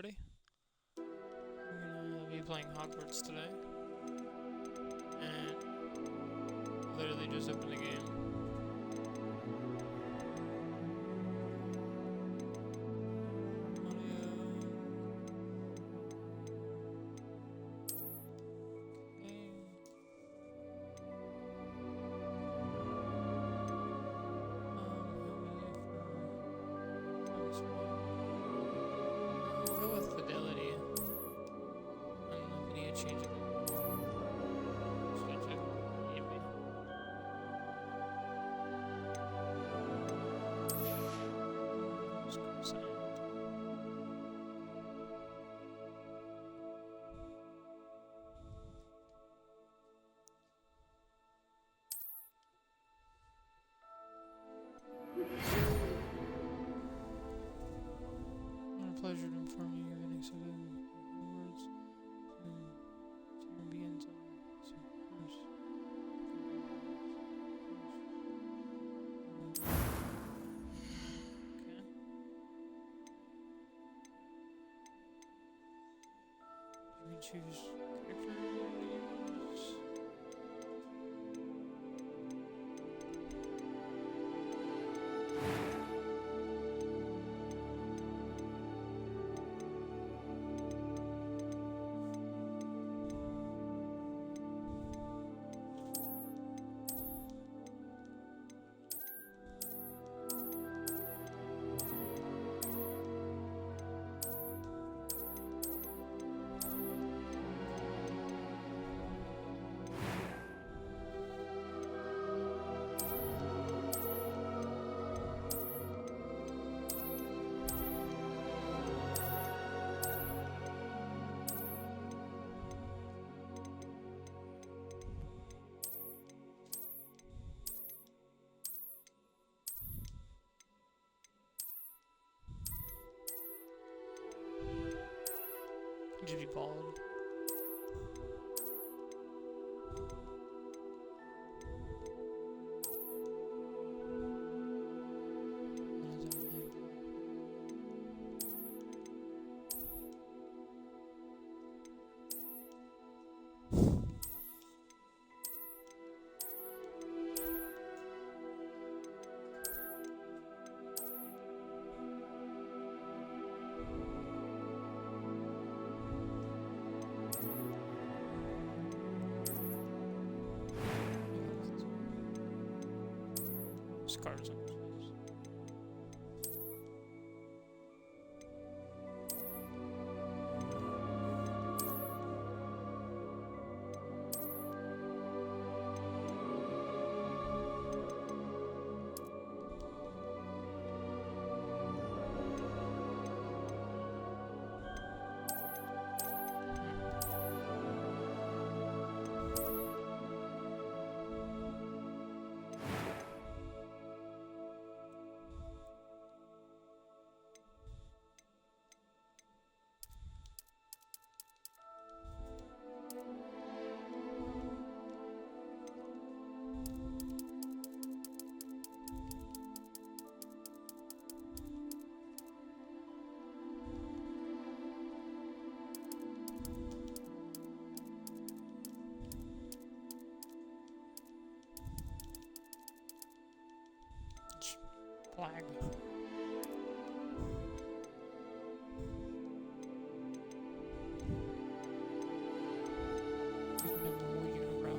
everybody. We're gonna be playing Hogwarts today. And literally just opened the game. Go with fidelity. I don't know if we need to change it. Switch it. Maybe. Just go sound. What a pleasure to inform you of an exciting words. Term begins on first. Okay. You can choose characters. Judy Bald. Scars on his face. Flag. We've been the whole unibrow.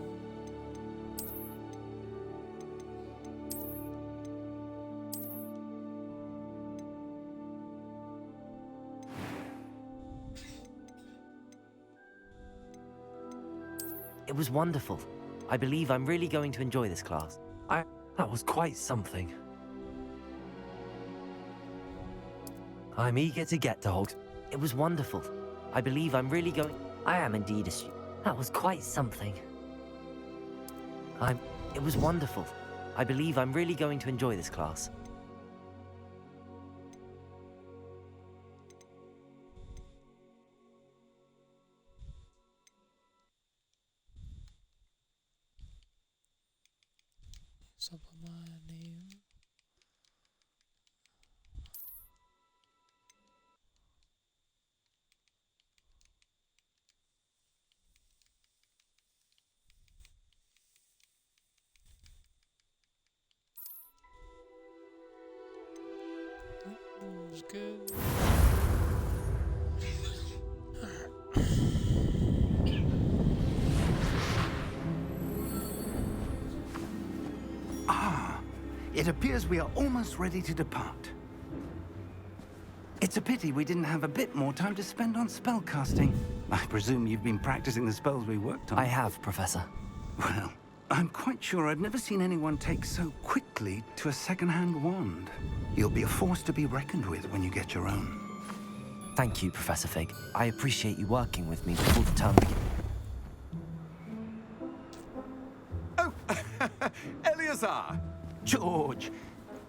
It was wonderful. I believe I'm really going to enjoy this class. That was quite something. I'm eager to get to Hogs. It was wonderful. I believe I'm really going... I am indeed a student. That was quite something. It was wonderful. I believe I'm really going to enjoy this class. Supplement name. It appears we are almost ready to depart. It's a pity we didn't have a bit more time to spend on spellcasting. I presume you've been practicing the spells we worked on. I have, Professor. Well, I'm quite sure I've never seen anyone take so quickly to a second-hand wand. You'll be a force to be reckoned with when you get your own. Thank you, Professor Fig. I appreciate you working with me before the term begins. Oh, Eleazar! George,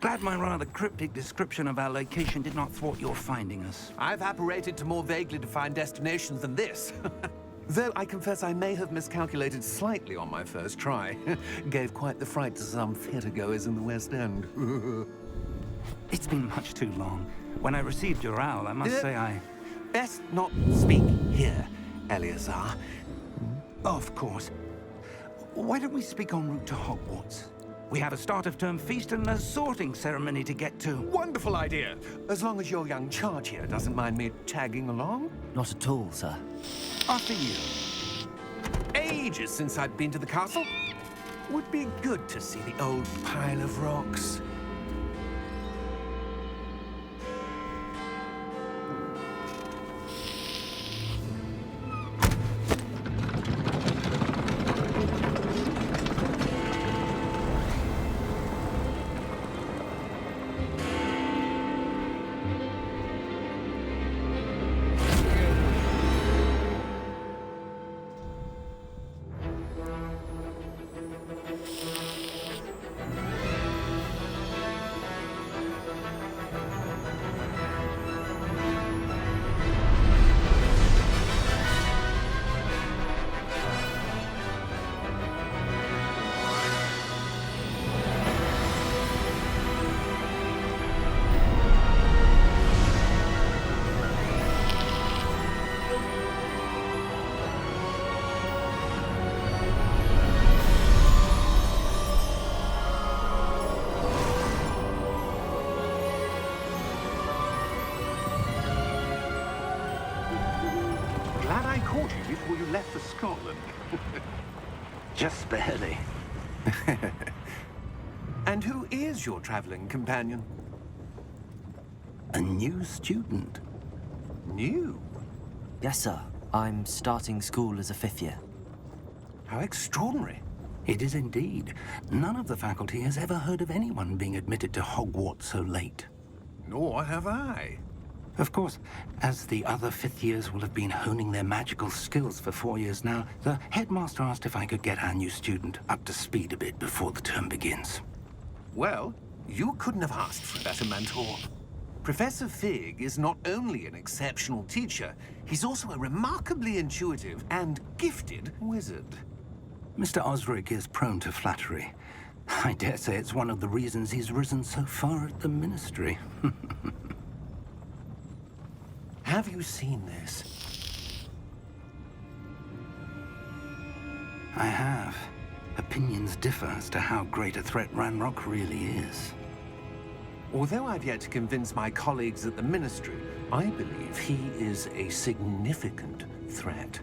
glad my rather cryptic description of our location did not thwart your finding us. I've apparated to more vaguely defined destinations than this. Though I confess I may have miscalculated slightly on my first try. Gave quite the fright to some theatergoers in the West End. It's been much too long. When I received your owl, I must say I... Best not speak here, Eleazar. Of course. Why don't we speak en route to Hogwarts? We have a start-of-term feast and a sorting ceremony to get to. Wonderful idea! As long as your young charge here doesn't mind me tagging along. Not at all, sir. After you. Ages since I'd been to the castle. Would be good to see the old pile of rocks. Glad I caught you before you left for Scotland. Just barely. And who is your traveling companion? A new student. New? Yes, sir. I'm starting school as a 5th year. How extraordinary. It is indeed. None of the faculty has ever heard of anyone being admitted to Hogwarts so late. Nor have I. Of course, as the other 5th years will have been honing their magical skills for 4 years now, the headmaster asked if I could get our new student up to speed a bit before the term begins. Well, you couldn't have asked for a better mentor. Professor Fig is not only an exceptional teacher, he's also a remarkably intuitive and gifted wizard. Mr. Osric is prone to flattery. I dare say it's one of the reasons he's risen so far at the Ministry. Have you seen this? I have. Opinions differ as to how great a threat Ranrock really is. Although I've yet to convince my colleagues at the Ministry, I believe he is a significant threat.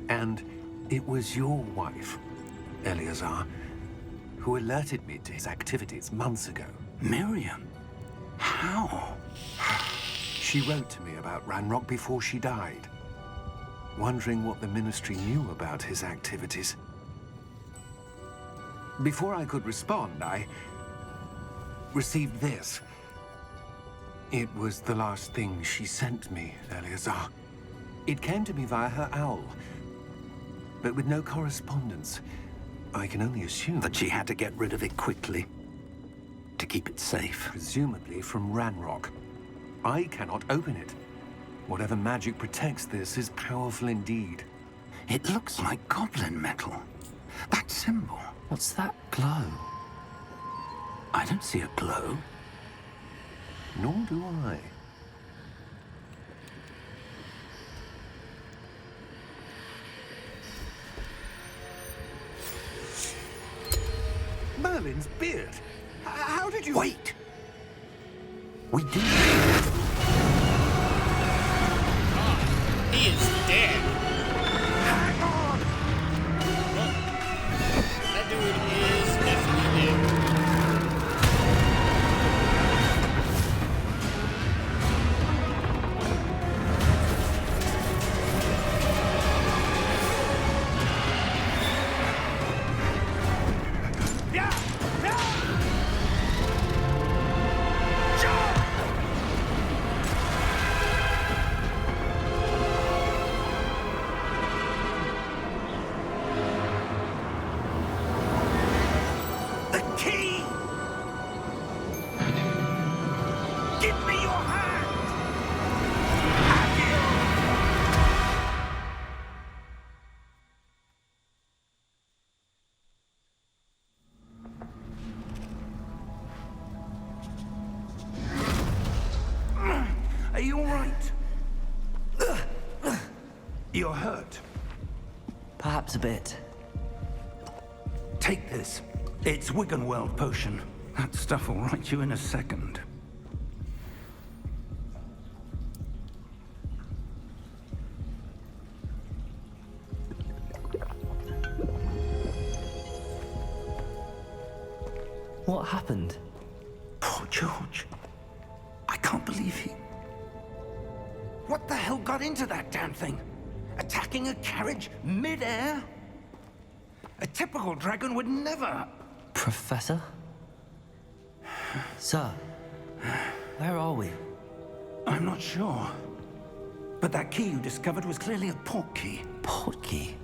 And it was your wife, Eleazar, who alerted me to his activities months ago. Miriam? How? She wrote to me about Ranrock before she died, wondering what the Ministry knew about his activities. Before I could respond, I received this. It was the last thing she sent me, Eleazar. It came to me via her owl, but with no correspondence. I can only assume That she had to get rid of it quickly. To keep it safe. presumably from Ranrock. I cannot open it. Whatever magic protects this is powerful indeed. It looks like goblin metal. That symbol. What's that glow? I don't see a glow. Nor do I. Merlin's beard. How did you... Wait! We did. He is dead. Hang on! That dude is definitely dead. You're hurt. Perhaps a bit. Take this. It's Wiggenweld potion. That stuff will right you in a second. What happened? Poor George. I can't believe he... What the hell got into that damn thing? Attacking a carriage mid-air? A typical dragon would never... Professor? Sir, where are we? I'm not sure. But that key you discovered was clearly a port key. Port key?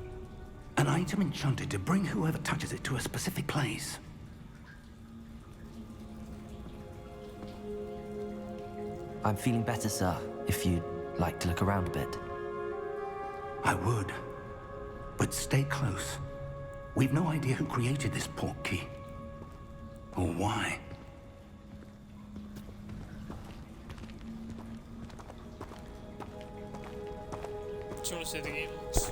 An item enchanted to bring whoever touches it to a specific place. I'm feeling better, sir, if you'd like to look around a bit. I would. But stay close. We've no idea who created this port key. Or why. I just want to say the game looks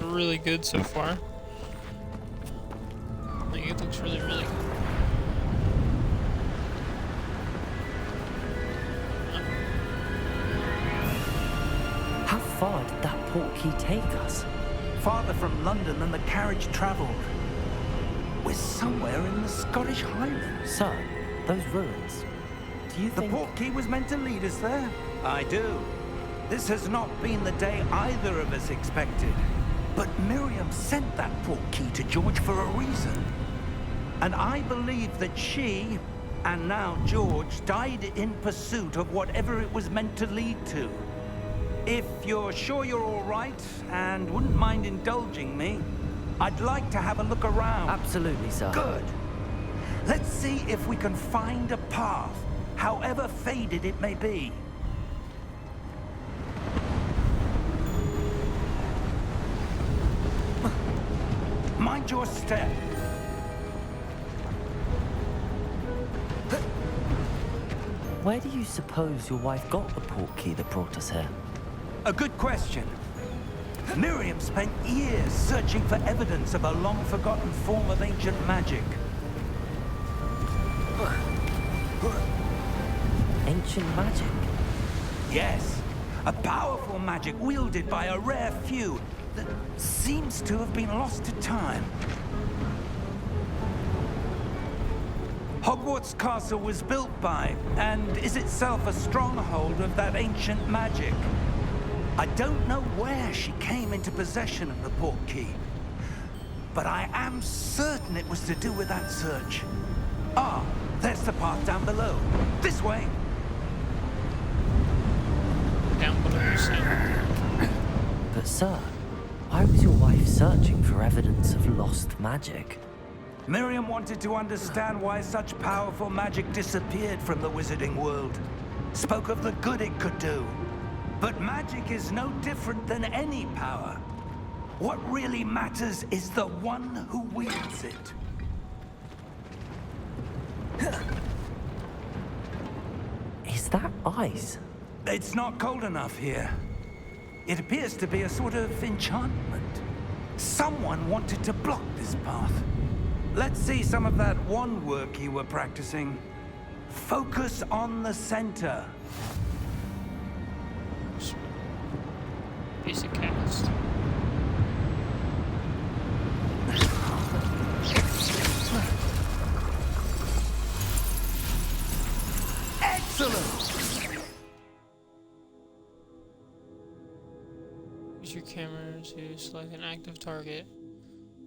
really good so far. Like, it looks really, really good. How far did that port key take us? Farther from London than the carriage traveled. We're somewhere in the Scottish Highlands. Sir, those ruins. Do you The think... port key was meant to lead us there? I do. This has not been the day either of us expected. But Miriam sent that port key to George for a reason. And I believe that she, and now George, died in pursuit of whatever it was meant to lead to. If you're sure you're all right, and wouldn't mind indulging me, I'd like to have a look around. Absolutely, sir. Good. Let's see if we can find a path, however faded it may be. Mind your step. Where do you suppose your wife got the port key that brought us here? A good question. Miriam spent years searching for evidence of a long-forgotten form of ancient magic. Ancient magic? Yes, a powerful magic wielded by a rare few that seems to have been lost to time. Hogwarts Castle was built by, and is itself a stronghold of that ancient magic. I don't know where she came into possession of the port key, but I am certain it was to do with that search. Ah, there's the path down below. This way. Down below, you said. But sir, why was your wife searching for evidence of lost magic? Miriam wanted to understand why such powerful magic disappeared from the wizarding world. Spoke of the good it could do. But magic is no different than any power. What really matters is the one who wields it. Is that ice? It's not cold enough here. It appears to be a sort of enchantment. Someone wanted to block this path. Let's see some of that wand work you were practicing. Focus on the center. Basic cast. Excellent! Use your camera to select an active target.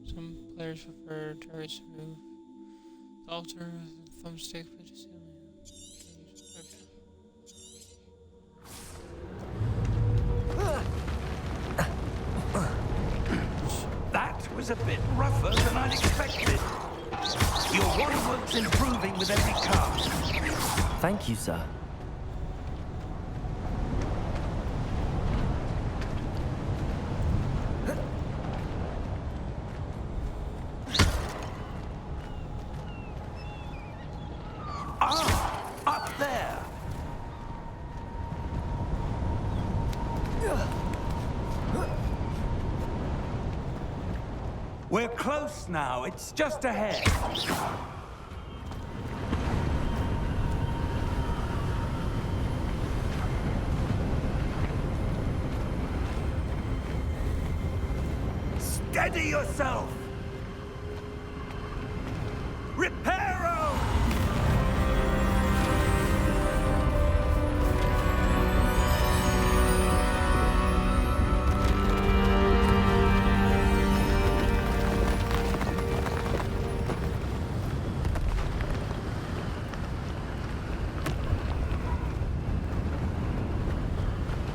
Some players prefer targets to move. The altar with the thumbstick put to ceiling. That was a bit rougher than I'd expected. Your wand work's improving with every cast. Thank you, sir. Ah, up there. We're close now. It's just ahead. Steady yourself! Reparo!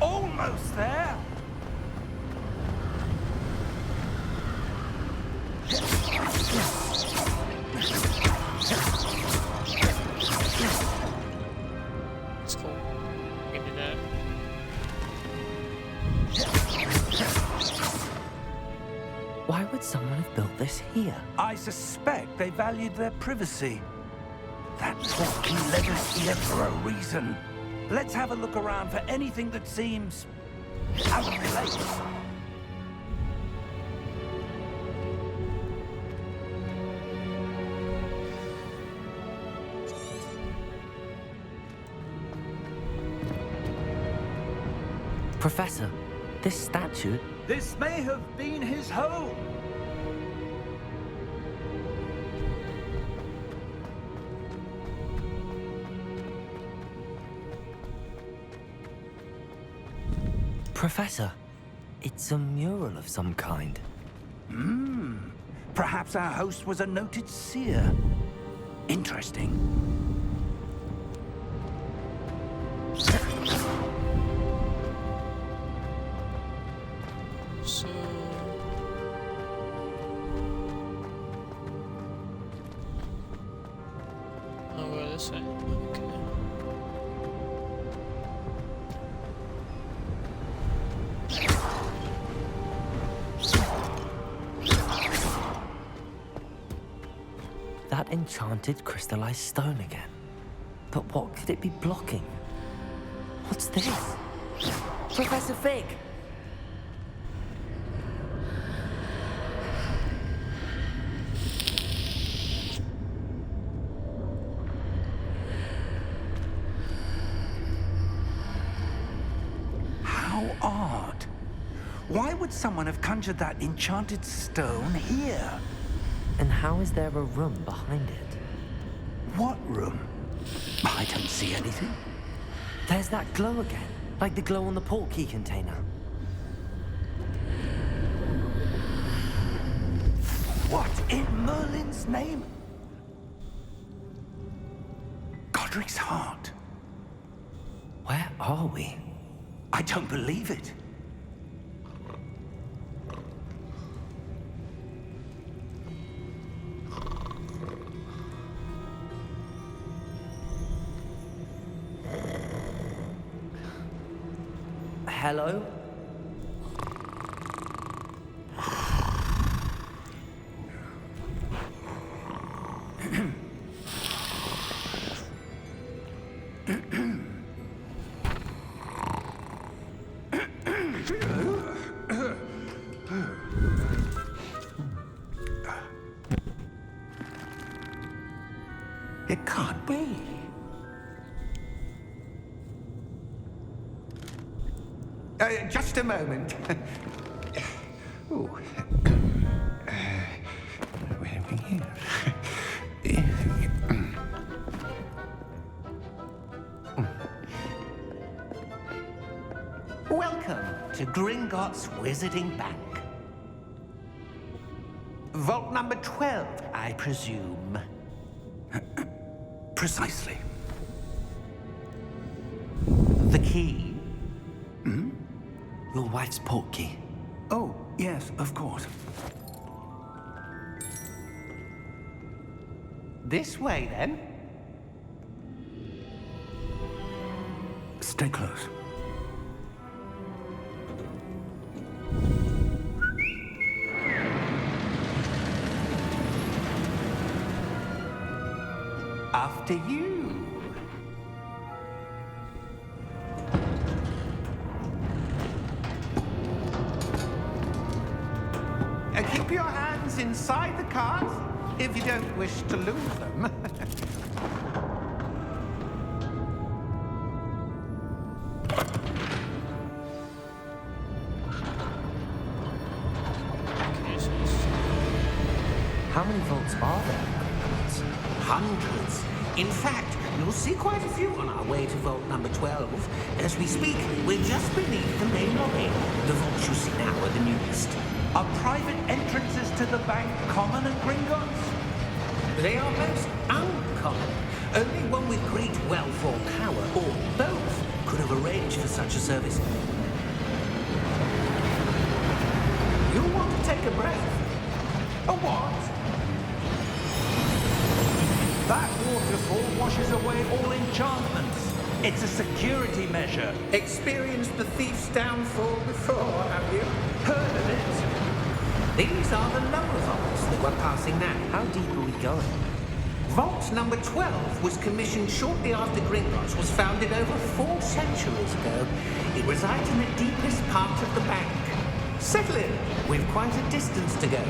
Almost there! It's cool. We can do that. Why would someone have built this here? I suspect they valued their privacy. That portkey led us here for a reason. Let's have a look around for anything that seems out of place. Professor, this statue... This may have been his home. Professor, it's a mural of some kind. Perhaps our host was a noted seer. Interesting. So... I'll go this way. Okay. That enchanted crystallized stone again. But what could it be blocking? What's this? Professor Fig! How odd. Why would someone have conjured that enchanted stone here? And how is there a room behind it? What room? I don't see anything. There's that glow again, like the glow on the portkey container. What in Merlin's name? Godric's heart. Where are we? I don't believe it. Hello? It can't be. Just a moment. Ooh. Where are we here? Welcome to Gringotts Wizarding Bank. Vault number 12, I presume. Precisely. The key? Your wife's portkey. Oh, yes, of course. This way, then. Stay close. After you. Keep your hands inside the cart, if you don't wish to lose them. Okay, so this is How many vaults are there? Hundreds. In fact, you'll see quite a few on our way to vault number 12. As we speak, we're just beneath the main lobby. The vaults you see now are the newest. Are private entrances to the bank common at Gringotts? They are most uncommon. Only one with great wealth or power, or both, could have arranged for such a service. You'll want to take a breath. A what? That waterfall washes away all enchantments. It's a security measure. Experienced the thief's downfall before, have you? Heard of it? These are the lower vaults that we're passing now. How deep are we going? Vault number 12 was commissioned shortly after Gringotts was founded over 4 centuries ago. It resides in the deepest part of the bank. Settle in. We've quite a distance to go.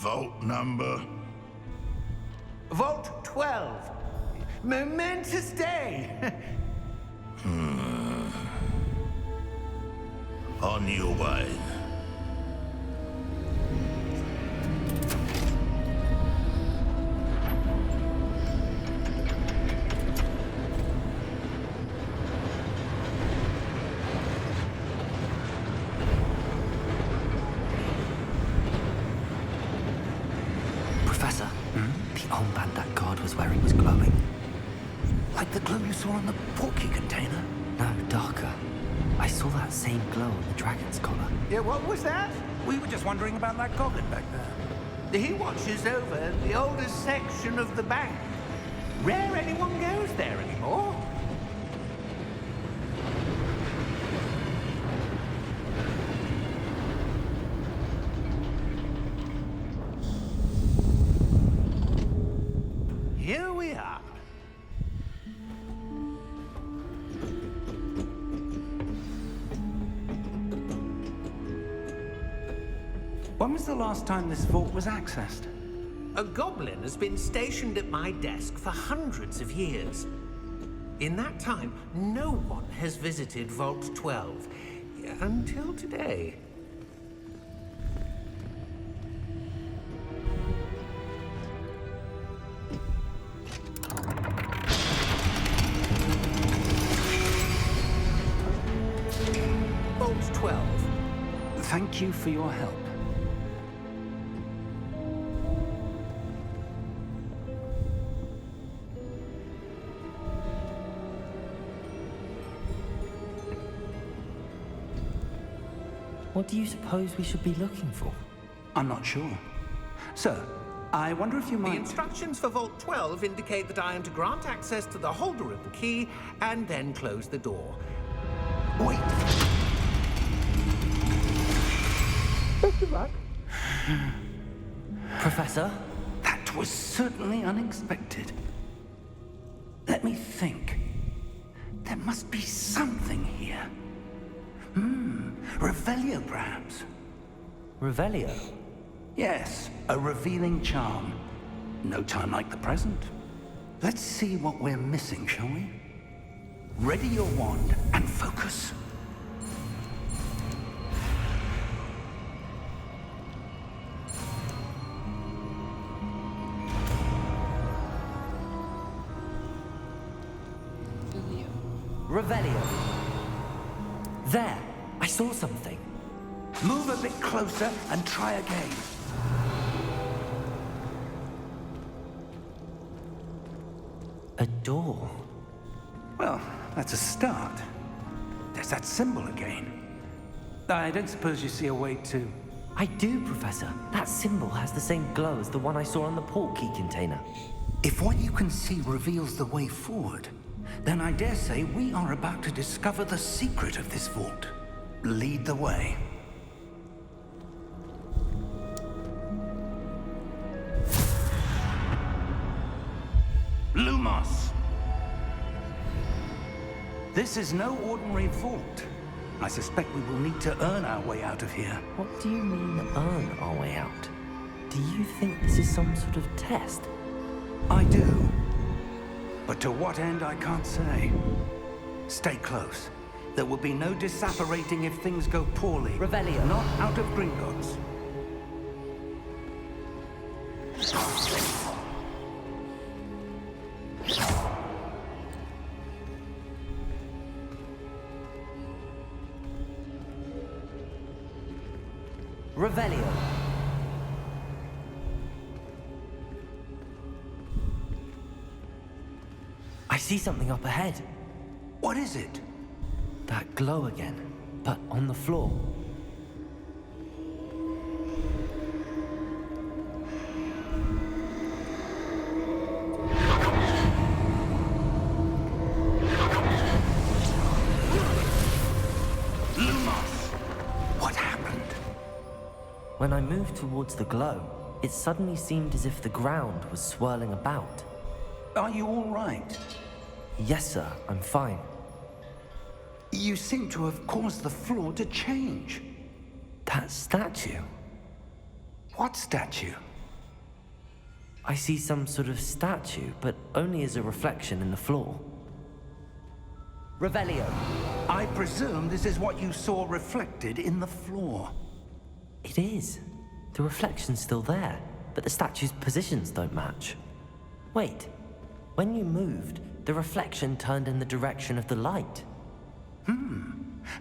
Vault number? Vault 12. Momentous day. On your way. Professor, the armband that guard was wearing was glowing. Like the glow you saw on the porky container? No, darker. I saw that same glow on the dragon's collar. Yeah, what was that? We were just wondering about that goblin back there. He watches over the oldest section of the bank. Rare anyone goes there anymore. Here we are. When was the last time this vault was accessed? A goblin has been stationed at my desk for hundreds of years. In that time, no one has visited Vault 12. Until today. Vault 12. Thank you for your help. What do you suppose we should be looking for? I'm not sure. Sir, I wonder if you The might... instructions for Vault 12 indicate that I am to grant access to the holder of the key and then close the door. Wait. Professor? That was certainly unexpected. Let me think. There must be something here. Revelio, perhaps. Revelio? Yes, a revealing charm. No time like the present. Let's see what we're missing, shall we? Ready your wand and focus. Revelio. There! I saw something. Move a bit closer and try again. A door. Well, that's a start. There's that symbol again. I don't suppose you see a way to... I do, Professor. That symbol has the same glow as the one I saw on the port key container. If what you can see reveals the way forward, then I dare say we are about to discover the secret of this vault. Lead the way. This is no ordinary vault. I suspect we will need to earn our way out of here. What do you mean, earn our way out? Do you think this is some sort of test? I do. But to what end, I can't say. Stay close. There will be no disapparating if things go poorly. Revelio. Not out of Gringotts. Revelio. I see something up ahead. What is it? That glow again, but on the floor. What happened? When I moved towards the glow, it suddenly seemed as if the ground was swirling about. Are you all right? Yes, sir, I'm fine. You seem to have caused the floor to change. That statue? What statue? I see some sort of statue, but only as a reflection in the floor. Revelio. I presume this is what you saw reflected in the floor. It is. The reflection's still there, but the statue's positions don't match. Wait. When you moved, the reflection turned in the direction of the light.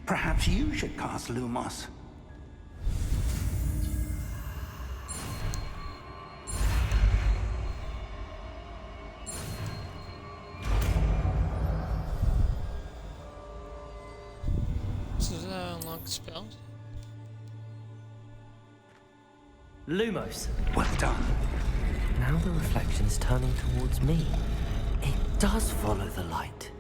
Perhaps you should cast Lumos. So does that unlock spells? Lumos. Well done. Now the reflection is turning towards me. It does follow the light.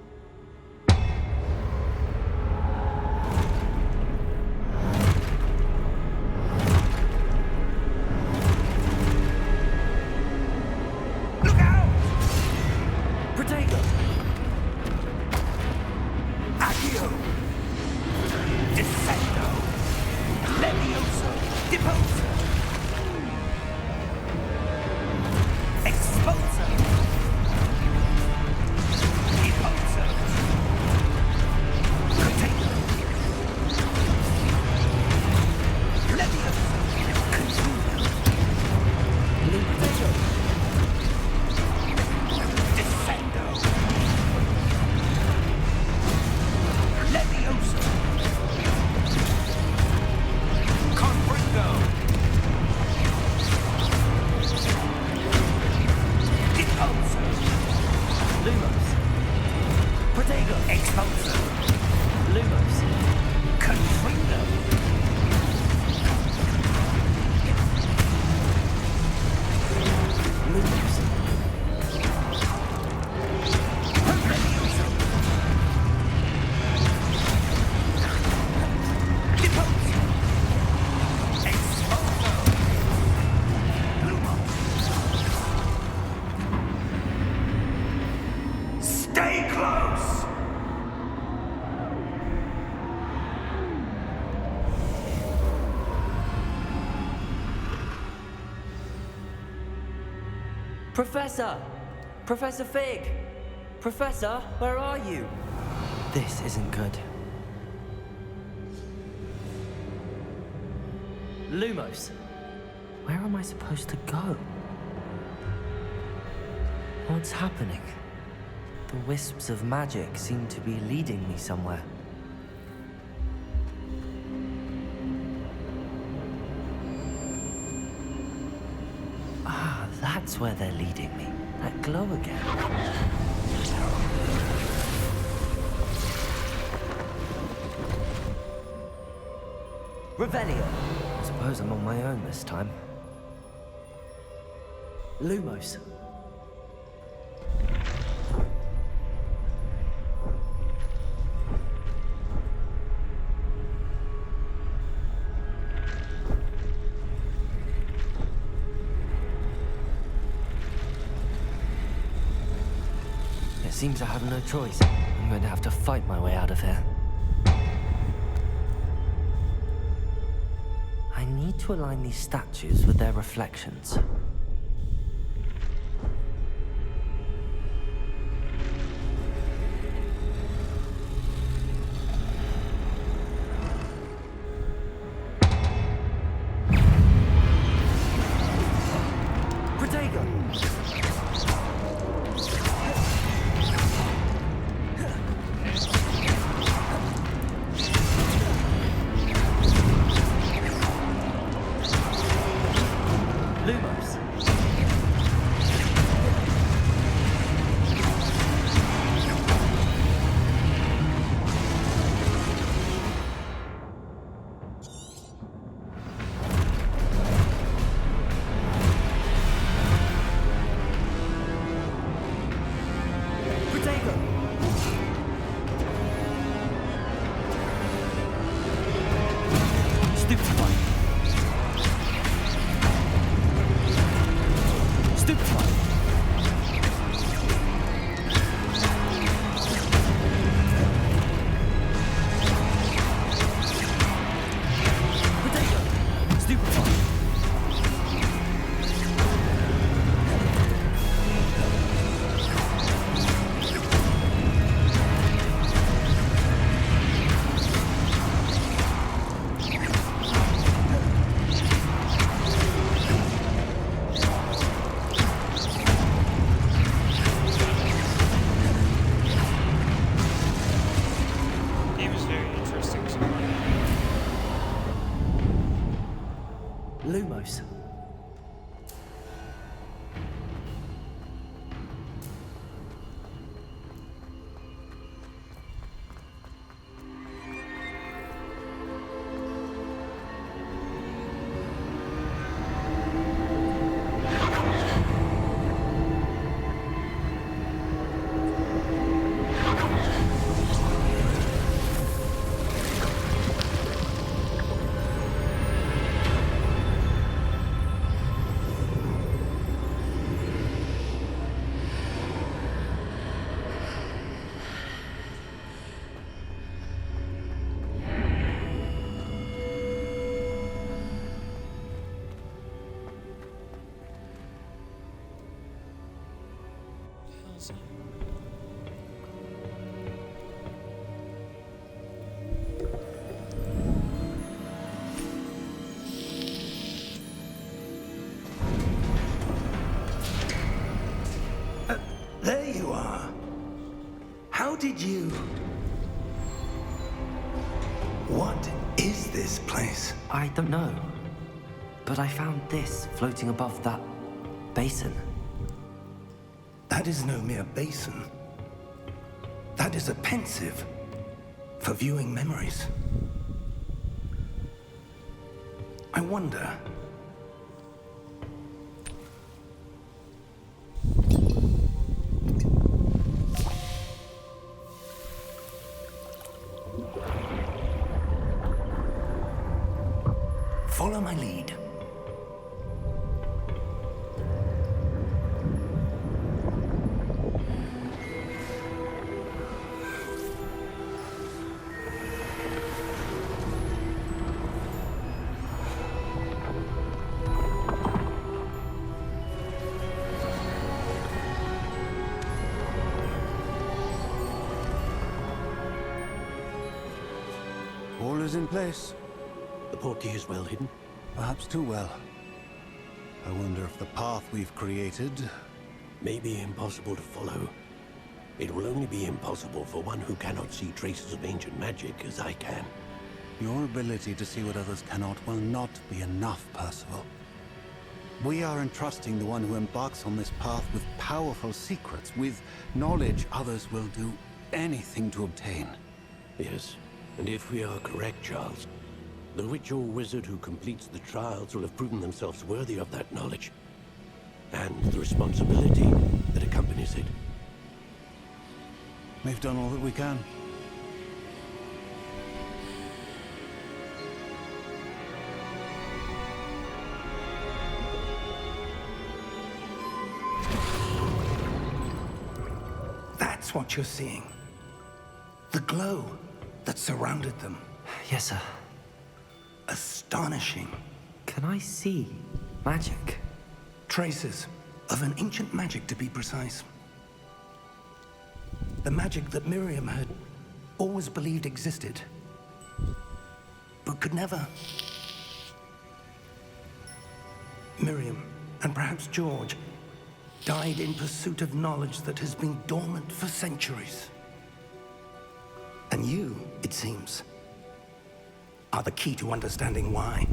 Look out! Protego! Accio! Descendo! Levioso! Deposo! Exposo! Deposo! Protego! Levioso! Consumo! Protego! Descendo! Levioso! Confringo! Deposo! Lumos. Protego! Exposo! Lumos. Confringo! Lumos. Levioso! Deposo! Exposo! Lumos! Stay close! Professor! Professor Fig! Professor, where are you? This isn't good. Lumos. Where am I supposed to go? What's happening? The wisps of magic seem to be leading me somewhere. Ah, that's where they're leading me. That glow again. Revelio. I suppose I'm on my own this time. Lumos. seems I have no choice. I'm going to have to fight my way out of here. I need to align these statues with their reflections. Game is very interesting so far. Lumos. There you are. How did you... What is this place? I don't know. But I found this floating above that basin. That is no mere basin. That is a pensive for viewing memories. I wonder... Follow my lead. All is in place. The portkey is well hidden. Perhaps too well. I wonder if the path we've created... May be impossible to follow. It will only be impossible for one who cannot see traces of ancient magic as I can. Your ability to see what others cannot will not be enough, Percival. We are entrusting the one who embarks on this path with powerful secrets, with knowledge others will do anything to obtain. Yes, and if we are correct, Charles, the witch or wizard who completes the trials will have proven themselves worthy of that knowledge, and the responsibility that accompanies it. We've done all that we can. That's That's what you're seeing. The glow that surrounded them. Yes, sir. Astonishing. Can I see magic? Traces of an ancient magic, to be precise. The magic that Miriam had always believed existed, but could never. Miriam, and perhaps George, died in pursuit of knowledge that has been dormant for centuries. And you, it seems, are the key to understanding why.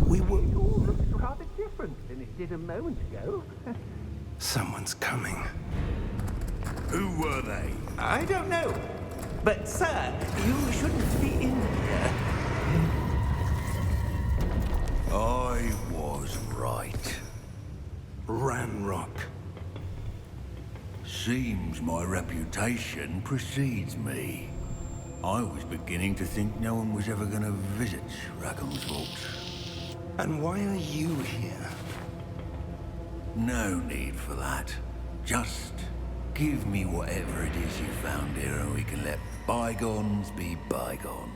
We were... It all looks rather different than it did a moment ago. Someone's coming. Who were they? I don't know. But, sir, you shouldn't be in here. I was right. Ranrock. Seems my reputation precedes me. I was beginning to think no one was ever going to visit Rackham's vault. And why are you here? No need for that. Just give me whatever it is you found here and we can let bygones be bygones.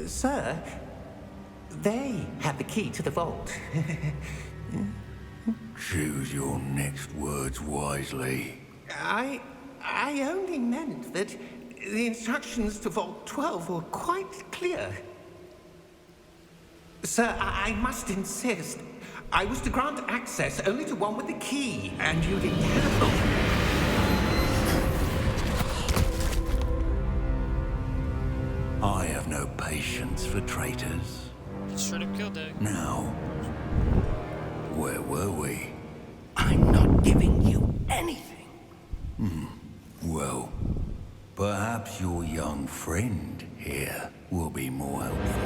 Sir, they have the key to the vault. Choose your next words wisely. I only meant that the instructions to Vault 12 were quite clear. Sir, I must insist. I was to grant access only to one with the key, and you didn't have... I have no patience for traitors. Straight up killed that. Now, where were we? I'm not giving you anything. Well, perhaps your young friend here will be more helpful.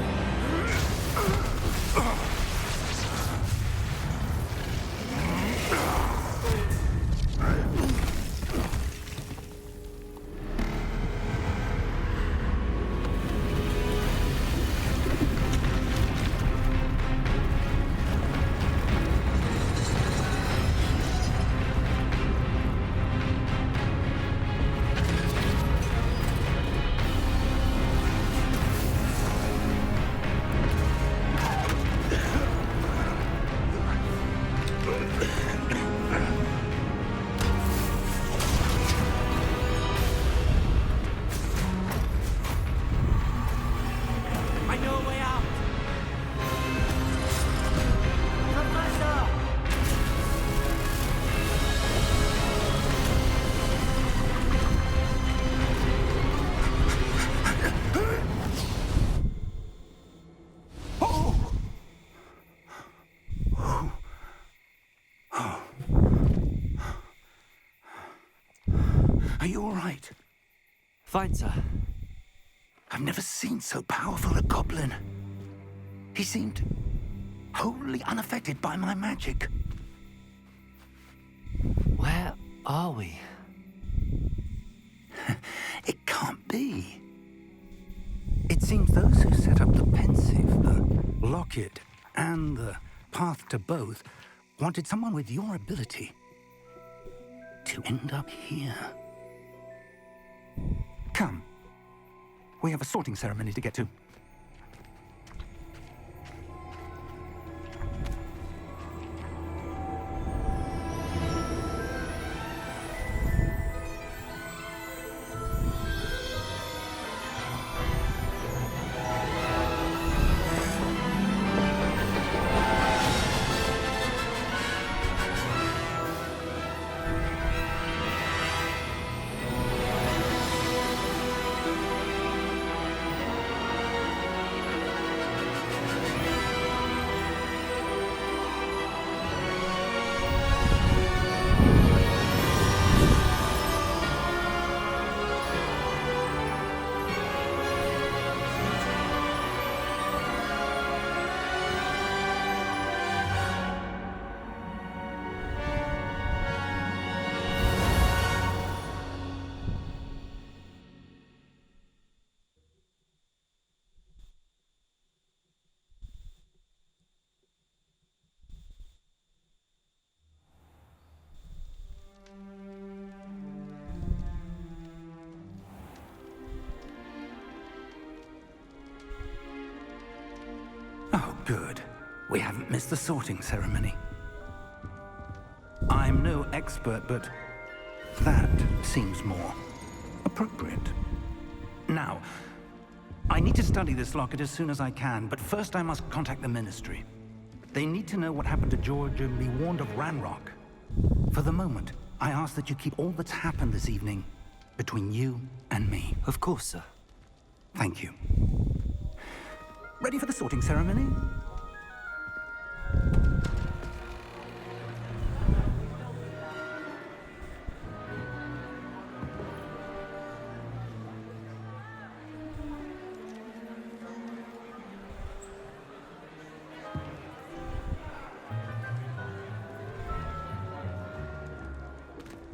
Are you all right? Fine, sir. I've never seen so powerful a goblin. He seemed wholly unaffected by my magic. Where are we? It can't be. It seems those who set up the pensive, the locket, and the path to both wanted someone with your ability to end up here. Come. We have a sorting ceremony to get to. Good. We haven't missed the sorting ceremony. I'm no expert, but that seems more appropriate. Now, I need to study this locket as soon as I can, but first I must contact the Ministry. They need to know what happened to George and be warned of Ranrock. For the moment, I ask that you keep all that's happened this evening between you and me. Of course, sir. Thank you. Ready for the sorting ceremony?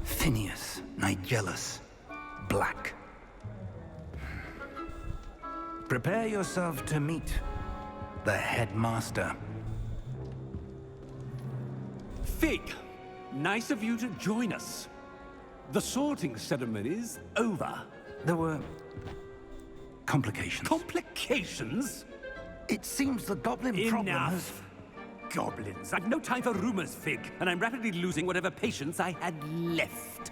Phineas, Nigellus, Black. Prepare yourself to meet the headmaster. Fig, nice of you to join us. The sorting ceremony's over. There were complications. Complications? It seems the goblin problem has... Enough. Goblins. I've no time for rumors, Fig, and I'm rapidly losing whatever patience I had left.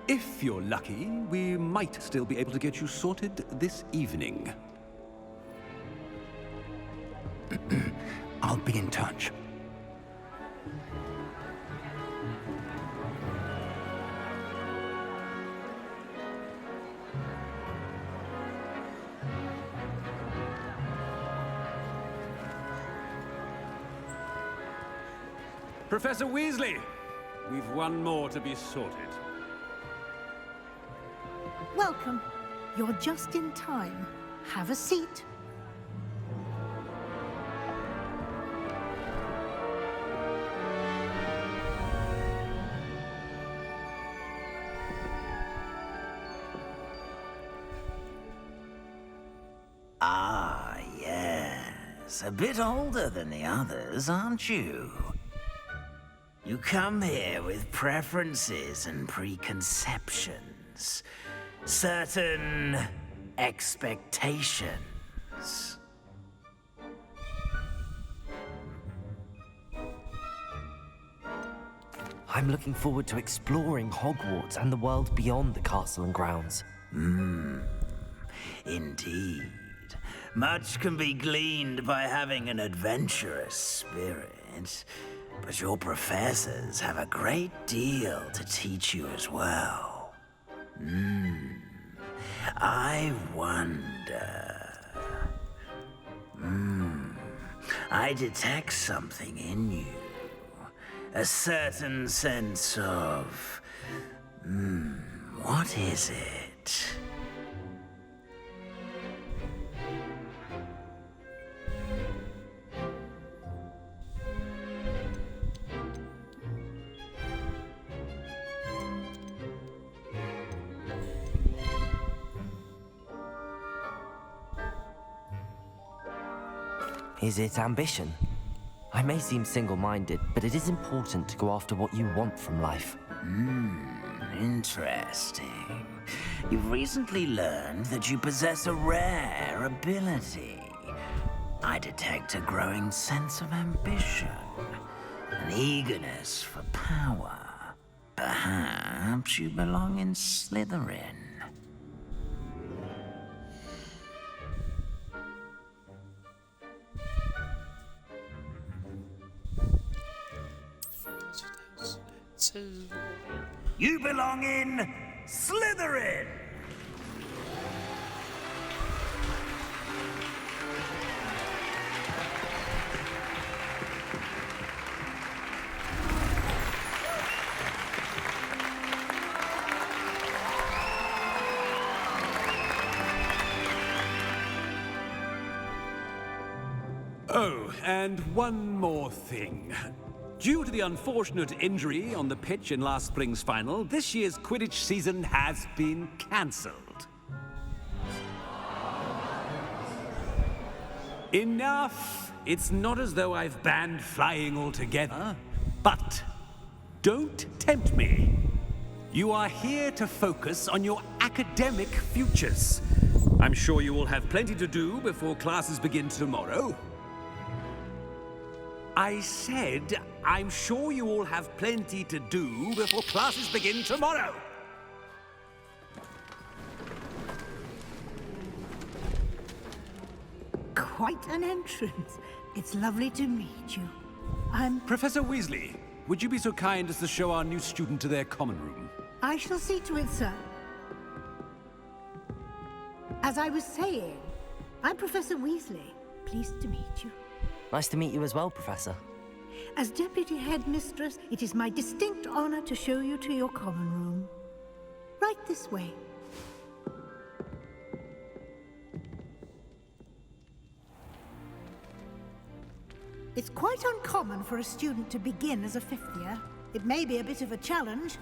If you're lucky, we might still be able to get you sorted this evening. I'll be in touch. Professor Weasley, we've one more to be sorted. Welcome. You're just in time. Have a seat. Ah, yes. A bit older than the others, aren't you? You come here with preferences and preconceptions. Certain expectations. I'm looking forward to exploring Hogwarts and the world beyond the castle and grounds. Indeed. Much can be gleaned by having an adventurous spirit, but your professors have a great deal to teach you as well. I wonder... I detect something in you. A certain sense of... what is it? Is it ambition? I may seem single-minded, but it is important to go after what you want from life. Interesting. You've recently learned that you possess a rare ability. I detect a growing sense of ambition, an eagerness for power. Perhaps you belong in Slytherin. You belong in Slytherin! Oh, and one more thing. Due to the unfortunate injury on the pitch in last spring's final, this year's Quidditch season has been cancelled. Enough! It's not as though I've banned flying altogether, but don't tempt me. You are here to focus on your academic futures. I'm sure you will have plenty to do before classes begin tomorrow. I said, I'm sure you all have plenty to do before classes begin tomorrow. Quite an entrance. It's lovely to meet you. I'm... Professor Weasley, would you be so kind as to show our new student to their common room? I shall see to it, sir. As I was saying, I'm Professor Weasley. Pleased to meet you. Nice to meet you as well, Professor. As Deputy Headmistress, it is my distinct honor to show you to your common room. Right this way. It's quite uncommon for a student to begin as a fifth year. It may be a bit of a challenge,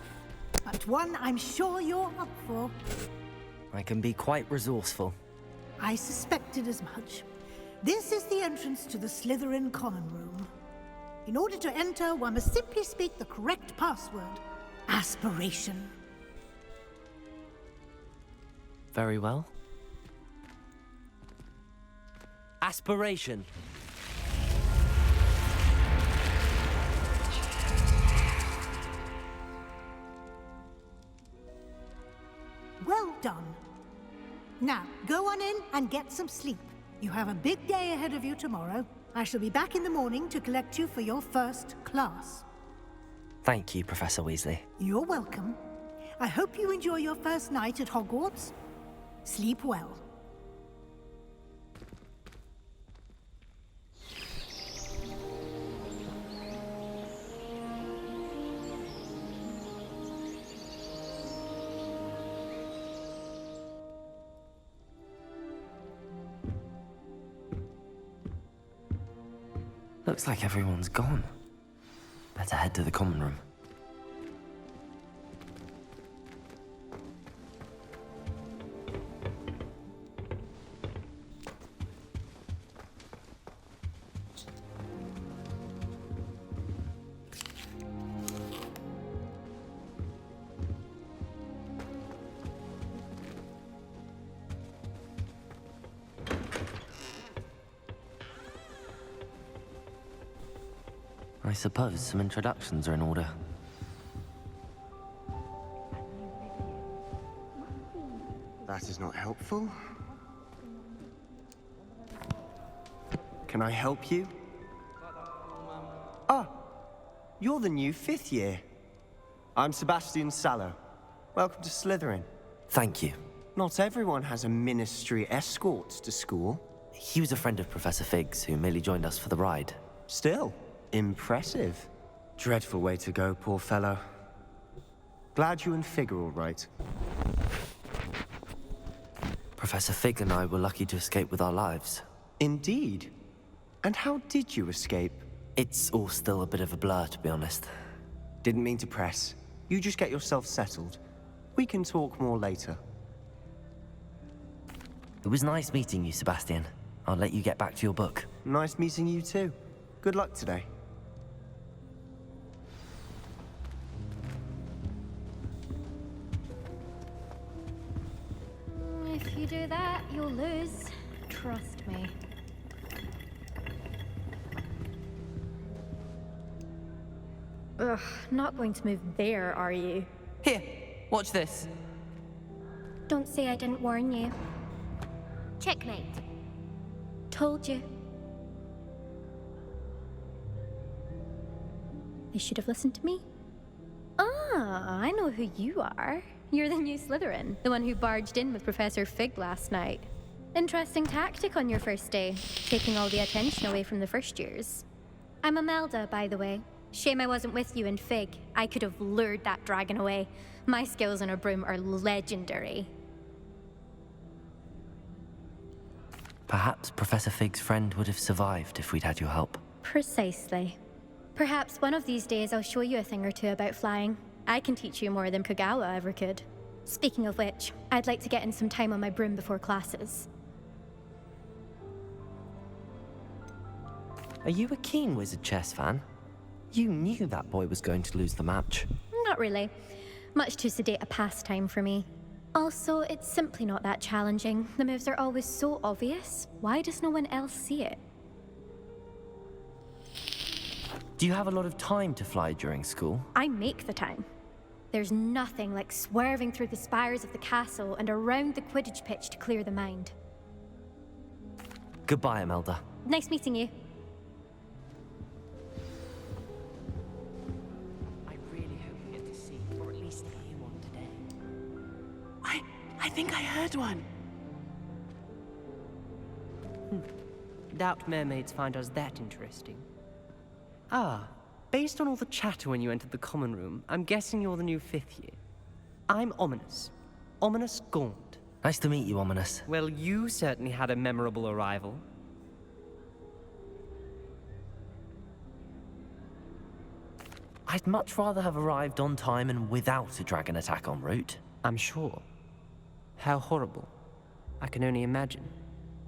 but one I'm sure you're up for. I can be quite resourceful. I suspected as much. This is the entrance to the Slytherin common room. In order to enter, one must simply speak the correct password. Aspiration. Very well. Aspiration. Well done. Now, go on in and get some sleep. You have a big day ahead of you tomorrow. I shall be back in the morning to collect you for your first class. Thank you, Professor Weasley. You're welcome. I hope you enjoy your first night at Hogwarts. Sleep well. Looks like everyone's gone. Better head to the common room. I suppose some introductions are in order. That is not helpful. Can I help you? Ah, you're the new fifth year. I'm Sebastian Sallow. Welcome to Slytherin. Thank you. Not everyone has a ministry escort to school. He was a friend of Professor Fig's who merely joined us for the ride. Still, impressive. Dreadful way to go, poor fellow. Glad you and Fig are all right. Professor Fig and I were lucky to escape with our lives. Indeed. And how did you escape? It's all still a bit of a blur, to be honest. Didn't mean to press. You just get yourself settled. We can talk more later. It was nice meeting you, Sebastian. I'll let you get back to your book. Nice meeting you too. Good luck today. If you do that, you'll lose. Trust me. Ugh, not going to move there, are you? Here, watch this. Don't say I didn't warn you. Checkmate. Told you. They should have listened to me. Ah, I know who you are. You're the new Slytherin, the one who barged in with Professor Fig last night. Interesting tactic on your first day, taking all the attention away from the first years. I'm Imelda, by the way. Shame I wasn't with you in Fig. I could have lured that dragon away. My skills on a broom are legendary. Perhaps Professor Fig's friend would have survived if we'd had your help. Precisely. Perhaps one of these days I'll show you a thing or two about flying. I can teach you more than Kogawa ever could. Speaking of which, I'd like to get in some time on my broom before classes. Are you a keen Wizard chess fan? You knew that boy was going to lose the match. Not really. Much too sedate a pastime for me. Also, it's simply not that challenging. The moves are always so obvious. Why does no one else see it? Do you have a lot of time to fly during school? I make the time. There's nothing like swerving through the spires of the castle and around the Quidditch pitch to clear the mind. Goodbye, Imelda. Nice meeting you. I really hope we get to see, or at least hear one today. I think I heard one. Doubt mermaids find us that interesting. Ah, based on all the chatter when you entered the common room, I'm guessing you're the new 5th year. I'm Ominous. Ominous Gaunt. Nice to meet you, Ominous. Well, you certainly had a memorable arrival. I'd much rather have arrived on time and without a dragon attack en route. I'm sure. How horrible. I can only imagine.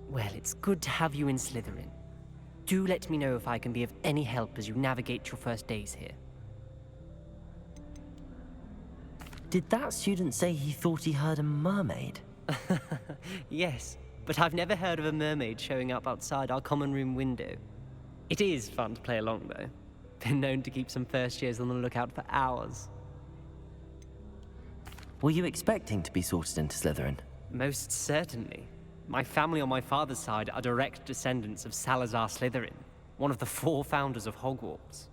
Well, it's good to have you in Slytherin. Do let me know if I can be of any help as you navigate your first days here. Did that student say he thought he heard a mermaid? Yes, but I've never heard of a mermaid showing up outside our common room window. It is fun to play along, though. Been known to keep some first years on the lookout for hours. Were you expecting to be sorted into Slytherin? Most certainly. My family on my father's side are direct descendants of Salazar Slytherin, one of the 4 founders of Hogwarts.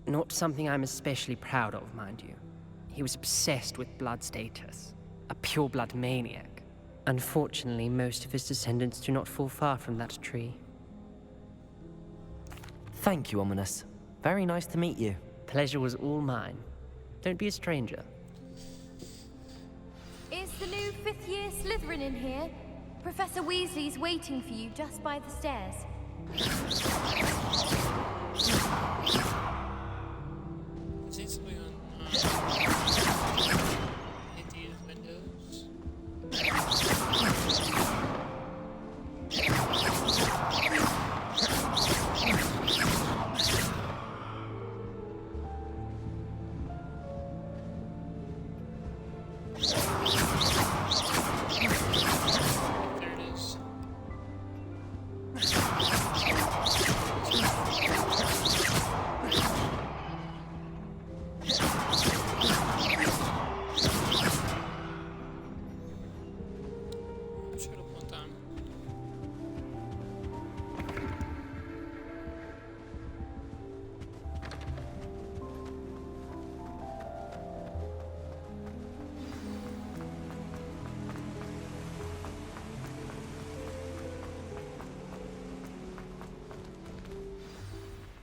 Not something I'm especially proud of, mind you. He was obsessed with blood status, a pure-blood maniac. Unfortunately, most of his descendants do not fall far from that tree. Thank you, Ominous. Very nice to meet you. Pleasure was all mine. Don't be a stranger. Is the new 5th year Slytherin in here? Professor Weasley's waiting for you just by the stairs. I've seen something on these windows.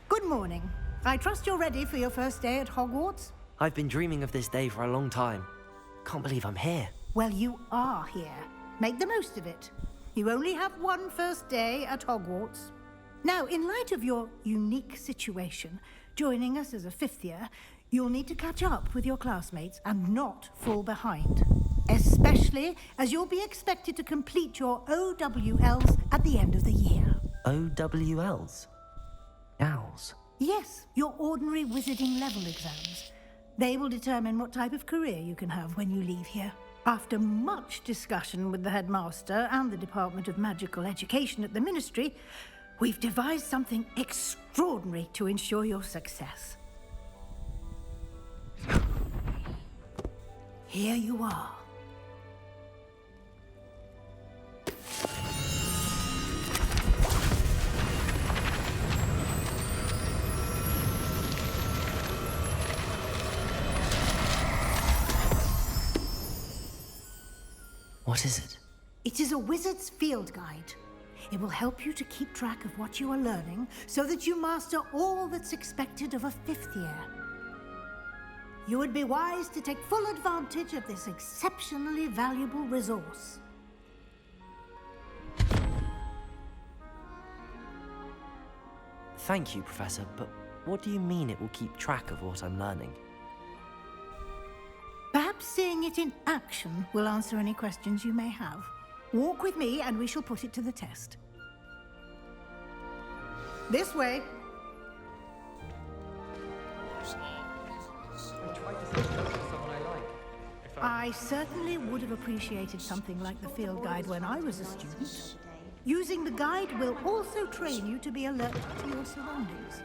Good morning. I trust you're ready for your first day at Hogwarts? I've been dreaming of this day for a long time. Can't believe I'm here. Well, you are here. Make the most of it. You only have one first day at Hogwarts. Now, in light of your unique situation, joining us as a 5th year, you'll need to catch up with your classmates and not fall behind. Especially as you'll be expected to complete your OWLs at the end of the year. OWLs? Owls? Yes, your ordinary wizarding level exams. They will determine what type of career you can have when you leave here. After much discussion with the headmaster and the Department of Magical Education at the Ministry, we've devised something extraordinary to ensure your success. Here you are. What is it? It is a wizard's field guide. It will help you to keep track of what you are learning so that you master all that's expected of a 5th year. You would be wise to take full advantage of this exceptionally valuable resource. Thank you, Professor, but what do you mean it will keep track of what I'm learning? Perhaps seeing it in action will answer any questions you may have. Walk with me and we shall put it to the test. This way. I certainly would have appreciated something like the field guide when I was a student. Using the guide will also train you to be alert to your surroundings.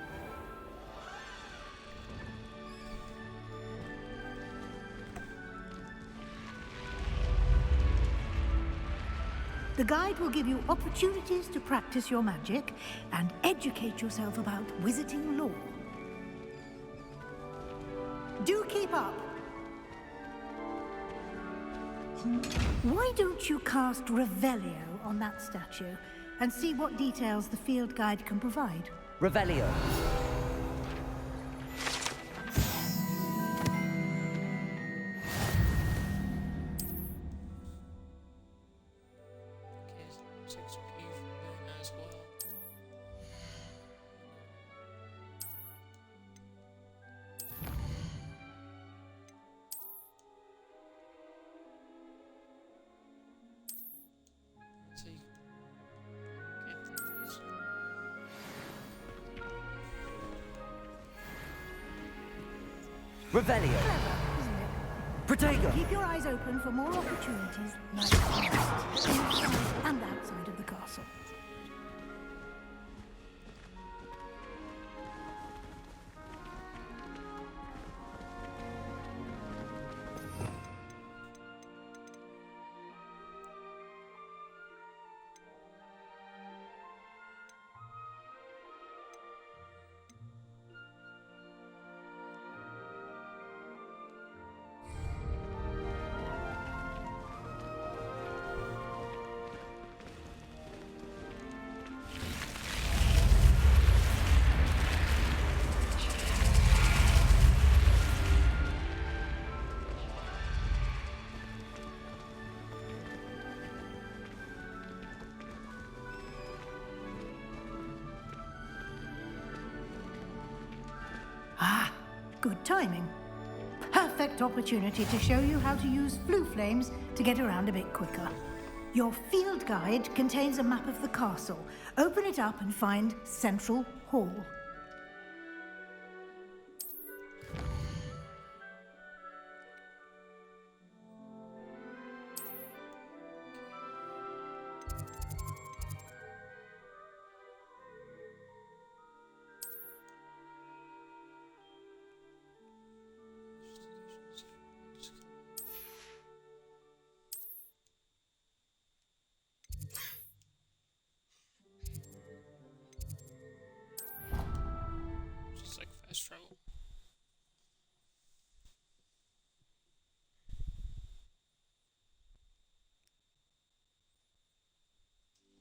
The guide will give you opportunities to practice your magic and educate yourself about wizarding lore. Do keep up! Why don't you cast Revelio on that statue and see what details the field guide can provide? Revelio. Revelio. Clever, isn't it? Protego. Keep your eyes open for more opportunities like this, inside and outside of the castle. Ah, good timing. Perfect opportunity to show you how to use flue flames to get around a bit quicker. Your field guide contains a map of the castle. Open it up and find Central Hall. Just like fast travel.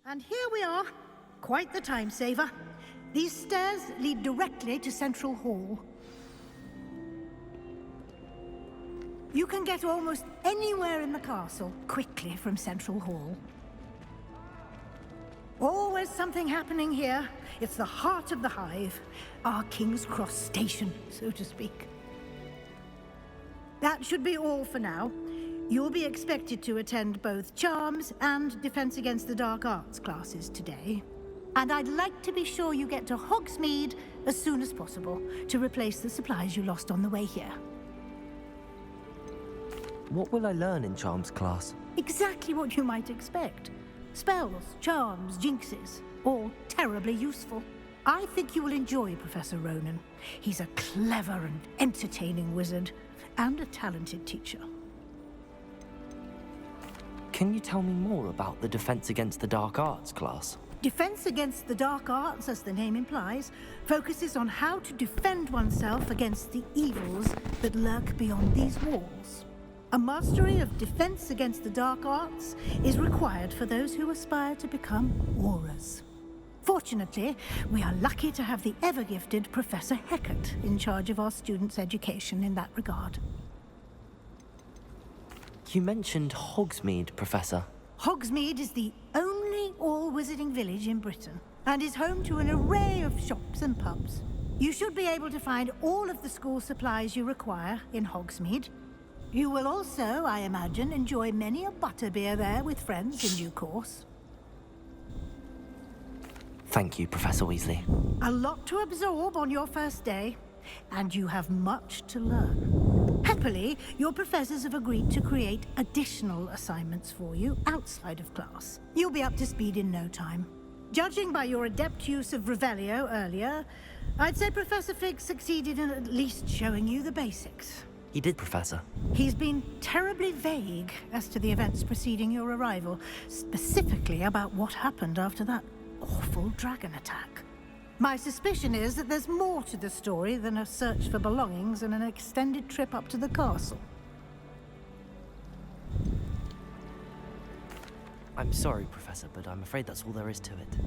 And here we are. Quite the time saver. These stairs lead directly to Central Hall. You can get almost anywhere in the castle quickly from Central Hall. Always something happening here. It's the heart of the hive, our King's Cross station, so to speak. That should be all for now. You'll be expected to attend both Charms and Defense Against the Dark Arts classes today. And I'd like to be sure you get to Hogsmeade as soon as possible to replace the supplies you lost on the way here. What will I learn in Charms class? Exactly what you might expect. Spells, charms, jinxes, all terribly useful. I think you will enjoy Professor Ronan. He's a clever and entertaining wizard, and a talented teacher. Can you tell me more about the Defense Against the Dark Arts class? Defense Against the Dark Arts, as the name implies, focuses on how to defend oneself against the evils that lurk beyond these walls. A mastery of Defense Against the Dark Arts is required for those who aspire to become Aurors. Fortunately, we are lucky to have the ever-gifted Professor Hecat in charge of our students' education in that regard. You mentioned Hogsmeade, Professor. Hogsmeade is the only all-wizarding village in Britain, and is home to an array of shops and pubs. You should be able to find all of the school supplies you require in Hogsmeade. You will also, I imagine, enjoy many a butterbeer there with friends in due course. Thank you, Professor Weasley. A lot to absorb on your first day, and you have much to learn. Happily, your professors have agreed to create additional assignments for you outside of class. You'll be up to speed in no time. Judging by your adept use of Revelio earlier, I'd say Professor Fig succeeded in at least showing you the basics. He did, Professor. He's been terribly vague as to the events preceding your arrival, specifically about what happened after that awful dragon attack. My suspicion is that there's more to the story than a search for belongings and an extended trip up to the castle. I'm sorry, Professor, but I'm afraid that's all there is to it.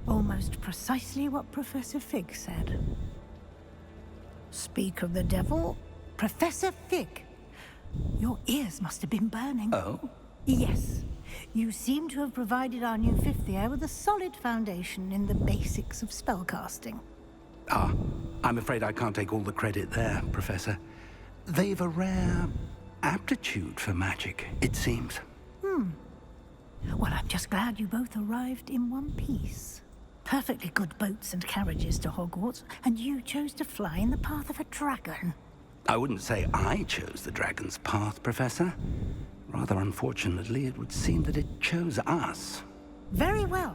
Almost precisely what Professor Fig said. Speak of the devil, Professor Fig. Your ears must have been burning. Oh? Yes. You seem to have provided our new fifth year with a solid foundation in the basics of spellcasting. Ah, I'm afraid I can't take all the credit there, Professor. They've a rare aptitude for magic, it seems. Well, I'm just glad you both arrived in one piece. Perfectly good boats and carriages to Hogwarts, and you chose to fly in the path of a dragon. I wouldn't say I chose the dragon's path, Professor. Rather unfortunately, it would seem that it chose us. Very well.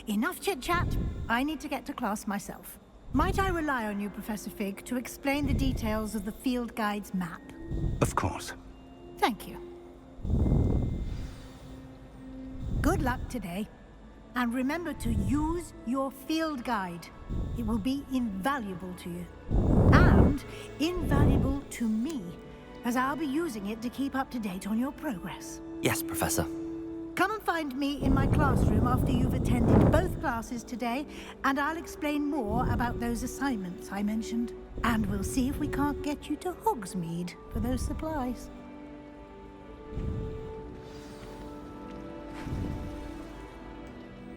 Enough chit-chat. I need to get to class myself. Might I rely on you, Professor Fig, to explain the details of the field guide's map? Of course. Thank you. Good luck today. And remember to use your field guide. It will be invaluable to you. And invaluable to me, as I'll be using it to keep up to date on your progress. Yes, Professor. Come and find me in my classroom after you've attended both classes today, and I'll explain more about those assignments I mentioned. And we'll see if we can't get you to Hogsmeade for those supplies.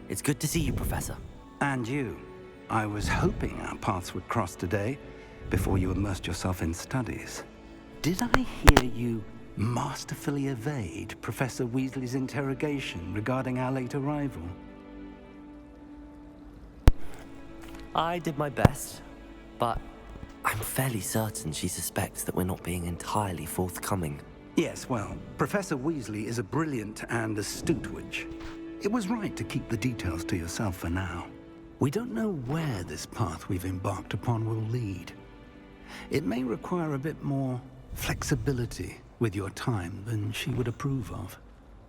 It's good to see you, Professor. And you. I was hoping our paths would cross today, before you immersed yourself in studies. Did I hear you masterfully evade Professor Weasley's interrogation regarding our late arrival? I did my best, but I'm fairly certain she suspects that we're not being entirely forthcoming. Yes, well, Professor Weasley is a brilliant and astute witch. It was right to keep the details to yourself for now. We don't know where this path we've embarked upon will lead. It may require a bit more flexibility with your time than she would approve of.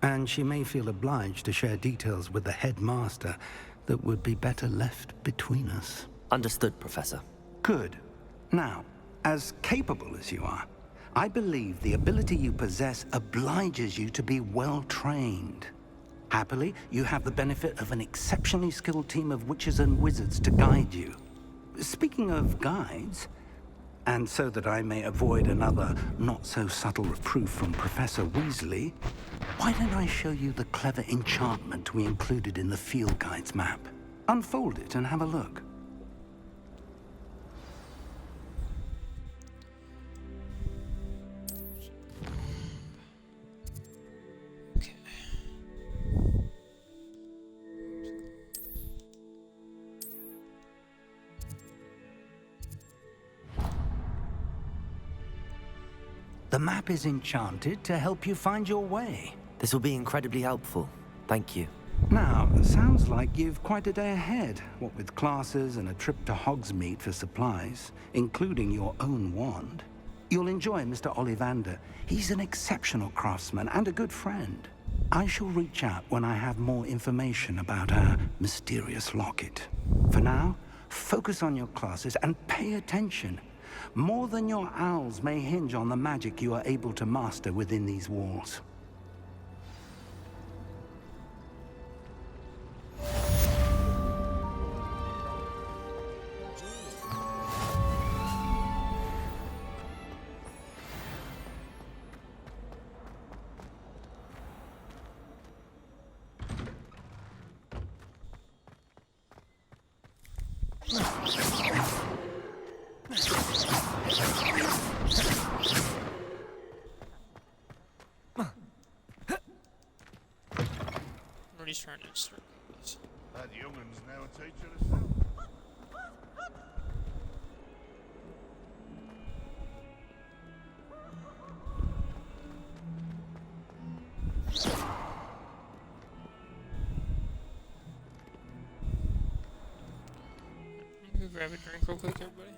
And she may feel obliged to share details with the headmaster that would be better left between us. Understood, Professor. Good. Now, as capable as you are, I believe the ability you possess obliges you to be well trained. Happily, you have the benefit of an exceptionally skilled team of witches and wizards to guide you. Speaking of guides, and so that I may avoid another not-so-subtle reproof from Professor Weasley, why don't I show you the clever enchantment we included in the field guide's map? Unfold it and have a look. The map is enchanted to help you find your way. This will be incredibly helpful. Thank you. Now, it sounds like you've quite a day ahead, what with classes and a trip to Hogsmeade for supplies, including your own wand. You'll enjoy Mr. Ollivander. He's an exceptional craftsman and a good friend. I shall reach out when I have more information about our mysterious locket. For now, focus on your classes and pay attention. More than your owls may hinge on the magic you are able to master within these walls. Already trying to start this. That youngun's now a teacher herself. I'm gonna grab a drink real quick, everybody.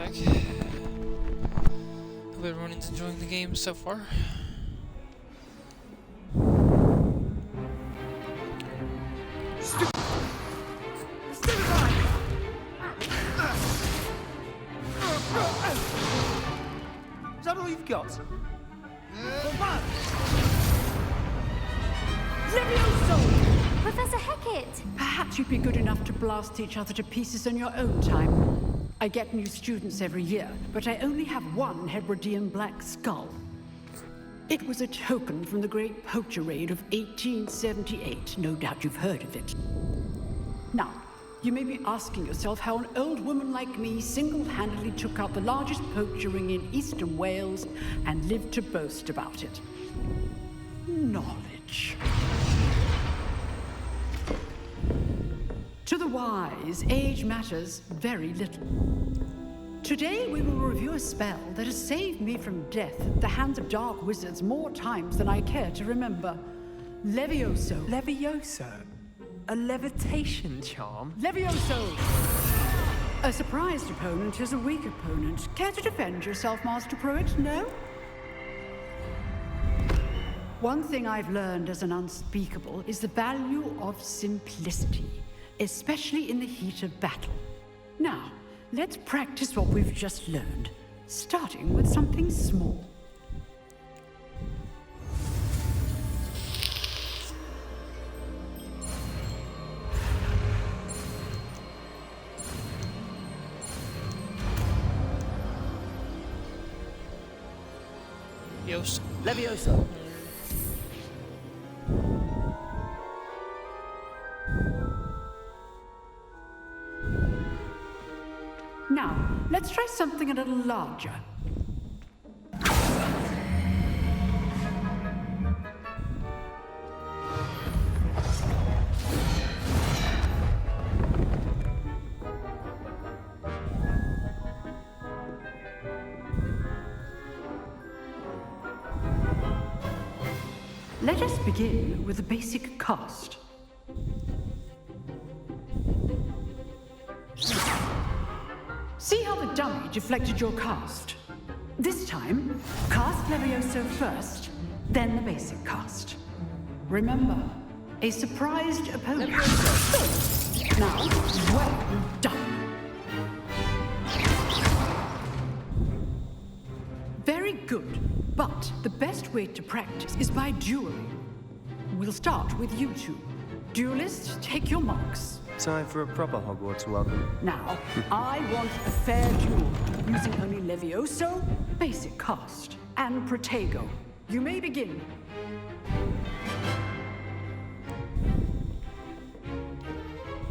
back. Hope everyone is enjoying the game so far. Is that all you've got? Levioso! Professor Hecat! Perhaps you'd be good enough to blast each other to pieces in your own time. I get new students every year, but I only have one Hebridean black skull. It was a token from the Great Poacher Raid of 1878. No doubt you've heard of it. Now, you may be asking yourself how an old woman like me single-handedly took out the largest poacher ring in eastern Wales and lived to boast about it. Knowledge. To the wise, age matters very little. Today we will review a spell that has saved me from death at the hands of dark wizards more times than I care to remember. Levioso. Levioso? A levitation charm? Levioso! A surprised opponent is a weak opponent. Care to defend yourself, Master Pruitt? No? One thing I've learned as an unspeakable is the value of simplicity, especially in the heat of battle. Now, let's practice what we've just learned, starting with something small. Levioso. Now, let's try something a little larger. Let us begin with a basic cast. See how the dummy deflected your cast? This time, cast Levioso first, then the basic cast. Remember, a surprised opponent. Good. Now, well done. Very good, but the best way to practice is by dueling. We'll start with you two. Duelists, take your marks. Time for a proper Hogwarts welcome. Now, I want a fair duel, using only Levioso, basic cast, and Protego. You may begin.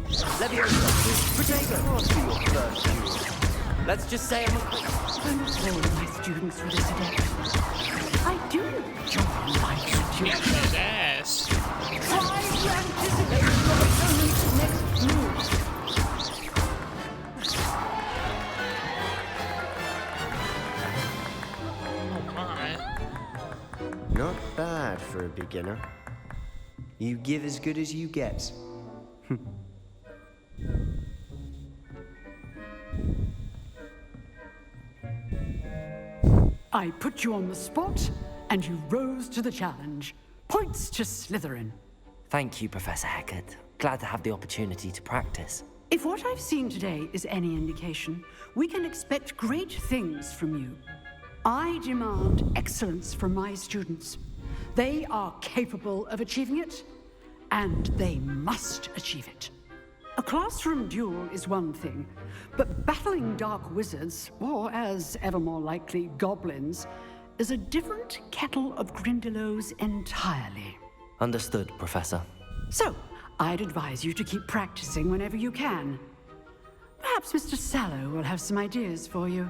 Levioso, Protego. What's your first duel? Let's just say I'm all of my students for this today. I do enjoy my students. His ass. Try to anticipate your opponent's next move. Oh my. Not bad for a beginner. You give as good as you get. I put you on the spot, and you rose to the challenge. Points to Slytherin. Thank you, Professor Hecat. Glad to have the opportunity to practice. If what I've seen today is any indication, we can expect great things from you. I demand excellence from my students. They are capable of achieving it, and they must achieve it. A classroom duel is one thing, but battling dark wizards, or as ever more likely, goblins, is a different kettle of Grindylows entirely. Understood, Professor. So, I'd advise you to keep practicing whenever you can. Perhaps Mr. Sallow will have some ideas for you.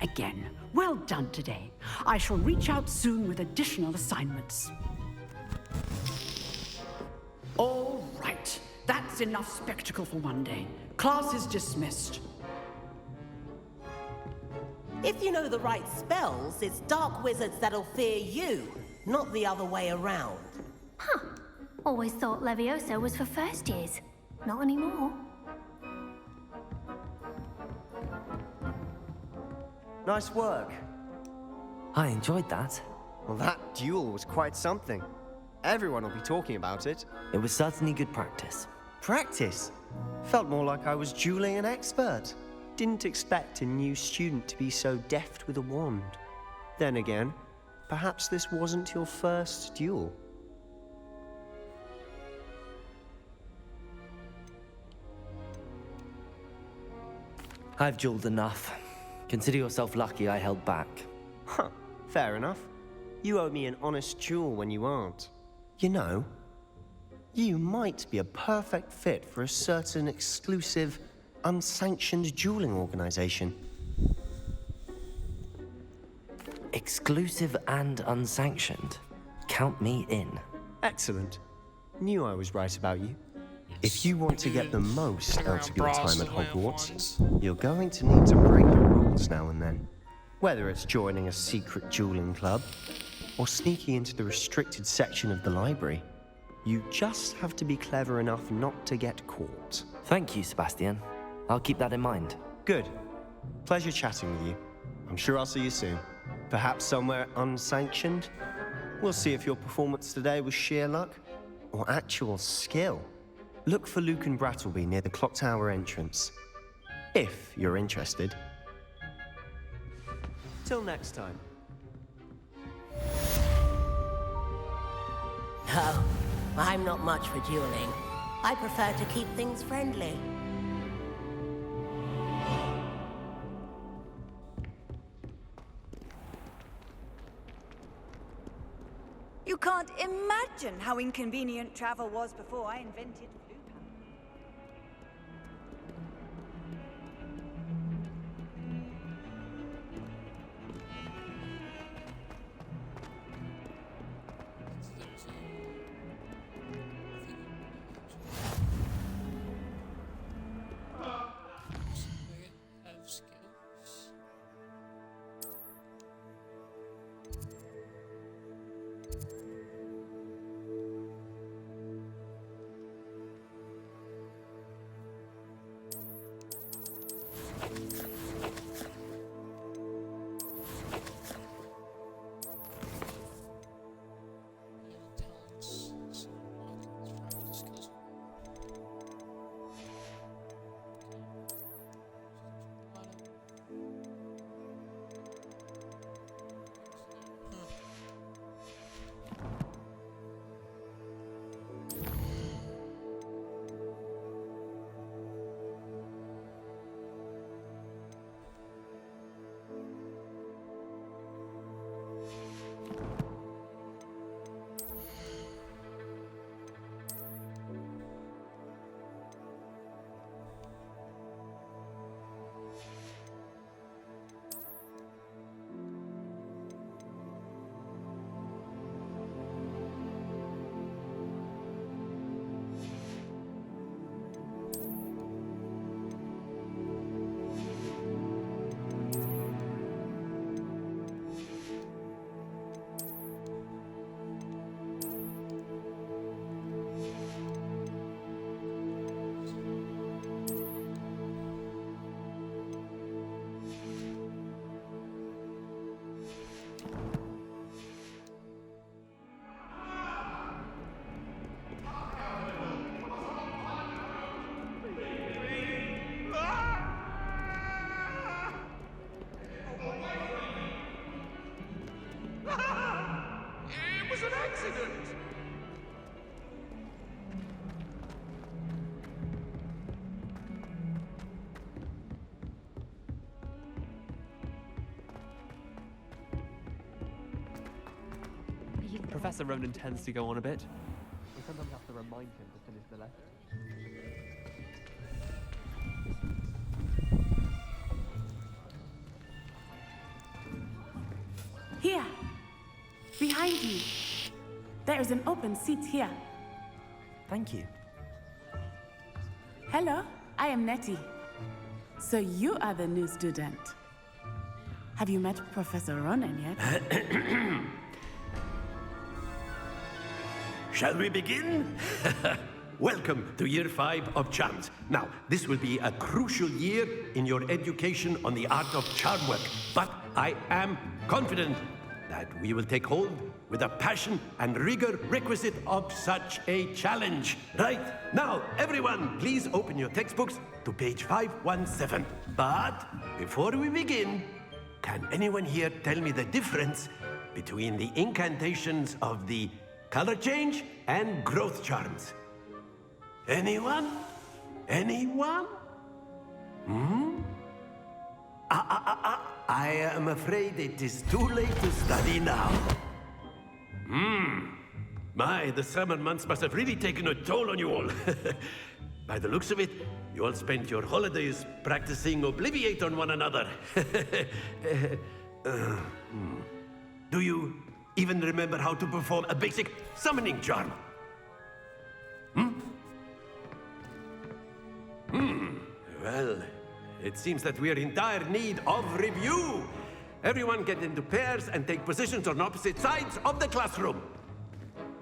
Again, well done today. I shall reach out soon with additional assignments. All right. That's enough spectacle for one day. Class is dismissed. If you know the right spells, it's dark wizards that'll fear you, not the other way around. Huh. Always thought Levioso was for first years. Not anymore. Nice work. I enjoyed that. Well, that duel was quite something. Everyone will be talking about it. It was certainly good practice. Practice? Felt more like I was dueling an expert. Didn't expect a new student to be so deft with a wand. Then again, perhaps this wasn't your first duel. I've dueled enough. Consider yourself lucky I held back. Huh, fair enough. You owe me an honest duel when you aren't. You know, you might be a perfect fit for a certain exclusive, unsanctioned dueling organization. Exclusive and unsanctioned. Count me in. Excellent. Knew I was right about you. If you want to get the most out of your time at Hogwarts, you're going to need to break the rules now and then. Whether it's joining a secret dueling club, or sneaking into the restricted section of the library, you just have to be clever enough not to get caught. Thank you, Sebastian. I'll keep that in mind. Good. Pleasure chatting with you. I'm sure I'll see you soon. Perhaps somewhere unsanctioned? We'll see if your performance today was sheer luck or actual skill. Look for Luke and Brattleby near the clock tower entrance. If you're interested. Till next time. No, I'm not much for dueling. I prefer to keep things friendly. You can't imagine how inconvenient travel was before I invented blue powder. Have skills. Professor Ronan tends to go on a bit. We sometimes have to remind him to finish the lesson. Here, behind you. There is an open seat here. Thank you. Hello, I am Nettie. So you are the new student. Have you met Professor Ronan yet? Shall we begin? welcome to Year 5 of Charms. Now, this will be a crucial year in your education on the art of charm work, but I am confident that we will take hold with the passion and rigor requisite of such a challenge. Right, now, everyone, please open your textbooks to page 517. But before we begin, can anyone here tell me the difference between the incantations of the color change and growth charms? Anyone? Anyone? I am afraid it is too late to study now. My, the summer months must have really taken a toll on you all. By the looks of it, you all spent your holidays practicing Obliviate on one another. Do you even remember how to perform a basic summoning charm? Well, it seems that we are in dire need of review. Everyone get into pairs and take positions on opposite sides of the classroom.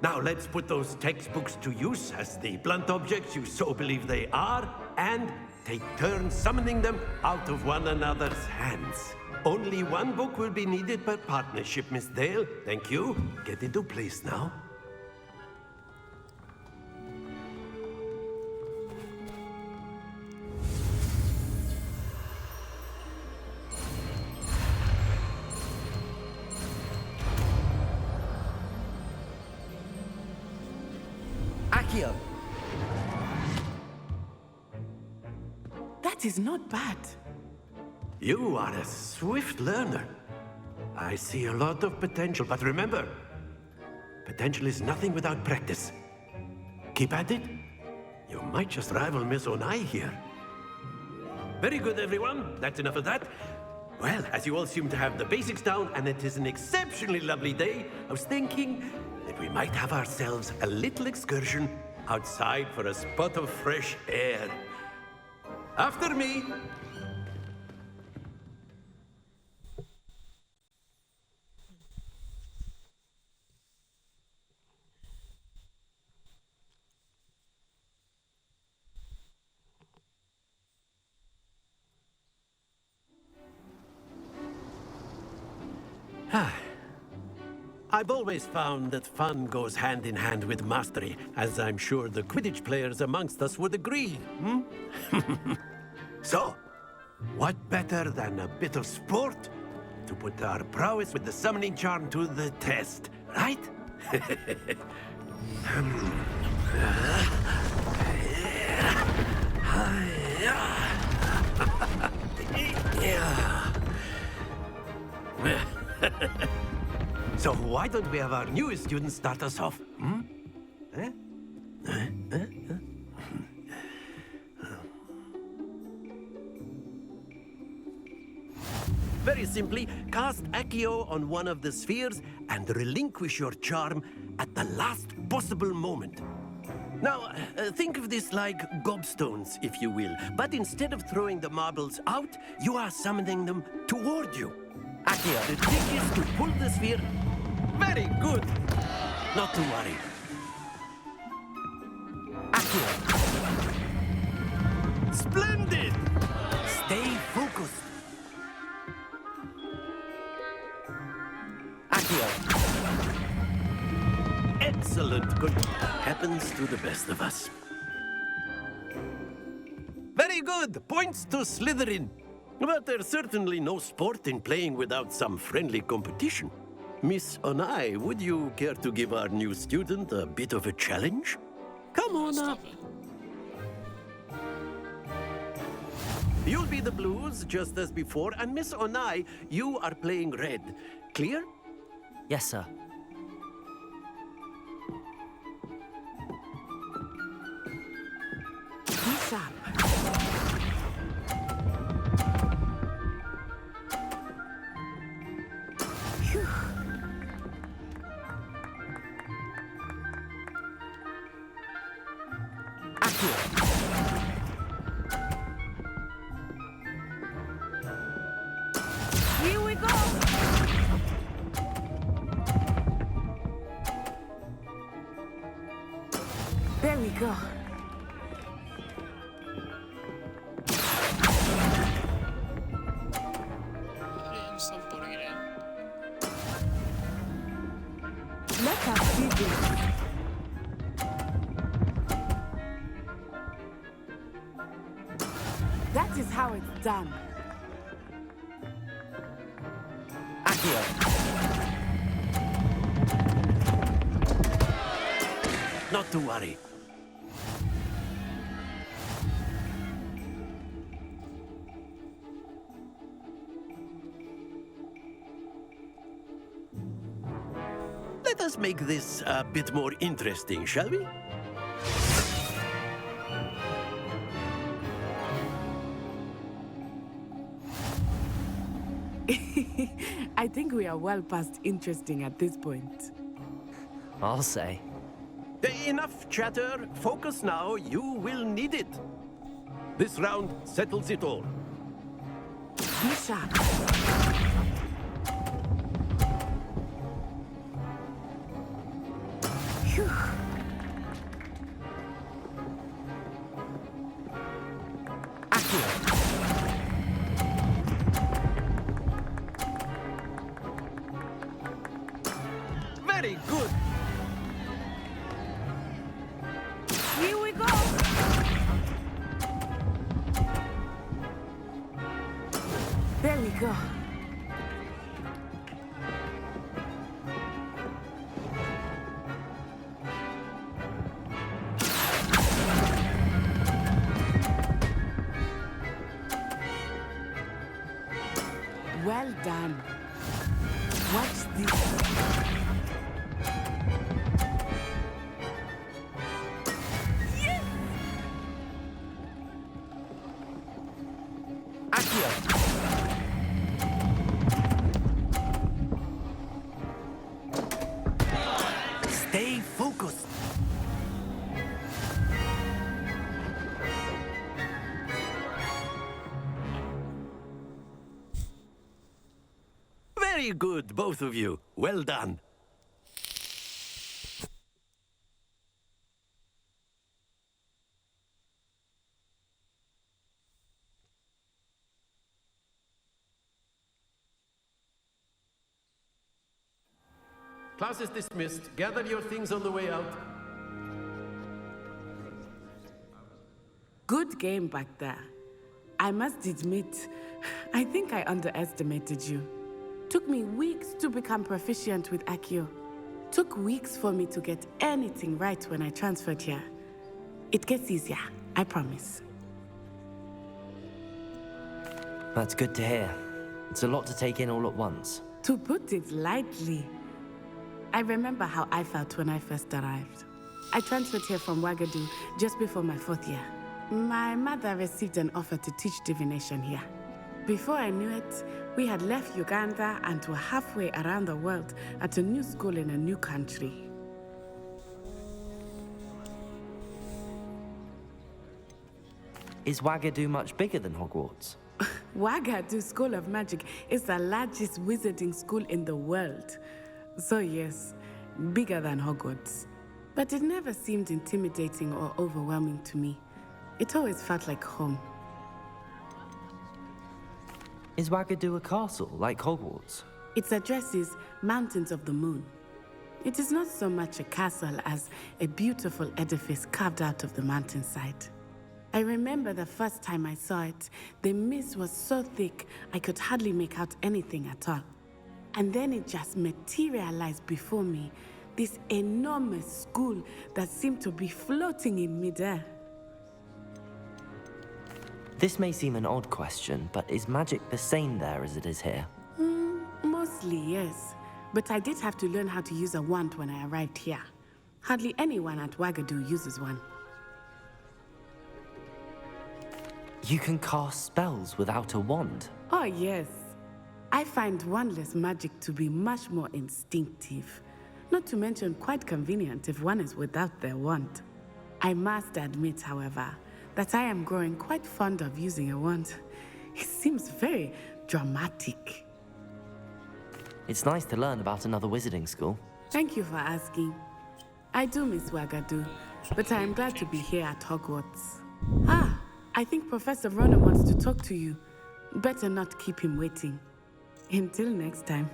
Now let's put those textbooks to use as the blunt objects you so believe they are, and take turns summoning them out of one another's hands. Only one book will be needed per partnership, Miss Dale. Thank you. Get into place now. Akio. That is not bad. You are a swift learner. I see a lot of potential, but remember, potential is nothing without practice. Keep at it. You might just rival Miss Onai here. Very good, everyone. That's enough of that. Well, as you all seem to have the basics down, and it is an exceptionally lovely day, I was thinking that we might have ourselves a little excursion outside for a spot of fresh air. After me. I've always found that fun goes hand in hand with mastery, as I'm sure the Quidditch players amongst us would agree, So, what better than a bit of sport to put our prowess with the summoning charm to the test, right? So why don't we have our newest student start us off? Very simply, cast Accio on one of the spheres and relinquish your charm at the last possible moment. Now, think of this like gobstones, if you will. But instead of throwing the marbles out, you are summoning them toward you. Accio, the trick is to pull the sphere. Very good. Not to worry. Accio. Splendid! Stay focused. Accio. Excellent. Good. Happens to the best of us. Very good. Points to Slytherin. But there's certainly no sport in playing without some friendly competition. Miss Onai, would you care to give our new student a bit of a challenge? Come on up. You'll be the blues, just as before, and Miss Onai, you are playing red. Clear? Yes, sir. Be sharp. Here we go! There we go. Let us see this. That is how it's done. Not to worry. Let us make this a bit more interesting, shall we? I think we are well past interesting at this point. I'll say. Enough chatter. Focus now. You will need it. This round settles it all. Misha. Phew. Very good. Here we go. There we go. Well done. Watch this. Stay focused. Very good, both of you. Well done. Class is dismissed. Gather your things on the way out. Good game back there. I must admit, I think I underestimated you. Took me weeks to become proficient with Accio. Took weeks for me to get anything right when I transferred here. It gets easier, I promise. That's good to hear. It's a lot to take in all at once. To put it lightly, I remember how I felt when I first arrived. I transferred here from Wagadu just before my 4th year. My mother received an offer to teach divination here. Before I knew it, we had left Uganda and were halfway around the world at a new school in a new country. Is Wagadu much bigger than Hogwarts? Wagadu School of Magic is the largest wizarding school in the world. So yes, bigger than Hogwarts. But it never seemed intimidating or overwhelming to me. It always felt like home. Is Wagadu a castle, like Hogwarts? Its address is Mountains of the Moon. It is not so much a castle as a beautiful edifice carved out of the mountainside. I remember the first time I saw it, the mist was so thick I could hardly make out anything at all. And then it just materialized before me, this enormous school that seemed to be floating in midair. This may seem an odd question, but is magic the same there as it is here? Mostly, yes. But I did have to learn how to use a wand when I arrived here. Hardly anyone at Wagadu uses one. You can cast spells without a wand? Oh, yes. I find wandless magic to be much more instinctive. Not to mention quite convenient if one is without their wand. I must admit, however, that I am growing quite fond of using a wand. It seems very dramatic. It's nice to learn about another wizarding school. Thank you for asking. I do miss Wagadu, but I am glad to be here at Hogwarts. Ah, I think Professor Ronan wants to talk to you. Better not keep him waiting. Until next time.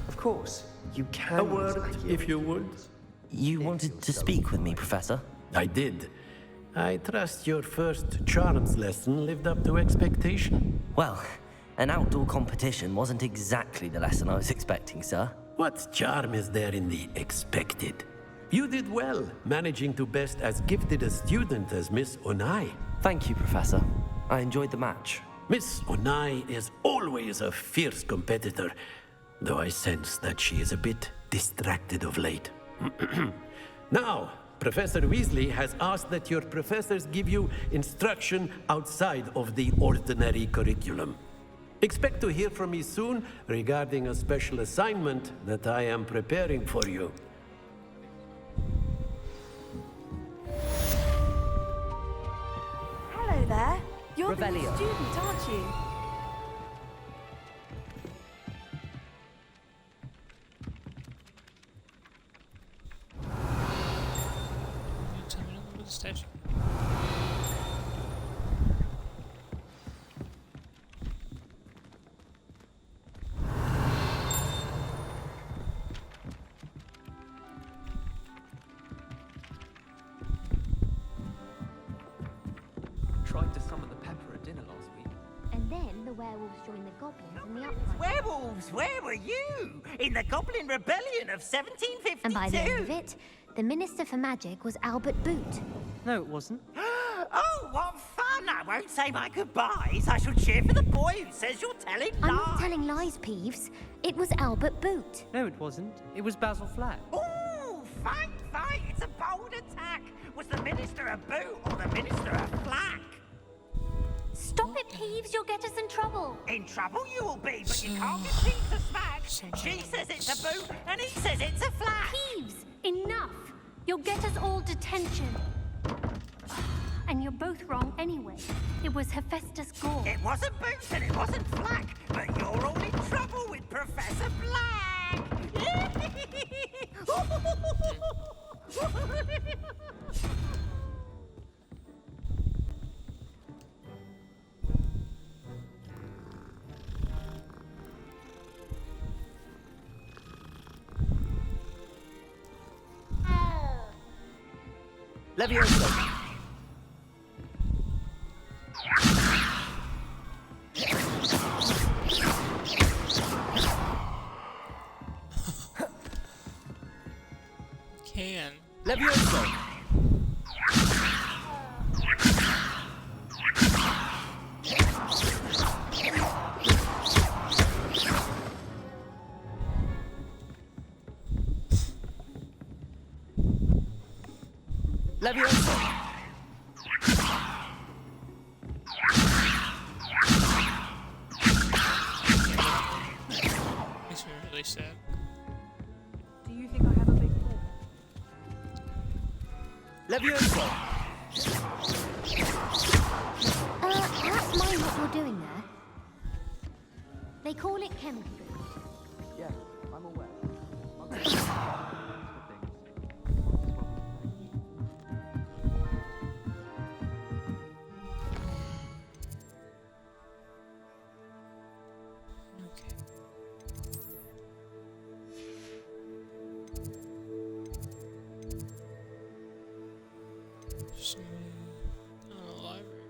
Of course. You can. A word, if you would. You wanted to speak with me, Professor? I did. I trust your first charms lesson lived up to expectation. Well, an outdoor competition wasn't exactly the lesson I was expecting, sir. What charm is there in the expected? You did well, managing to best as gifted a student as Miss Onai. Thank you, Professor. I enjoyed the match. Miss Onai is always a fierce competitor, though I sense that she is a bit distracted of late. Now, Professor Weasley has asked that your professors give you instruction outside of the ordinary curriculum. Expect to hear from me soon regarding a special assignment that I am preparing for you. Hello there. You're the new Revelio. student, aren't you? Statue. Tried to summon the pepper at dinner last week. And then the werewolves joined the goblins in the uprising. Werewolves, where were you? In the Goblin Rebellion of 1752? And by the end of it, the Minister for Magic was Albert Boot. No, it wasn't. Oh, what fun! I won't say my goodbyes. I shall cheer for the boy who says you're telling lies. I'm not telling lies, Peeves. It was Albert Boot. No, it wasn't. It was Basil Flack. Ooh, fight! It's a bold attack. Was the Minister a boot or the Minister a flack? Stop it, Peeves. You'll get us in trouble. In trouble you will be, but you can't get Pete to smack. She says it's a boot and he says it's a flack. Peeves, enough. You'll get us all detention. And you're both wrong anyway. It was Hephaestus Gore. It wasn't Boots and it wasn't Flack, but you're all in trouble with Professor Black. Levioso. Can. Levioso. Levioso. Makes me really sad. Do you think I have a big fault? Levioso. That's mine what you're doing there. They call it chemistry. Yeah, I'm aware. Somebody in the library.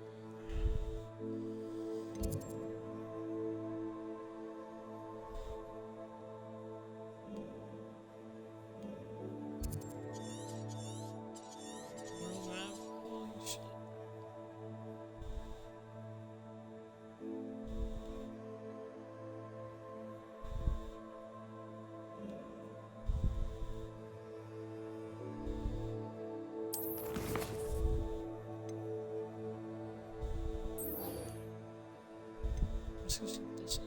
World map. Holy shit. Let's go see what this is.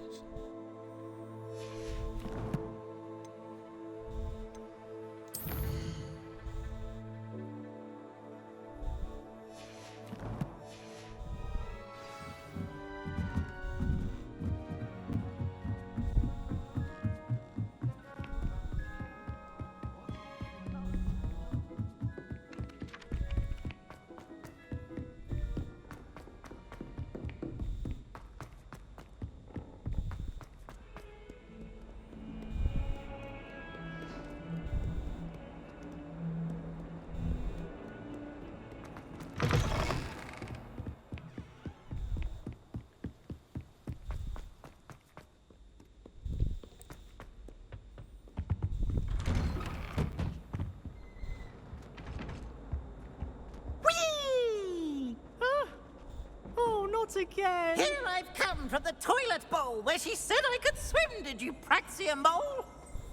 again. Here I've come from the toilet bowl where she said I could swim, did you praxia mole?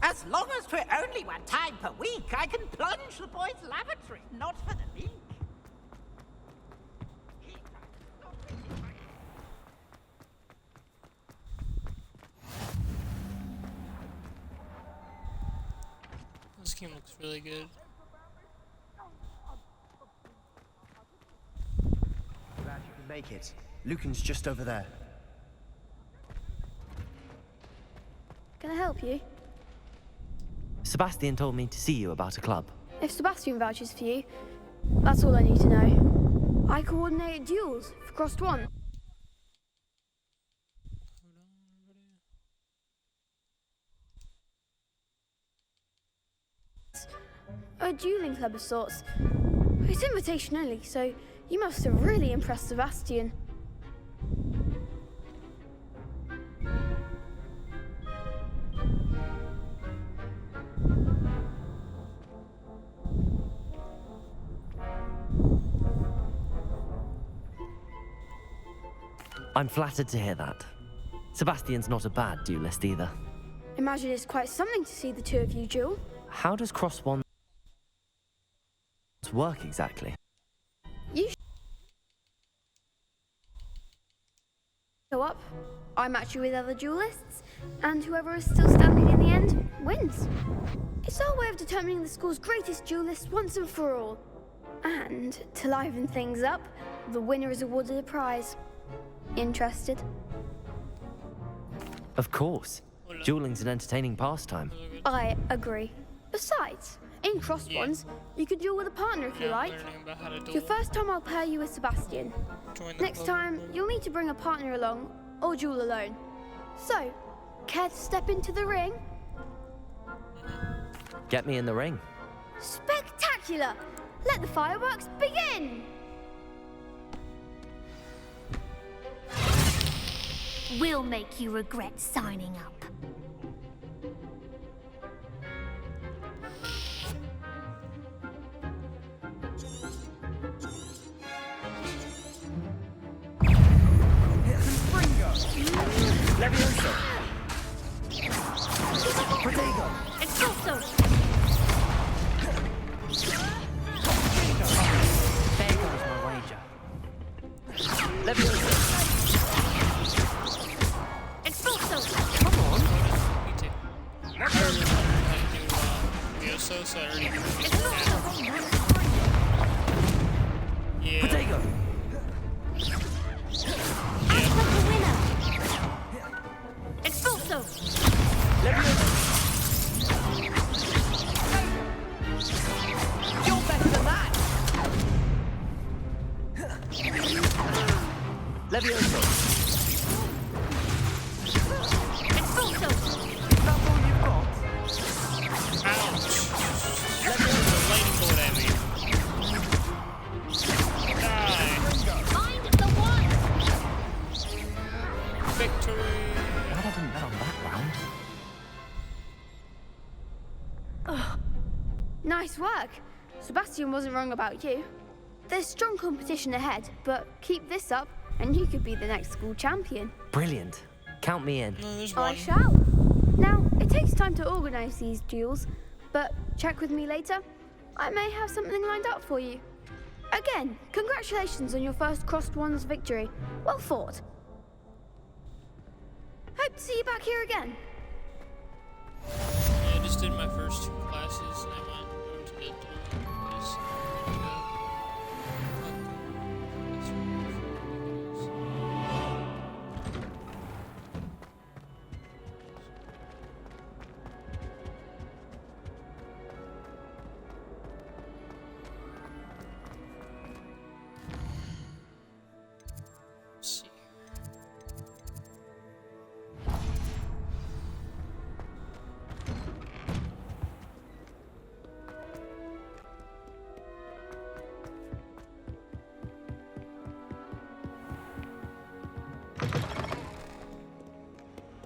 As long as 'twere only one time per week, I can plunge the boys' lavatory, not for the leak. This game looks really good. Glad you could make it. Lucan's just over there. Can I help you? Sebastian told me to see you about a club. If Sebastian vouches for you, that's all I need to know. I coordinate duels for Crossed One. A dueling club of sorts. It's invitation only, so you must have really impressed Sebastian. I'm flattered to hear that. Sebastian's not a bad duelist either. Imagine it's quite something to see the two of you duel. How does Cross One work exactly? You show up, I match you with other duelists, and whoever is still standing in the end wins. It's our way of determining the school's greatest duelist once and for all. And to liven things up, the winner is awarded a prize. Interested? Of course. Dueling's an entertaining pastime. I agree. Besides, in Crossed Ones, you could duel with a partner if you like. Your first time I'll pair you with Sebastian. Next time, you'll need to bring a partner along, or duel alone. So, care to step into the ring? Get me in the ring. Spectacular! Let the fireworks begin! We'll make you regret signing up. Levioso! Protego! Expulso! There goes my wager. Levioso! Expulso! Come on! I remember how to do Levioso, so I already know. Yeah. Protego! Act like a winner! Expulso! Levioso! You're better than that! Levioso! Expulso! Is that all you've got? Ouch! Levioso! Lightning bolt at me. Die! Find the one! Victory! Glad I didn't bet on that round. Nice work. Sebastian wasn't wrong about you. There's strong competition ahead, but keep this up and you could be the next school champion. Brilliant. Count me in. No, there's I one. shall. Now, it takes time to organize these duels, but check with me later. I may have something lined up for you. Again, congratulations on your first Crossed Ones victory. Well fought. Hope to see you back here again. Yeah, I just did my first two classes and I went over to the dorm.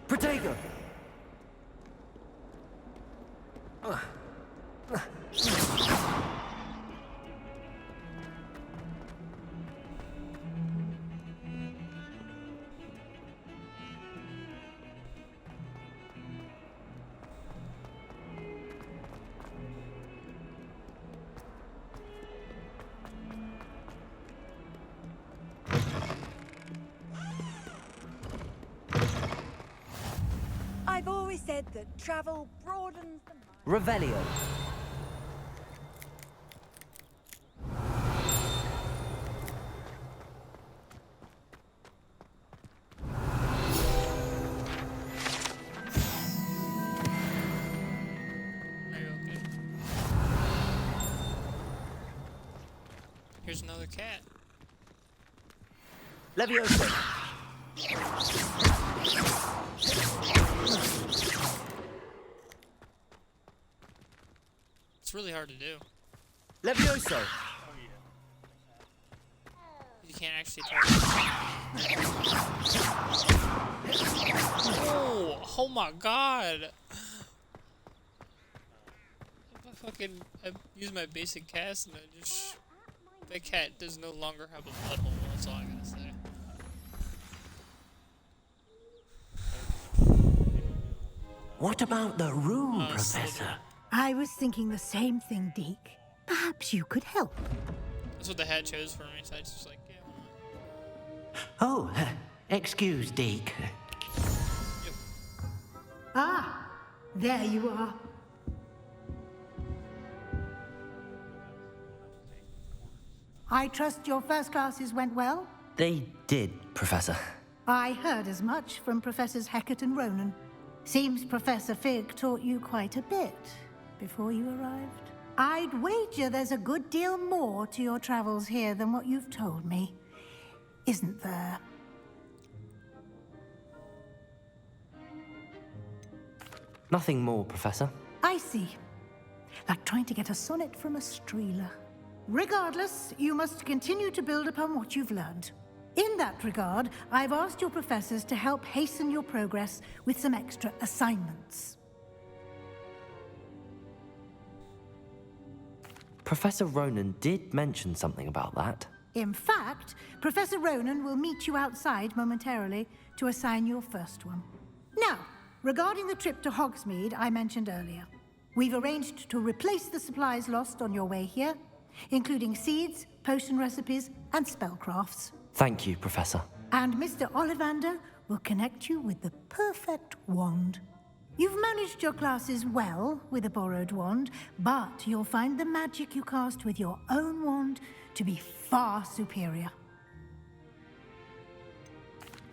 Protego! always said that travel broadens the mind. Revelio. Here's another cat. Levioso. It's really hard to do. Levioso. You can't actually tell. Oh my god! I use my basic cast and I just that cat does no longer have a butthole. That's all I gotta say. What about the room, Professor? I was thinking the same thing, Deke. Perhaps you could help. That's what the hat chose for me, so I just like, yeah, Oh, excuse, Deke. Ah, there you are. I trust your first classes went well? They did, Professor. I heard as much from Professors Hecat and Ronan. Seems Professor Fig taught you quite a bit before you arrived. I'd wager there's a good deal more to your travels here than what you've told me. Isn't there? Nothing more, Professor. I see. Like trying to get a sonnet from a streeler. Regardless, you must continue to build upon what you've learned. In that regard, I've asked your professors to help hasten your progress with some extra assignments. Professor Ronan did mention something about that. In fact, Professor Ronan will meet you outside momentarily to assign your first one. Now, regarding the trip to Hogsmeade I mentioned earlier, we've arranged to replace the supplies lost on your way here, including seeds, potion recipes, and spellcrafts. Thank you, Professor. And Mr. Ollivander will connect you with the perfect wand. You've managed your classes well with a borrowed wand, but you'll find the magic you cast with your own wand to be far superior.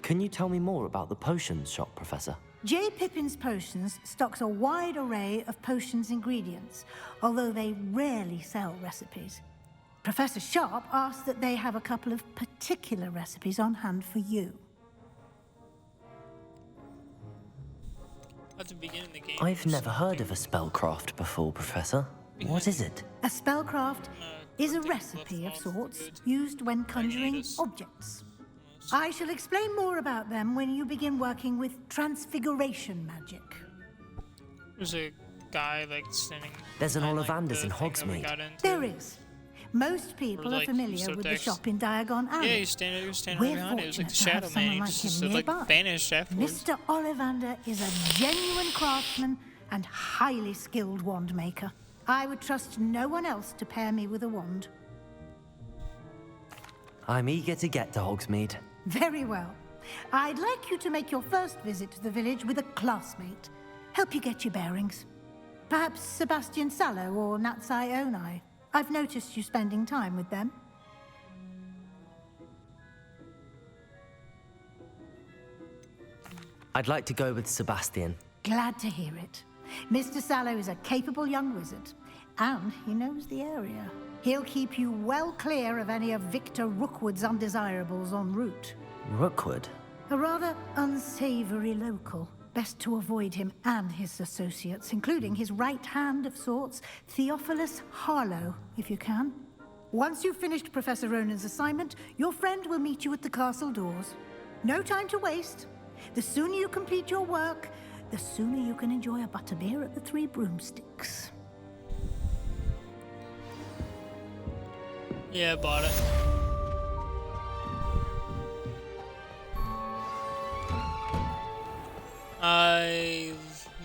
Can you tell me more about the potions shop, Professor? J. Pippin's Potions stocks a wide array of potions ingredients, although they rarely sell recipes. Professor Sharp asked that they have a couple of particular recipes on hand for you. At the beginning of the game. I've never heard of a spellcraft before, Professor. What is it? A spellcraft is a recipe of sorts used when conjuring objects. I shall explain more about them when you begin working with transfiguration magic. There's a guy like standing. There's an Ollivander's in Hogsmeade. There is. Most people are familiar with the shop in Diagon Alley. Yeah, you're standing right behind it. It was like the Shadow Man. He just like vanished afterwards. Mr. Ollivander is a genuine craftsman and highly skilled wand maker. I would trust no one else to pair me with a wand. I'm eager to get to Hogsmeade. Very well. I'd like you to make your first visit to the village with a classmate. Help you get your bearings. Perhaps Sebastian Sallow or Natsai Onai. I've noticed you spending time with them. I'd like to go with Sebastian. Glad to hear it. Mr. Sallow is a capable young wizard, and he knows the area. He'll keep you well clear of any of Victor Rookwood's undesirables en route. Rookwood? A rather unsavory local. Best to avoid him and his associates, including his right hand of sorts, Theophilus Harlow, if you can. Once you've finished Professor Ronan's assignment, your friend will meet you at the castle doors. No time to waste. The sooner you complete your work, the sooner you can enjoy a butterbeer at the Three Broomsticks. Yeah, I bought it. I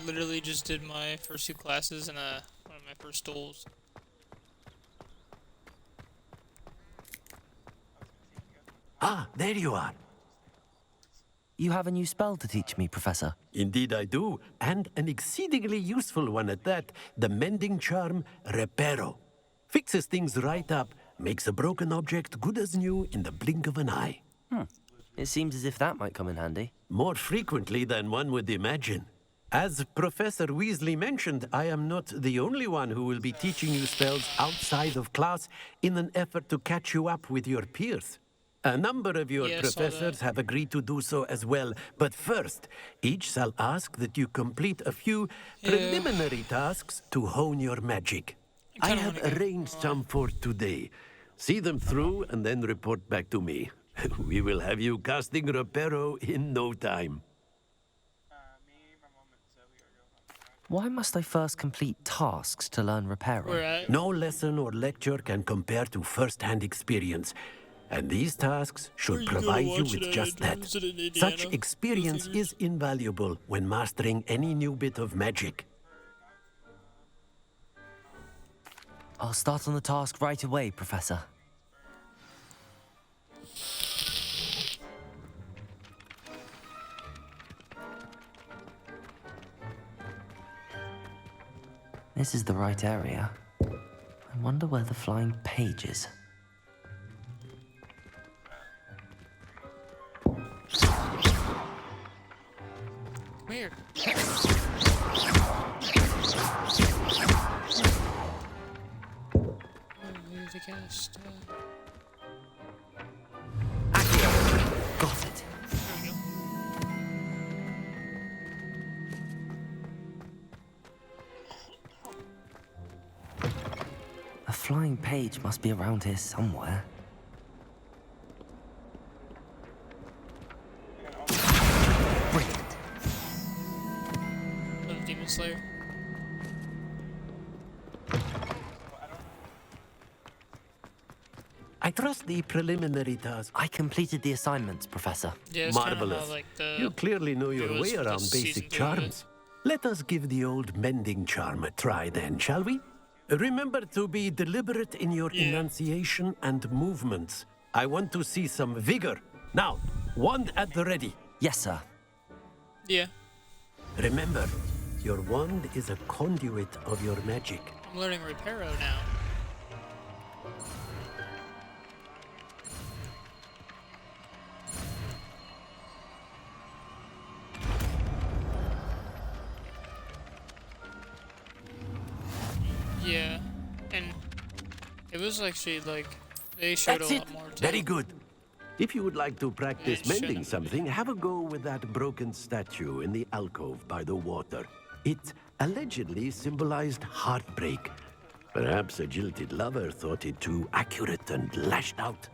literally just did my first two classes in one of my first duels. Ah, there you are. you have a new spell to teach me, Professor? Indeed I do, and an exceedingly useful one at that. The mending charm, Reparo. Fixes things right up, makes a broken object good as new in the blink of an eye. It seems as if that might come in handy. More frequently than one would imagine. As Professor Weasley mentioned, I am not the only one who will be teaching you spells outside of class in an effort to catch you up with your peers. A number of your professors have agreed to do so as well, but first, each shall ask that you complete a few preliminary tasks to hone your magic. I have arranged some for today. See them through and then report back to me. We will have you casting Reparo in no time. Why must I first complete tasks to learn Reparo? No lesson or lecture can compare to first-hand experience. And these tasks should provide you with just that. Such experience is invaluable when mastering any new bit of magic. I'll start on the task right away, Professor. This is the right area. I wonder where the flying page is. Weird. The cast. Got it. A flying page must be around here somewhere. Brilliant. Little Demon Slayer. I trust the preliminary task. I completed the assignments, Professor. Yeah, it's Marvelous. How, like, You clearly know your way around basic charms. Let us give the old mending charm a try then, shall we? Remember to be deliberate in your enunciation and movements. I want to see some vigor. Now, wand at the ready. Yes, sir. Yeah. Remember, your wand is a conduit of your magic. I'm learning Reparo now. Yeah, and it was actually like they showed That's a lot it. more. Too. Very good. If you would like to practice mending something, have a go with that broken statue in the alcove by the water. It allegedly symbolized heartbreak. Perhaps a jilted lover thought it too accurate and lashed out.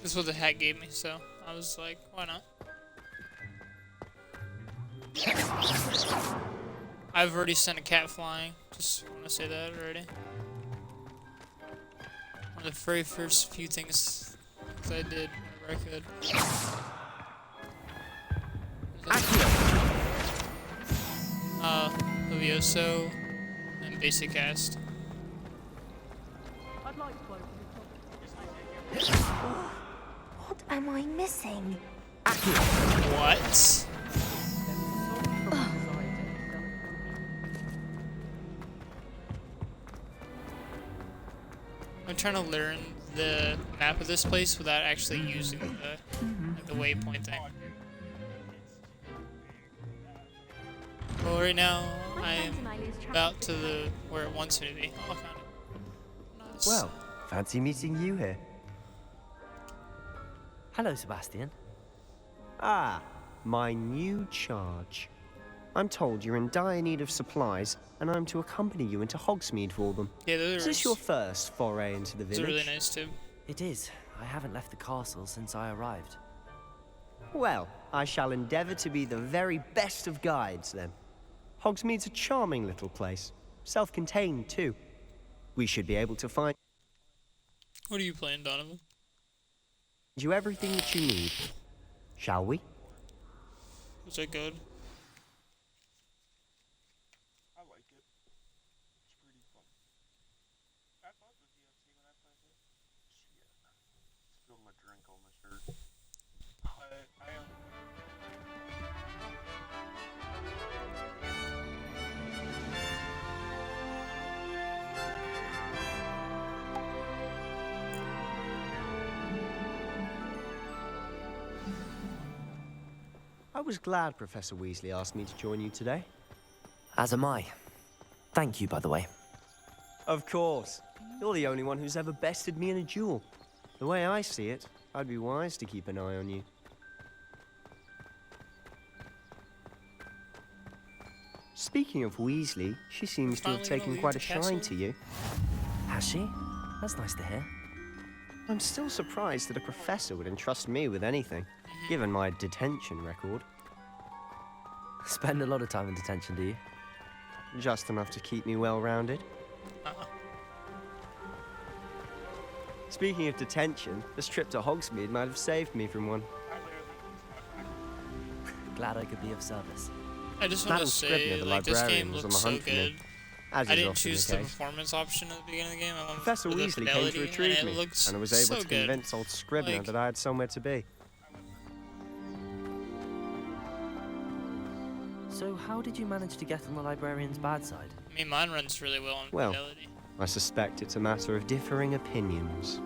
This is what the hat gave me, so I was like, why not? I've already sent a cat flying. Just want to say that already. One of the very first few things I did whenever I could. Levioso and basic cast. What am I missing? What? I'm trying to learn the map of this place without actually using the waypoint thing. Well, right now I am about to where it wants me to be. Oh, I found it. Nice. Well, fancy meeting you here. Hello, Sebastian. Ah, my new charge. I'm told you're in dire need of supplies, and I'm to accompany you into Hogsmeade for them. Yeah, is this your first foray into the village? It's really nice too. It is. I haven't left the castle since I arrived. Well, I shall endeavour to be the very best of guides, then. Hogsmeade's a charming little place. Self-contained, too. We should be able to find... What are you playing, Donovan? you everything that you need. Shall we? Was it good? I like it. It's pretty fun. I thought the DLC when I played it. Shit. Spilled my drink on my shirt. I I was glad Professor Weasley asked me to join you today. As am I. Thank you, by the way. Of course. You're the only one who's ever bested me in a duel. The way I see it, I'd be wise to keep an eye on you. Speaking of Weasley, she seems to have taken quite a shine to you. Has she? That's nice to hear. I'm still surprised that a professor would entrust me with anything, given my detention record. Spend a lot of time in detention, do you? Just enough to keep me well-rounded. Speaking of detention, this trip to Hogsmeade might have saved me from one. Glad I could be of service. I just want to say, like, this game looks so good. I didn't choose the performance option at the beginning of the game. I went Professor for the Weasley came fidelity, to retrieve and me, it looks and I was able so to good. convince old Scribner Like, that I had somewhere to be. So how did you manage to get on the librarian's bad side? I mean, mine runs really well on Well, fidelity. I suspect it's a matter of differing opinions.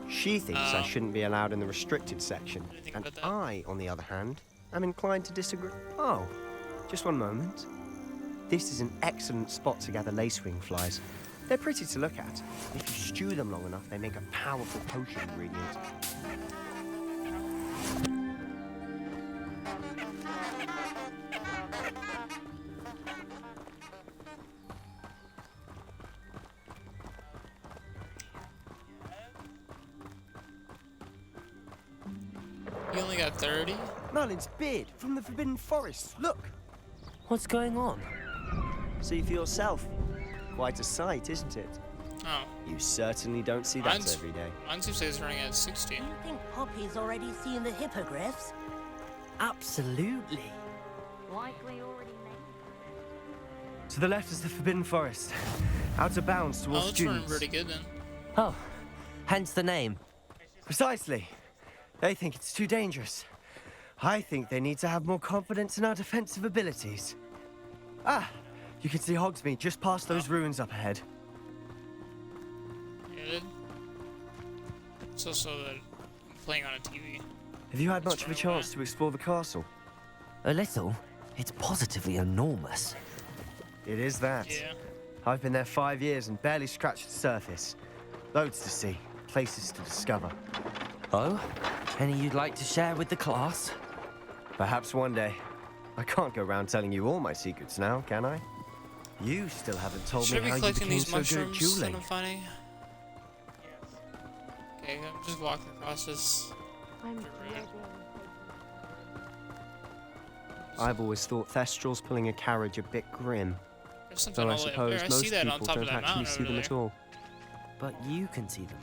She thinks I shouldn't be allowed in the restricted section, and I, on the other hand, am inclined to disagree. Oh, just one moment. This is an excellent spot to gather lacewing flies. They're pretty to look at. If you stew them long enough, they make a powerful potion ingredient. You only got 30? Merlin's beard from the Forbidden Forest. Look. What's going on? See for yourself. Quite a sight, isn't it? Oh. You certainly don't see that every day. Mine seems like it's running at 60. Do you think Poppy's already seen the hippogriffs? Absolutely. Likely already To the left is the Forbidden Forest. Out of bounds towards Oh, it's running students. pretty good then. Oh, hence the name. Precisely. They think it's too dangerous. I think they need to have more confidence in our defensive abilities. Ah, you can see Hogsmeade just past those ruins up ahead. Yeah, it's also that I'm playing on a TV. Have you had much of a chance to explore the castle? A little. It's positively enormous. It is that. Yeah. I've been there 5 years and barely scratched the surface. Loads to see, places to discover. Oh? Any you'd like to share with the class? Perhaps one day. I can't go around telling you all my secrets now, can I? You still haven't told Should me I how be you collecting became these so good at mushrooms that dueling. I'm finding? Okay, I'm just walking across this. I've always thought Thestrals pulling a carriage a bit grim. There's something Though I all the way up suppose there. I most see that on people top of don't that actually mountain see over them at there. all. But you can see them.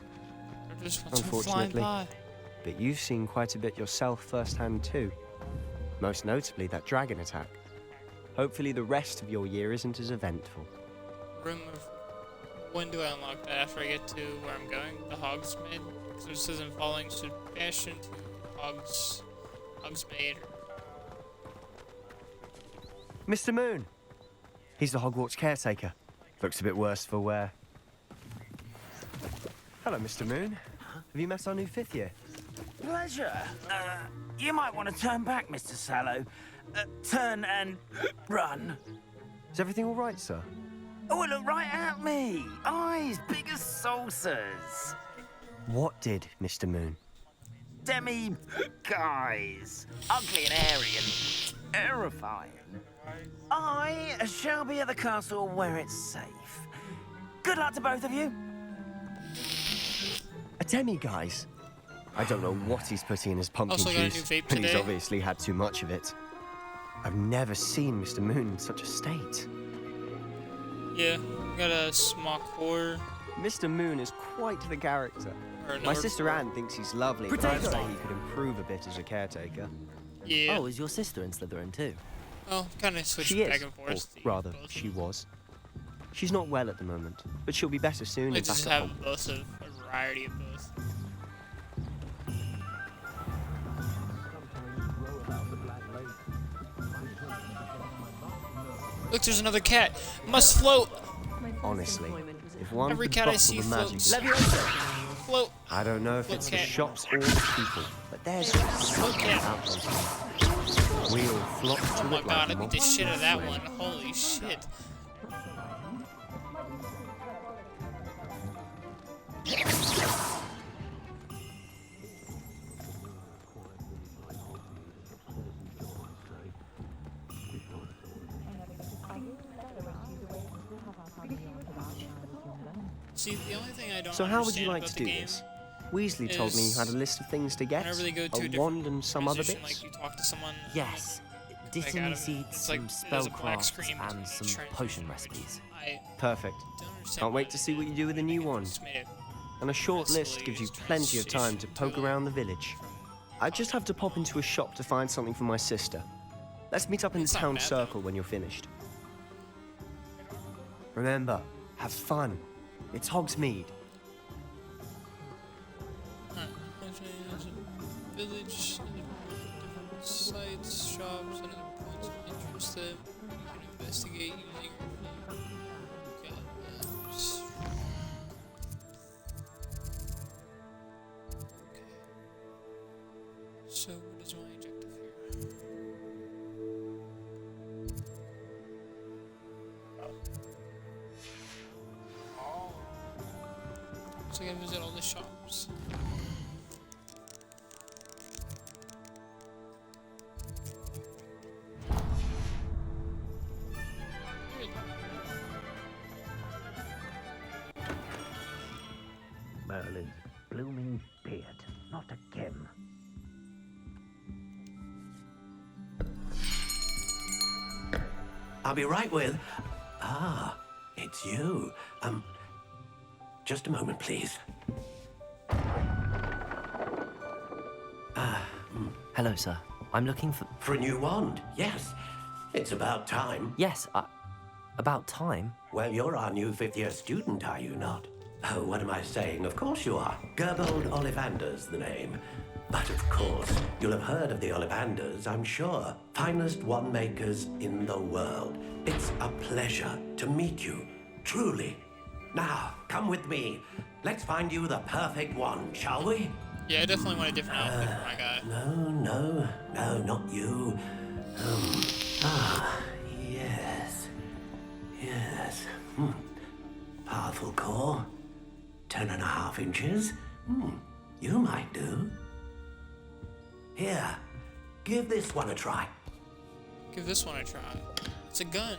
They're just flying Unfortunately. by. But you've seen quite a bit yourself firsthand too. Most notably that dragon attack. Hopefully the rest of your year isn't as eventful. Room of... When do I unlock that after I get to where I'm going? The Hogsmeade? Because it says I'm following Sebastian to Hogsmeade. Mr. Moon! He's the Hogwarts caretaker. Looks a bit worse for wear. Hello, Mr. Moon. Have you met our new 5th year? Pleasure. You might want to turn back, Mr. Sallow. Turn and run. Is everything all right, sir? Oh, look right at me. Eyes big as saucers. What did, Mr. Moon? Demi guys. Ugly and airy and terrifying. I shall be at the castle where it's safe. Good luck to both of you. A demi-guise? I don't know what he's putting in his pumpkin Also got a juice, new vape but he's today. obviously had too much of it. I've never seen Mr. Moon in such a state. Yeah, got a smock core. Mr. Moon is quite the character. Or My no, sister Anne thinks he's lovely, but I'd say he could improve a bit as a caretaker. Yeah. Oh, is your sister in Slytherin too? Well, kind of switched She back is, and or forth. rather, she was. She's not well at the moment, but she'll be better soon I and just back at have home. both of a variety of both. Look, there's another cat. Must float. Honestly, if one Every could cat I bottle see the magic floats. of Float. I don't know if Float it's cat. the shops or the people, but there's something about those people. We all flock to Oh my it god, I like beat the moths shit out of to that flame. one. Holy shit. See, the only thing I don't So how would you understand like about to the do game this? Weasley told me you had a list of things to get, whenever they go to a a wand and some other position, bits. like you talk to someone. Yes. Like, out Destiny of it. seeds, It's like some there's a black spellcrafts, screen between and each some transition. potion recipes. I Perfect. don't understand Can't why wait to see what you do with the new wand. just made it. And a short list gives you plenty of time to poke around the village. I just have to pop into a shop to find something for my sister. Let's meet up in the It's not town bad, circle when you're finished. Remember, have fun. It's Hogsmeade. Village, different sites, shops, and other points of interest that you can investigate using your maps. Okay. So, what is my objective here? So I gotta visit all the shops. Merlin's blooming beard, not again. I'll be right with... Ah, it's you. Just a moment, please. Hello, sir. I'm looking for... For a new wand, yes. It's about time. Yes, about time? Well, you're our new fifth-year student, are you not? Oh, what am I saying? Of course you are. Gerbold Ollivander's the name. But of course, you'll have heard of the Ollivanders, I'm sure. Finest wand makers in the world. It's a pleasure to meet you, truly. Now, come with me. Let's find you the perfect wand, shall we? Yeah, I definitely want a different outfit for my guy. No, not you. Yes. Powerful core. 10.5 inches. You might do. Here, give this one a try. Give this one a try. It's a gun.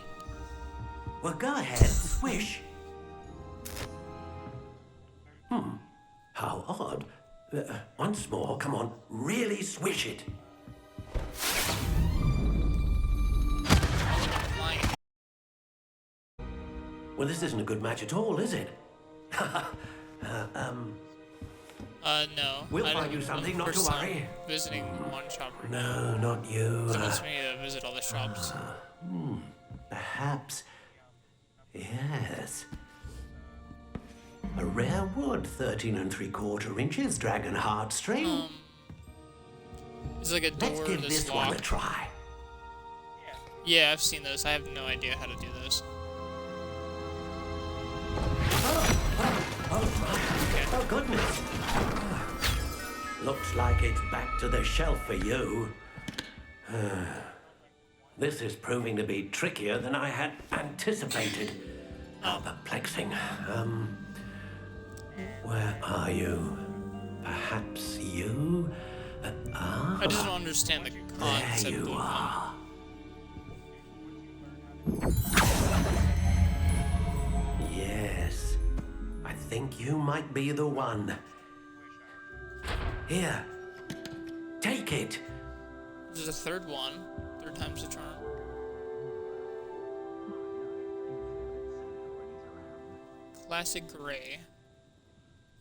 Well, go ahead, swish. How odd. Once more, come on, really swish it. Well, this isn't a good match at all, is it? No. We'll I find don't- you something, not to first time worry. Visiting one shop. No, not you. It wants me to visit all the shops. Perhaps. Yes. A rare wood, 13 3/4 inches, dragon heartstring. It's like a door Let's give that's this one a locked. try. Yeah, I've seen those. I have no idea how to do those. Oh, goodness. Looks like it's back to the shelf for you. This is proving to be trickier than I had anticipated. How perplexing. Where are you? Perhaps you? I just don't understand the concept There you of are. Yes. I think you might be the one. Here. Take it. There's a third one. Third time's the charm. Classic gray.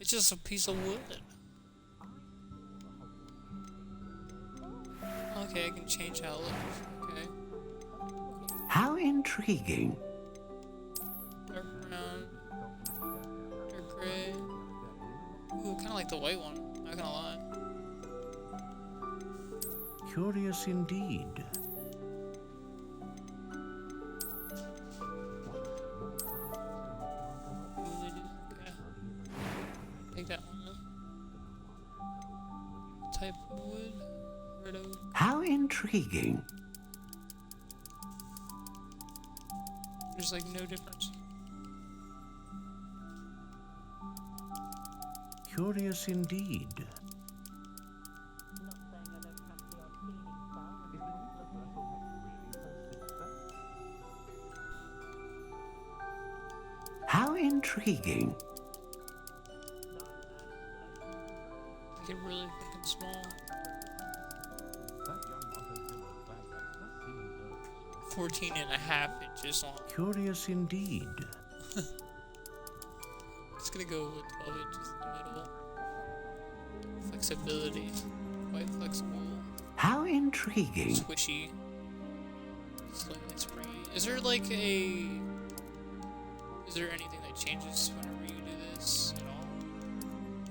It's just a piece of wood. Okay, I can change how it looks. Okay. How intriguing. Dark brown. Dark gray. Ooh, kind of like the white one. Not gonna lie. Curious indeed. Take that one. Type of wood. Red oak. How intriguing. There's like no difference. Curious indeed. How intriguing. Get really fucking small. 14.5 inches long. Curious indeed. Just gonna go with 12 inches in the middle. Flexibility. Quite flexible. How intriguing. Squishy. Slightly springy. Is there like a... Is there anything that changes whenever you do this at all?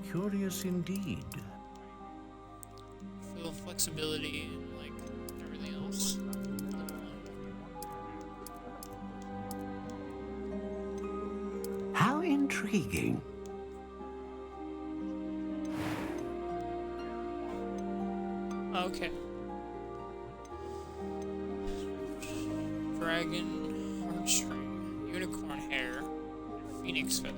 Curious indeed. Feel flexibility and like everything else. How intriguing. Okay. Dragon heartstring, unicorn hair, phoenix feather.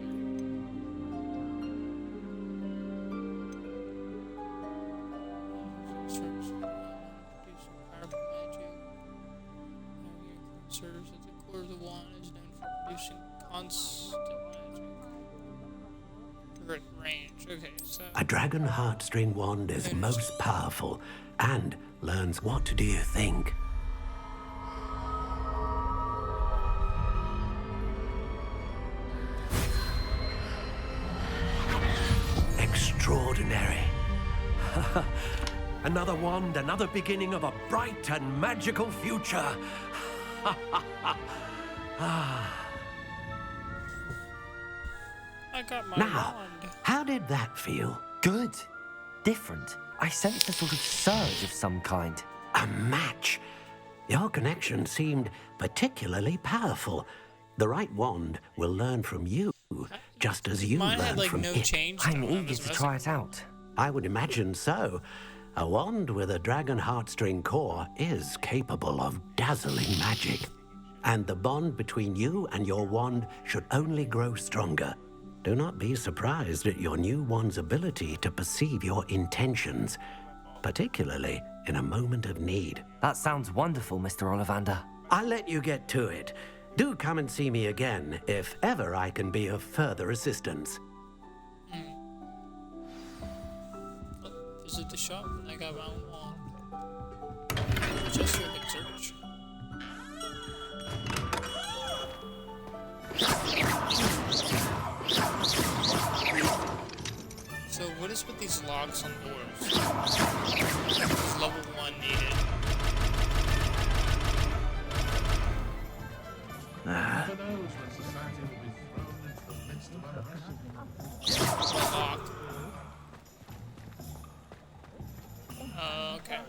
Serves at the core of the wand, is known for producing constant magic. Great range. Okay, so A dragon heartstring wand is most powerful and learns what do you think? Extraordinary. Another wand, another beginning of a bright and magical future. I got my Now, wand. how did that feel? Good. Different. I sensed a sort of surge of some kind. A match. Your connection seemed particularly powerful. The right wand will learn from you, just as you Mine learn had like from no it. change. I'm eager to try it out. I would imagine so. A wand with a dragon heartstring core is capable of dazzling magic. And the bond between you and your wand should only grow stronger. Do not be surprised at your new wand's ability to perceive your intentions, particularly in a moment of need. That sounds wonderful, Mr. Ollivander. I'll let you get to it. Do come and see me again if ever I can be of further assistance. Visit the shop and I got my own wand. Just so I can search. So what is with these locks on doors? Is level 1 needed? Locked. Okay.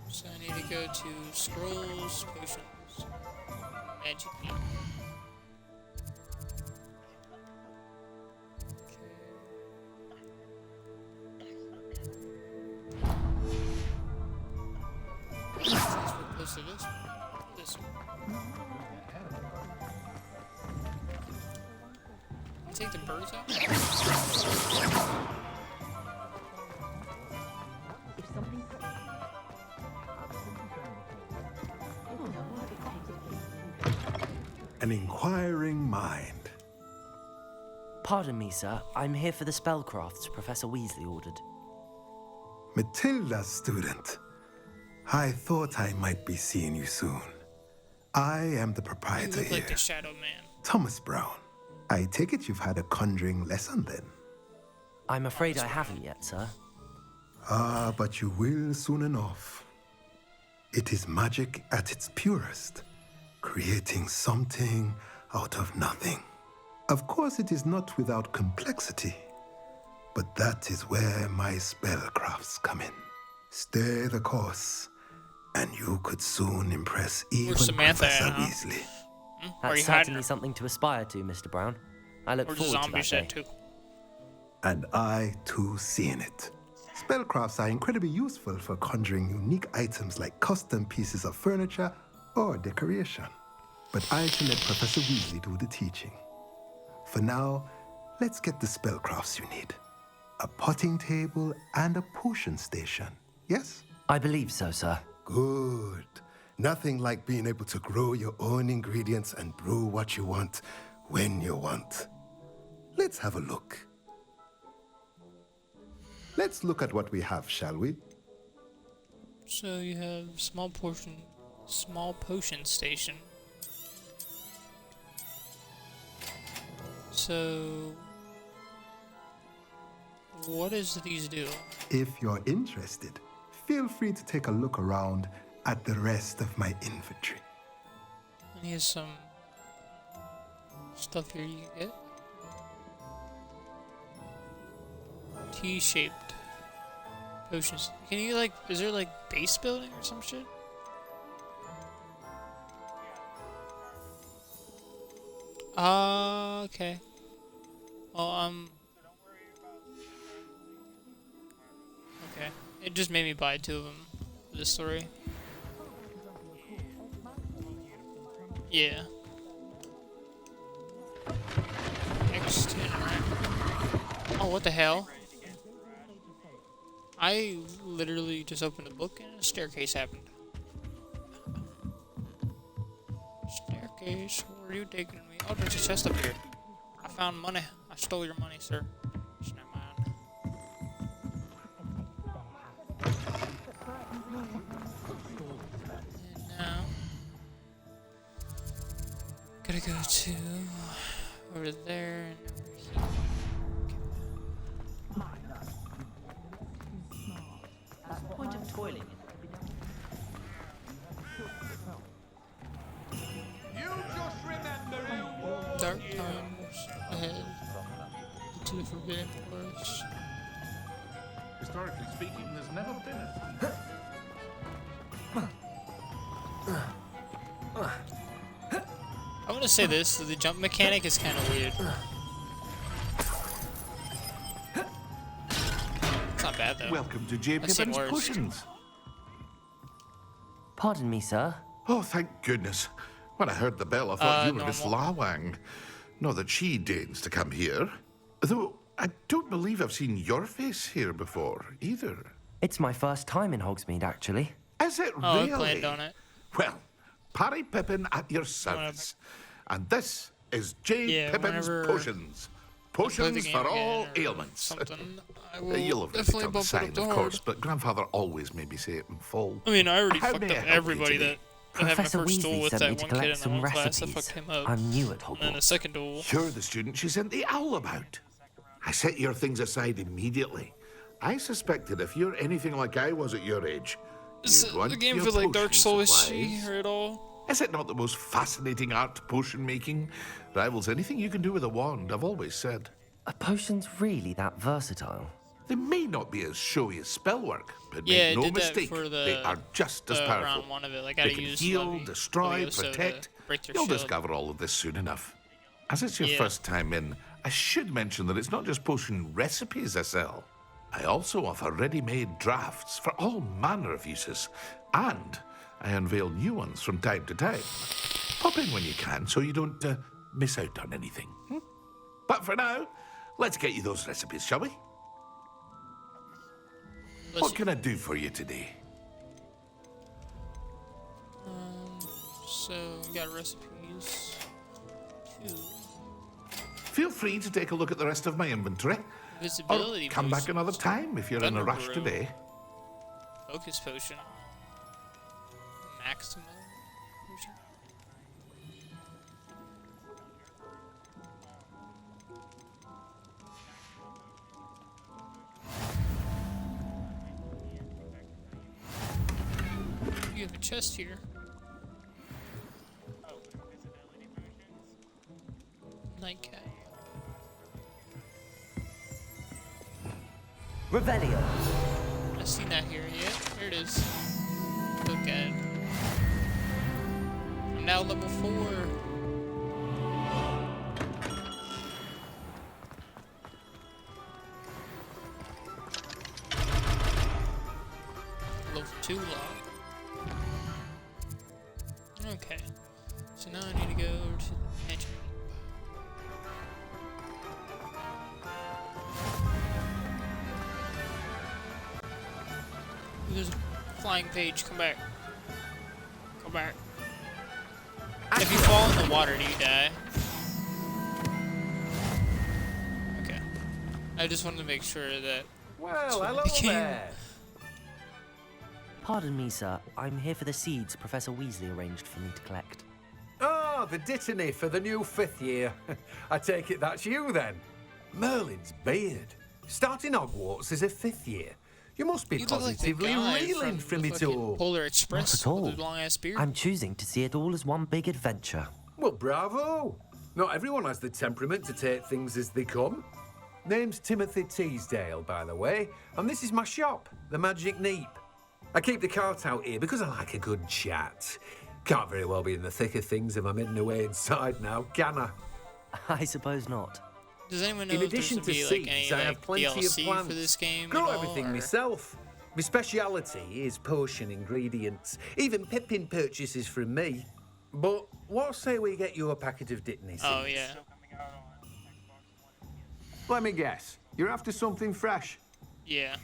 So I need to go to scrolls, potions, magic meat. Close to this one. This one. Take the birds out. An inquiring mind. Pardon me, sir. I'm here for the spellcrafts Professor Weasley ordered. Matilda's student. I thought I might be seeing you soon. I am the You proprietor look like here, the Shadow Man. Thomas Brown. I take it you've had a conjuring lesson then? I'm afraid I haven't yet, sir. Ah, but you will soon enough. It is magic at its purest, creating something out of nothing. Of course, it is not without complexity, but that is where my spellcrafts come in. Stay the course, and you could soon impress even Samantha Professor at, huh? Weasley. Are That's you hiding certainly her? something to aspire to, Mr. Brown. I look Or forward to zombies that that day. too. And I, too, see in it. Spellcrafts are incredibly useful for conjuring unique items like custom pieces of furniture or decoration. But I shall let Professor Weasley do the teaching. For now, let's get the spellcrafts you need. A potting table and a potion station, yes? I believe so, sir. Good. Nothing like being able to grow your own ingredients and brew what you want when you want. Let's have a look. Let's look at what we have, shall we? So you have small potion station. So what does these do? If you're interested, feel free to take a look around at the rest of my inventory. And here's some stuff here you can get. T-shaped potions. Can you like, is there like base building or some shit? Okay. Well, okay. It just made me buy 2 of them for this story. Yeah. Next interact. Oh, what the hell? I literally just opened a book and a staircase happened. Staircase, where are you taking me? Oh, there's a chest up here. I found money. I stole your money, sir. It's not mine. And now, gotta go to over there and over here. What's the point of toiling? Dark times ahead. To the Forbidden Forest. Historically speaking, there's never been a... I want to say this, the jump mechanic is kind of weird. It's not bad though. Welcome to J. I've seen Pippin's worse. Potions. Pardon me, sir. Oh, thank goodness. When I heard the bell, I thought you were Miss normal. Lawang. Not that she deigns to come here. Though, I don't believe I've seen your face here before, either. It's my first time in Hogsmeade, actually. Is it Oh, really? I planned on it. Well, Parry Pippin at your service. And this is J. Yeah, Pippin's whenever Potions. I play the Potions game for all again or ailments. something, I will You'll have read it definitely on the bump it sign, up to of hard. course, but Grandfather always made me say it in full. I mean, I already How fucked may I up help you everybody today? that had my Professor first duel Weasley with sent that me to one kid collect in some the one class that recipes. fucked him up. I'm new at And then the Hogwarts. second duel. You're the student she sent the owl about. I set your things aside immediately. I suspected if you're anything like I was at your age, Is you'd want the game your for like Dark potion Souls supplies. or at all? Is it not the most fascinating art, potion making? Rivals anything you can do with a wand, I've always said. Are potions really that versatile? They may not be as showy as spellwork, but Yeah, make it no did that mistake, for the, they are just as powerful. round one of it. Like, They I can used heal, Levy- destroy, Levioso to protect. break their You'll shield. discover all of this soon enough. As it's your Yeah. first time in, I should mention that it's not just potion recipes I sell. I also offer ready-made drafts for all manner of uses, and I unveil new ones from time to time. Pop in when you can so you don't miss out on anything. But for now, let's get you those recipes, shall we? What can I do for you today? So, we got recipes. 2. Feel free to take a look at the rest of my inventory. Visibility Or come boost. back another time if you're in a rush Thunderbrew. today. Focus potion. maximum. You have a chest here. Nightcap. Revelio. I've seen that here, yeah. Here it is. Look at it. I'm now level 4. Level 2 log. Okay. So now I need to go to the mansion. There's a flying page. Come back. Come back. If you fall in the water, do you die? Okay. I just wanted to make sure that. Well, hello there. Pardon me, sir. I'm here for the seeds Professor Weasley arranged for me to collect. Oh, the dittany for the new 5th year. I take it that's you then. Merlin's beard. Starting Hogwarts as a 5th year. You must be positively reeling from it all. Polar Express Not at all. with a long ass beard. I'm choosing to see it all as one big adventure. Well, bravo. Not everyone has the temperament to take things as they come. Name's Timothy Teasdale, by the way, and this is my shop, the Magic Neep. I keep the cart out here because I like a good chat. Can't very well be in the thick of things if I'm hidden away inside now, can I? I suppose not. Does anyone know In if there's addition gonna to be like seeds, any I have like plenty DLC of plants. for this game? Grow at all, everything or- myself. My speciality is potion ingredients. Even Pippin purchases from me. But what say we get you a packet of Dittany seeds? Oh yeah. Let me guess. You're after something fresh. Yeah.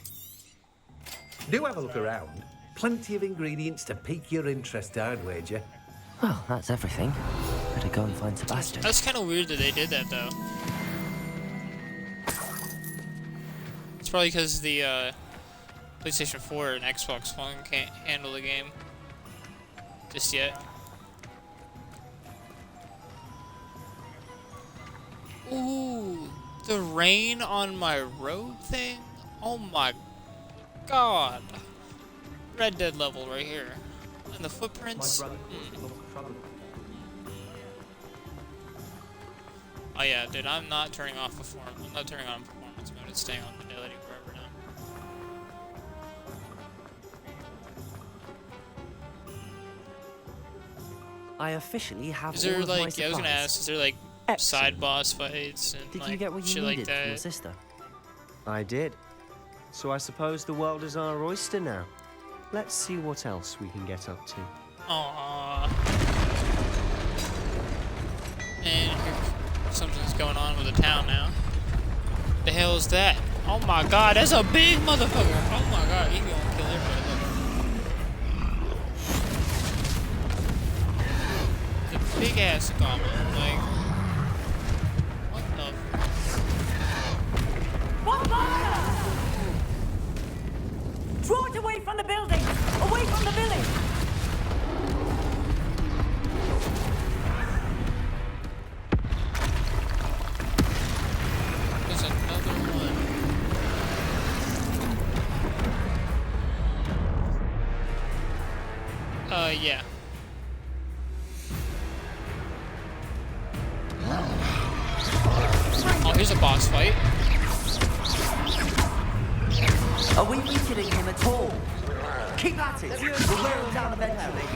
Do have a look around. Plenty of ingredients to pique your interest, I'd wager. Well, that's everything. Better go and find Sebastian. That's kind of weird that they did that though. It's probably because the PlayStation 4 and Xbox One can't handle the game just yet. Ooh, the rain on my road thing? Oh my god. Red Dead level right here. And the footprints? Oh yeah, dude, I'm not turning off performance. I'm not turning on performance mode. It's staying on fidelity forever now. I officially have Is there all of my like, yeah, I was gonna supplies. ask, is there like side boss fights and Did like you get what you shit needed like for your that? sister? I did. So I suppose the world is our oyster now. Let's see what else we can get up to. Aww. And here, something's going on with the town now. The hell is that? Oh my god, that's a big motherfucker! Oh my god, he's gonna kill everybody. Look. The big ass goblin, like. What the? What fire? Draw it away from the building! Away from the village! There's another one. Yeah. Oh, here's a boss fight. Are we weakening him at all? Keep at it! We'll wear him down eventually.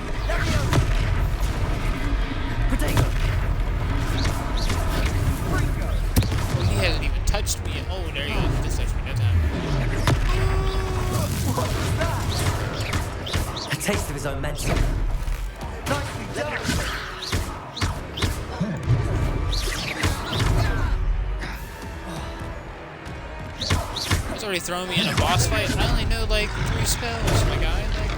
Protego! Well, he hasn't even touched me yet. Oh, there you go. He just touched me that time. A taste of his own medicine. Nicely done! He's already throwing me in a boss fight. I only know like 3 spells, my guy. Like,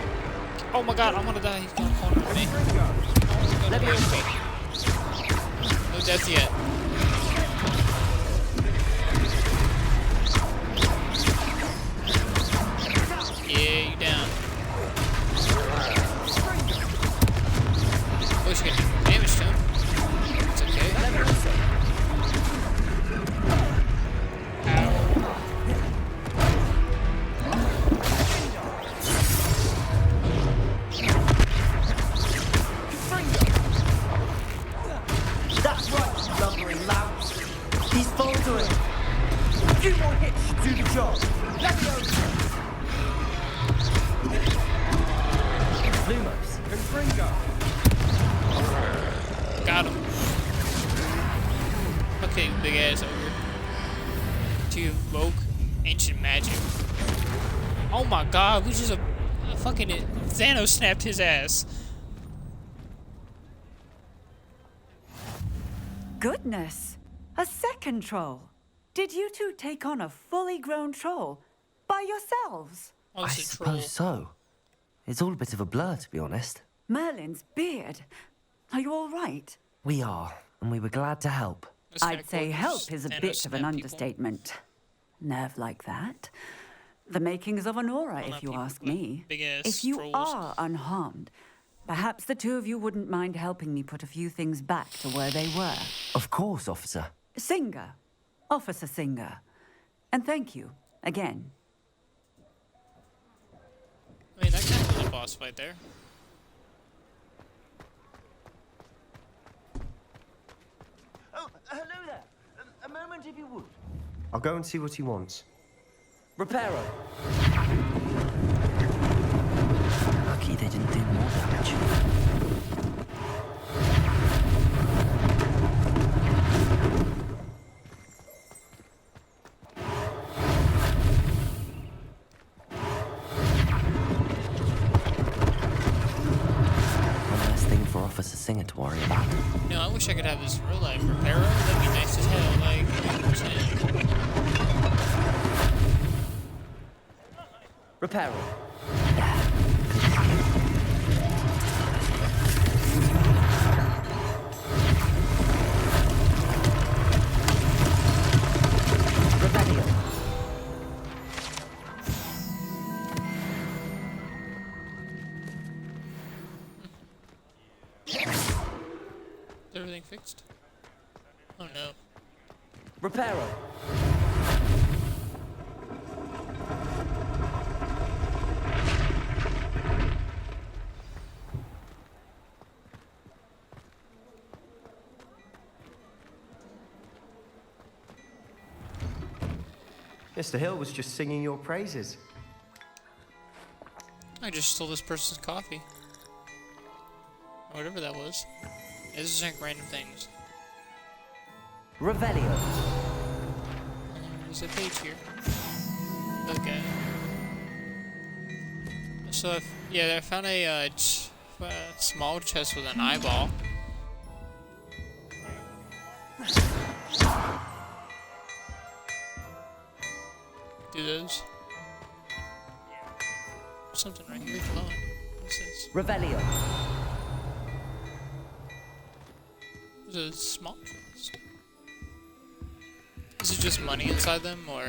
oh my god, I'm gonna die. He's gonna corner me. Let me go. No death yet. Yeah, you down. louse. He's faltering. A few more hits should do the job. Leviosa! Lumos. Confringo. Got him. Okay, big ass ogre. To evoke ancient magic. Oh my god, we just fucking Thanos snapped his ass. Goodness! A second troll. Did you two take on a fully grown troll by yourselves? Oh, I it's a suppose so. It's all a bit of a blur, to be honest. Merlin's beard. Are you all right? We are, and we were glad to help. I'd say help is a bit of an understatement. Nerve like that. The makings of an aura, if you ask me. If you are unharmed, perhaps the two of you wouldn't mind helping me put a few things back to where they were. Of course, officer. Singer. Officer Singer. And thank you, again. I mean, that kind of was a boss fight there. Oh, hello there. A moment if you would. I'll go and see what he wants. Reparo. Lucky they didn't do more damage. One less thing for Officer Singer to worry about. You know, I wish I could have this real life Reparo. That'd be nice as hell. Like, 100%. Reparo. Is everything fixed? Oh no. Reparo. Mr. Hill was just singing your praises. I just stole this person's coffee. Or whatever that was. I just drink random things. Revelio. There's a page here. Okay. So, yeah, I found a small chest with an eyeball. Do those. Something right here. Hold on. What's this? Revelio. There's a small chest. Is it just money inside them, or...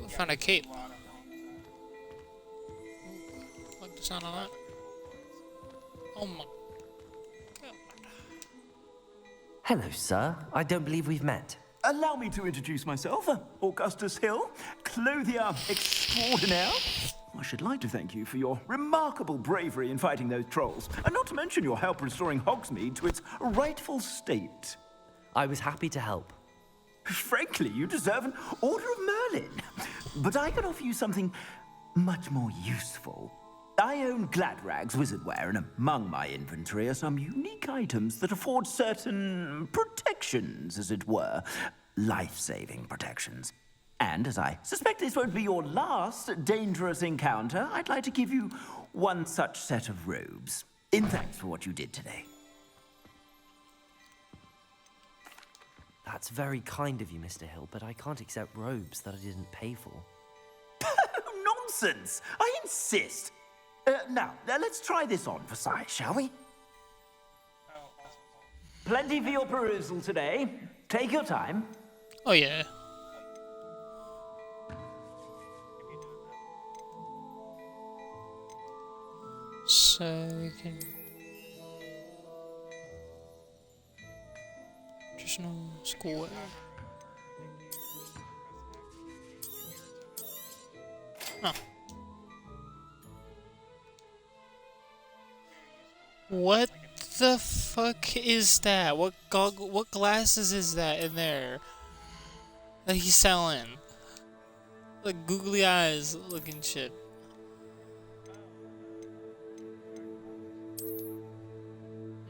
I found a cape. Like the sound of that. Oh my god. Hello, sir. I don't believe we've met. Allow me to introduce myself, Augustus Hill, clothier extraordinaire. I should like to thank you for your remarkable bravery in fighting those trolls, and not to mention your help restoring Hogsmeade to its rightful state. I was happy to help. Frankly, you deserve an Order of Merlin. But I can offer you something much more useful. I own Gladrag's wizardware, and among my inventory are some unique items that afford certain protections, as it were. Life-saving protections. And as I suspect this won't be your last dangerous encounter, I'd like to give you one such set of robes, in thanks for what you did today. That's very kind of you, Mr. Hill, but I can't accept robes that I didn't pay for. Nonsense! I insist! Now, let's try this on for size, shall we? Plenty for your perusal today. Take your time. Oh yeah. So you can... Traditional schoolwear. Huh. What the fuck is that? What glasses is that in there that he's selling? Like googly eyes looking shit.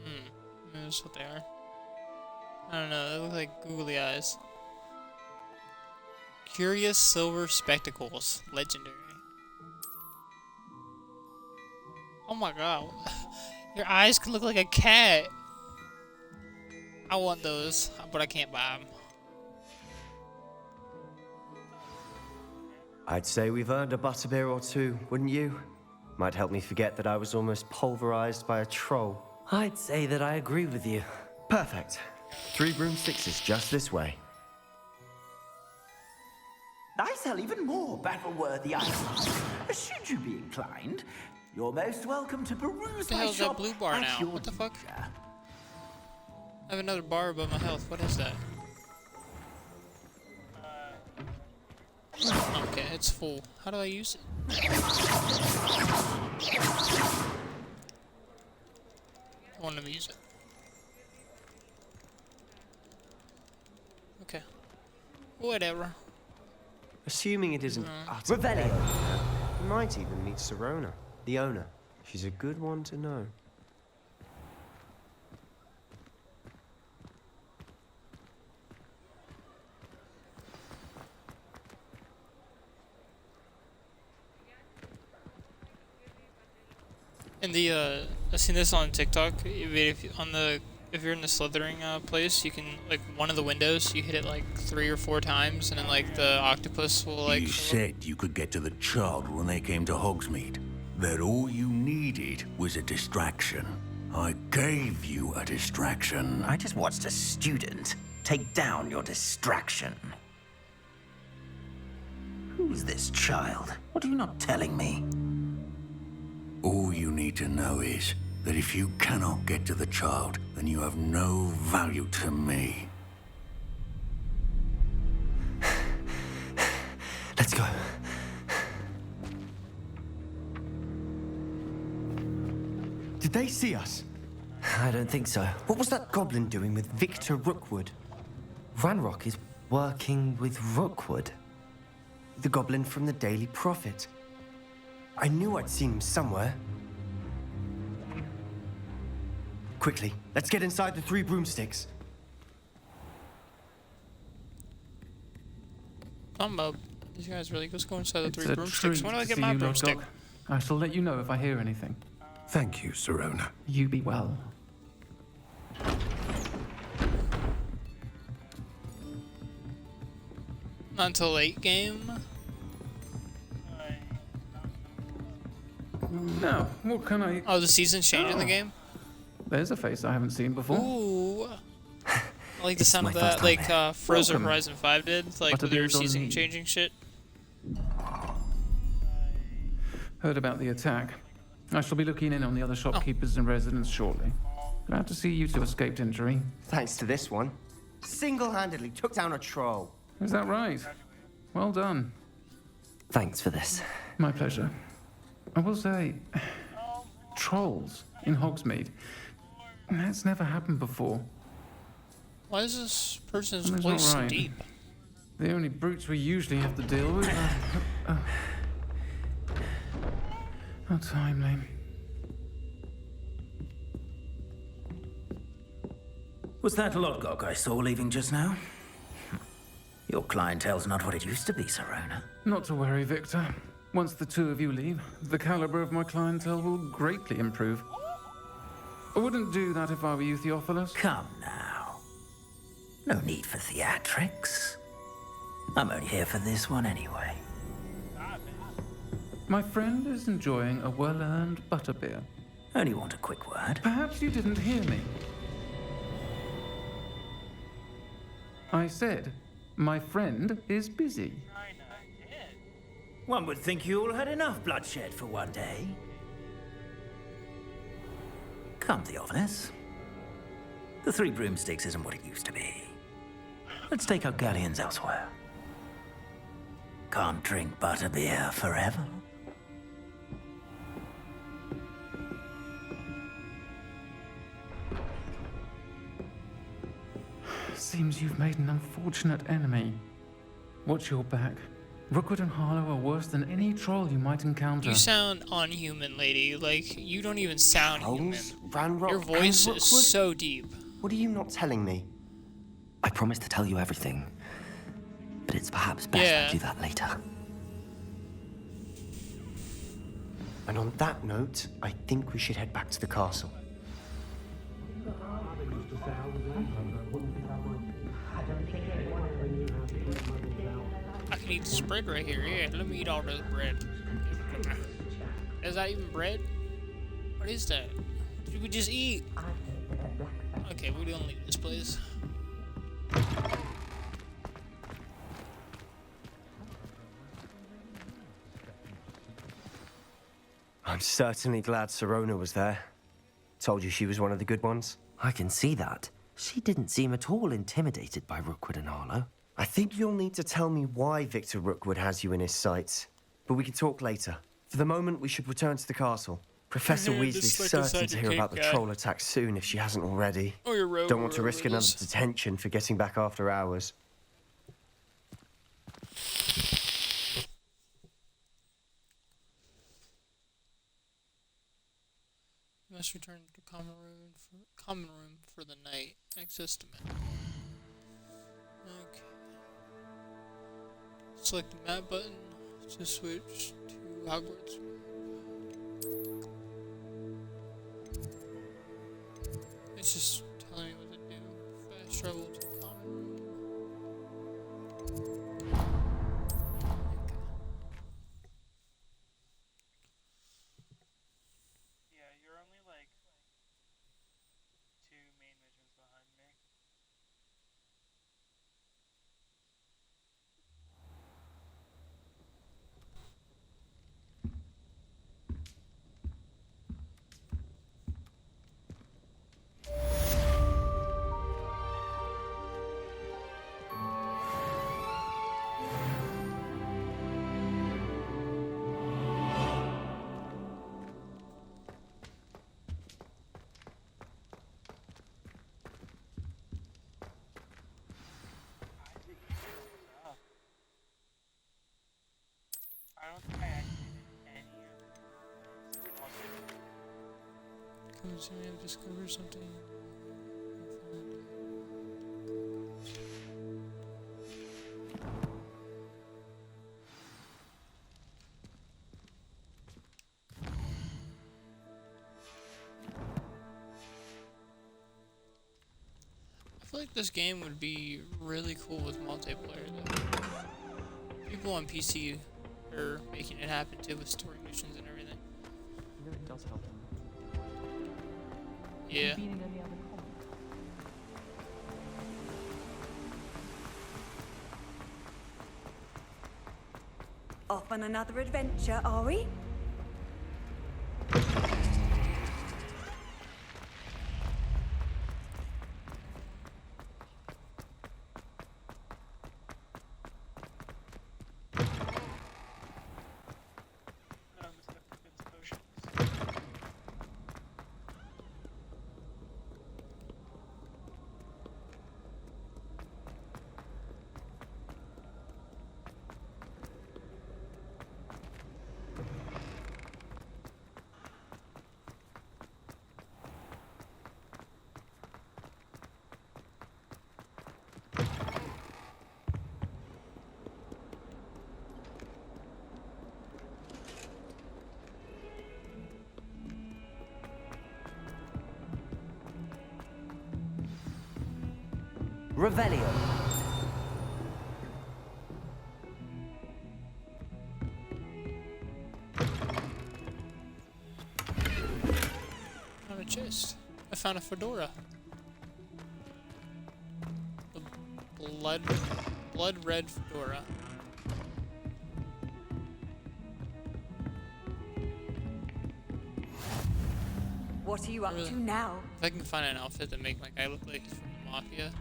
Maybe that's what they are. I don't know, they look like googly eyes. Curious silver spectacles. Legendary. Oh my god. Your eyes can look like a cat. I want those, but I can't buy them. I'd say we've earned a butterbeer or two, wouldn't you? Might help me forget that I was almost pulverized by a troll. I'd say that I agree with you. Perfect. 3 broomsticks is just this way. I sell even more battle-worthy items. Should you be inclined, you're most welcome to peruse What the my hell is that shop blue bar at now? your What the fuck? leisure. I have another bar above my health. What is that? Okay, it's full. How do I use it? I want to use it. Okay. Whatever. Assuming it isn't utter Revelio. bed, you might even meet Sirona, the owner. She's a good one to know. In the I've seen this on TikTok. If you're in the slithering place, you can like one of the windows. You hit it like 3 or 4 times, and then like the octopus will like. You said you could get to the child when they came to Hogsmeade. That all you needed was a distraction. I gave you a distraction. I just watched a student take down your distraction. Who's this child? What are you not telling me? All you need to know is that if you cannot get to the child, then you have no value to me. Let's go. Did they see us? I don't think so. What was that goblin doing with Victor Rookwood? Ranrock is working with Rookwood. The goblin from the Daily Prophet. I knew I'd seen him somewhere. Quickly, let's get inside the 3 broomsticks. These guys really just go inside the It's 3 a broomsticks. treat When do I to get see my you, broomstick? Dog. I shall let you know if I hear anything. Thank you, Sirona. You be well. Not until late game. Now, what can I... Oh, the season's changing in the game? There's a face I haven't seen before. Ooh. I like the It's sound my of that, first like time Forza Welcome. Horizon 5 did, like with their Butterbeer's on season me. changing shit. Heard about the attack. I shall be looking in on the other shopkeepers and residents shortly. Glad to see you two escaped injury. Thanks to this one. Single-handedly took down a troll. Is that right? Well done. Thanks for this. My pleasure. I will say, trolls in Hogsmeade. That's never happened before. Why is this person's Something's voice not so right. deep? The only brutes we usually have to deal with are... How timely. Was that Lodgok I saw leaving just now? Your clientele's not what it used to be, Sirona. Not to worry, Victor. Once the 2 of you leave, the caliber of my clientele will greatly improve. I wouldn't do that if I were you, Theophilus. Come now. No need for theatrics. I'm only here for this one anyway. My friend is enjoying a well-earned butterbeer. Only want a quick word. Perhaps you didn't hear me. I said, my friend is busy. One would think you all had enough bloodshed for one day. Come, Theophilus. The 3 broomsticks isn't what it used to be. Let's take our galleons elsewhere. Can't drink butterbeer forever. Seems you've made an unfortunate enemy. Watch your back. Rookwood and Harlow are worse than any troll you might encounter. You sound unhuman, lady. Like, you don't even sound human. Ranrock Your voice and is Rookwood? so deep. What are you not telling me? I promised to tell you everything, but it's perhaps best I do that later. And on that note, I think we should head back to the castle. I can eat this bread right here. Yeah, let me eat all this bread. Is that even bread? What is that? Did we just eat? Okay, we're gonna leave this place. I'm certainly glad Sirona was there. Told you she was one of the good ones. I can see that. She didn't seem at all intimidated by Rookwood and Harlow. I think you'll need to tell me why Victor Rookwood has you in his sights. But we can talk later. For the moment, we should return to the castle. Professor Weasley's like certain to hear about the troll attack soon if she hasn't already. Oh, you're right. Don't want to risk another detention for getting back after hours. You must return to common room for the night. Access to map. Okay. Select the map button to switch to Hogwarts. It's just telling me what to do. Fast travel to common room. Yeah, you're only like 2 main missions behind me. I don't think I actually did any of them. Come to me, I've discovered something. I feel like this game would be really cool with multiplayer though. People on PC are making it happen too with story missions and everything. You know it does help them. Yeah. Off on another adventure, are we? Revelio. Found a chest. I found a fedora. The blood red fedora. What are you up to now? If I can find an outfit that make my guy look like he's from the Mafia.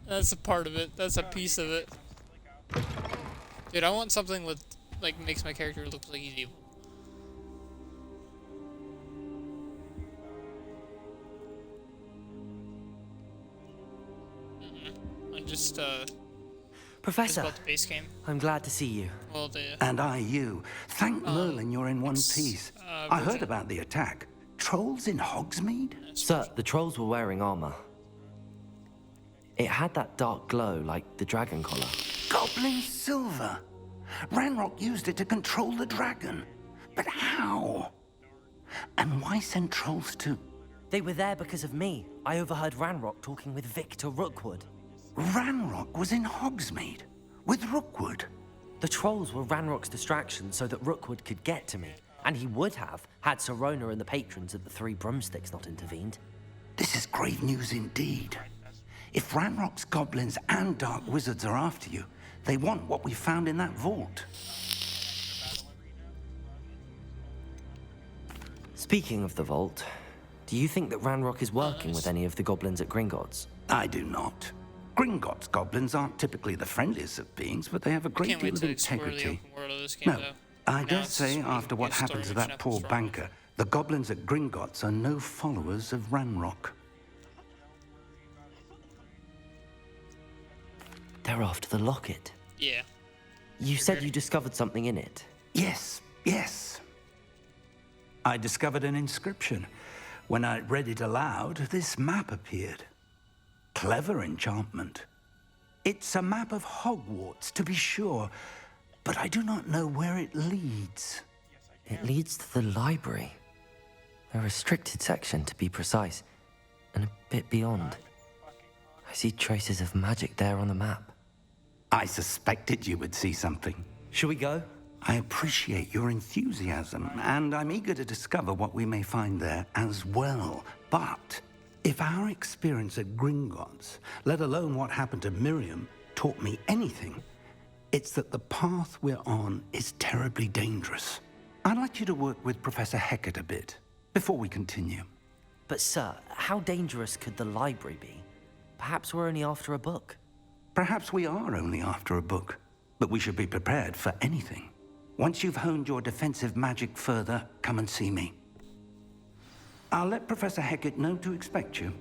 That's a part of it. That's a piece of it. Dude, I want something with, like, makes my character look like he's evil. just Professor, about the base game. I'm glad to see you. Well, And I you. Thank Merlin you're in one piece. I heard about the attack. Trolls in Hogsmeade? Sir, the trolls were wearing armor. It had that dark glow like the dragon collar. Goblin silver. Ranrock used it to control the dragon. But how? And why send trolls to... They were there because of me. I overheard Ranrock talking with Victor Rookwood. Ranrock was in Hogsmeade? With Rookwood? The trolls were Ranrock's distraction so that Rookwood could get to me. And he would have, had Sirona and the patrons of the Three Broomsticks not intervened. This is grave news indeed. If Ranrock's goblins and dark wizards are after you, they want what we found in that vault. Speaking of the vault, do you think that Ranrock is working with any of the goblins at Gringotts? I do not. Gringotts goblins aren't typically the friendliest of beings, but they have a great deal of integrity. No, I dare say after what happened to that poor banker, the goblins at Gringotts are no followers of Ranrock. They're after the locket. Yeah. You said you discovered something in it. Yes, yes. I discovered an inscription. When I read it aloud, this map appeared. Clever enchantment. It's a map of Hogwarts, to be sure, but I do not know where it leads. It leads to the library. A restricted section, to be precise, and a bit beyond. I see traces of magic there on the map. I suspected you would see something. Shall we go? I appreciate your enthusiasm, and I'm eager to discover what we may find there as well. But if our experience at Gringotts, let alone what happened to Miriam, taught me anything, it's that the path we're on is terribly dangerous. I'd like you to work with Professor Hecat a bit before we continue. But sir, how dangerous could the library be? Perhaps we're only after a book. Perhaps we are only after a book, but we should be prepared for anything. Once you've honed your defensive magic further, come and see me. I'll let Professor Hecat know to expect you.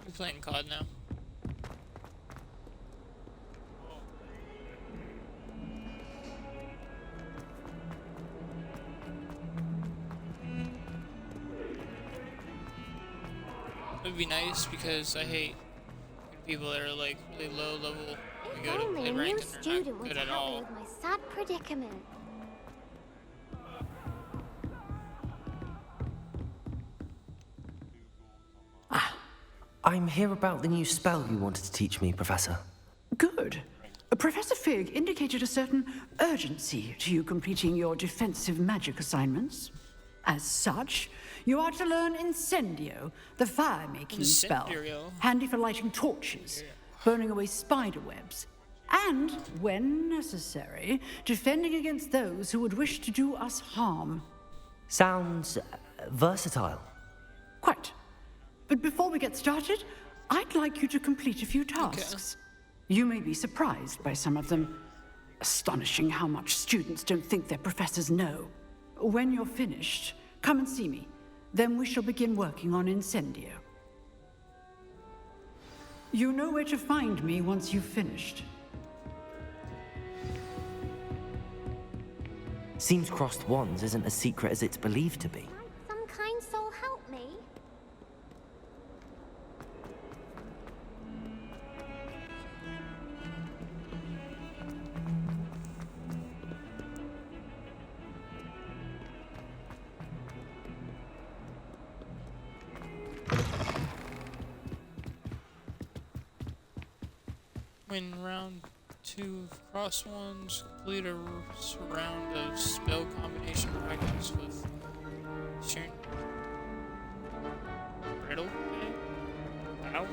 We're playing COD now. It would be nice because I hate people that are like really low level. We go to play ranked and they're not good at all. With my sad predicament. I'm here about the new spell you wanted to teach me, Professor. Good. Professor Fig indicated a certain urgency to you completing your defensive magic assignments. As such, you are to learn Incendio, the fire-making spell, handy for lighting torches, burning away spider webs, and, when necessary, defending against those who would wish to do us harm. Sounds versatile. Quite. But before we get started, I'd like you to complete a few tasks. You may be surprised by some of them. Astonishing how much students don't think their professors know. When you're finished, come and see me. Then we shall begin working on Incendio. You know where to find me once you've finished. Seems crossed wands isn't as secret as it's believed to be. Some kind soul help me. Win round 2 of cross ones, complete a round of spell combination practice with Sharon. Riddle? Ow.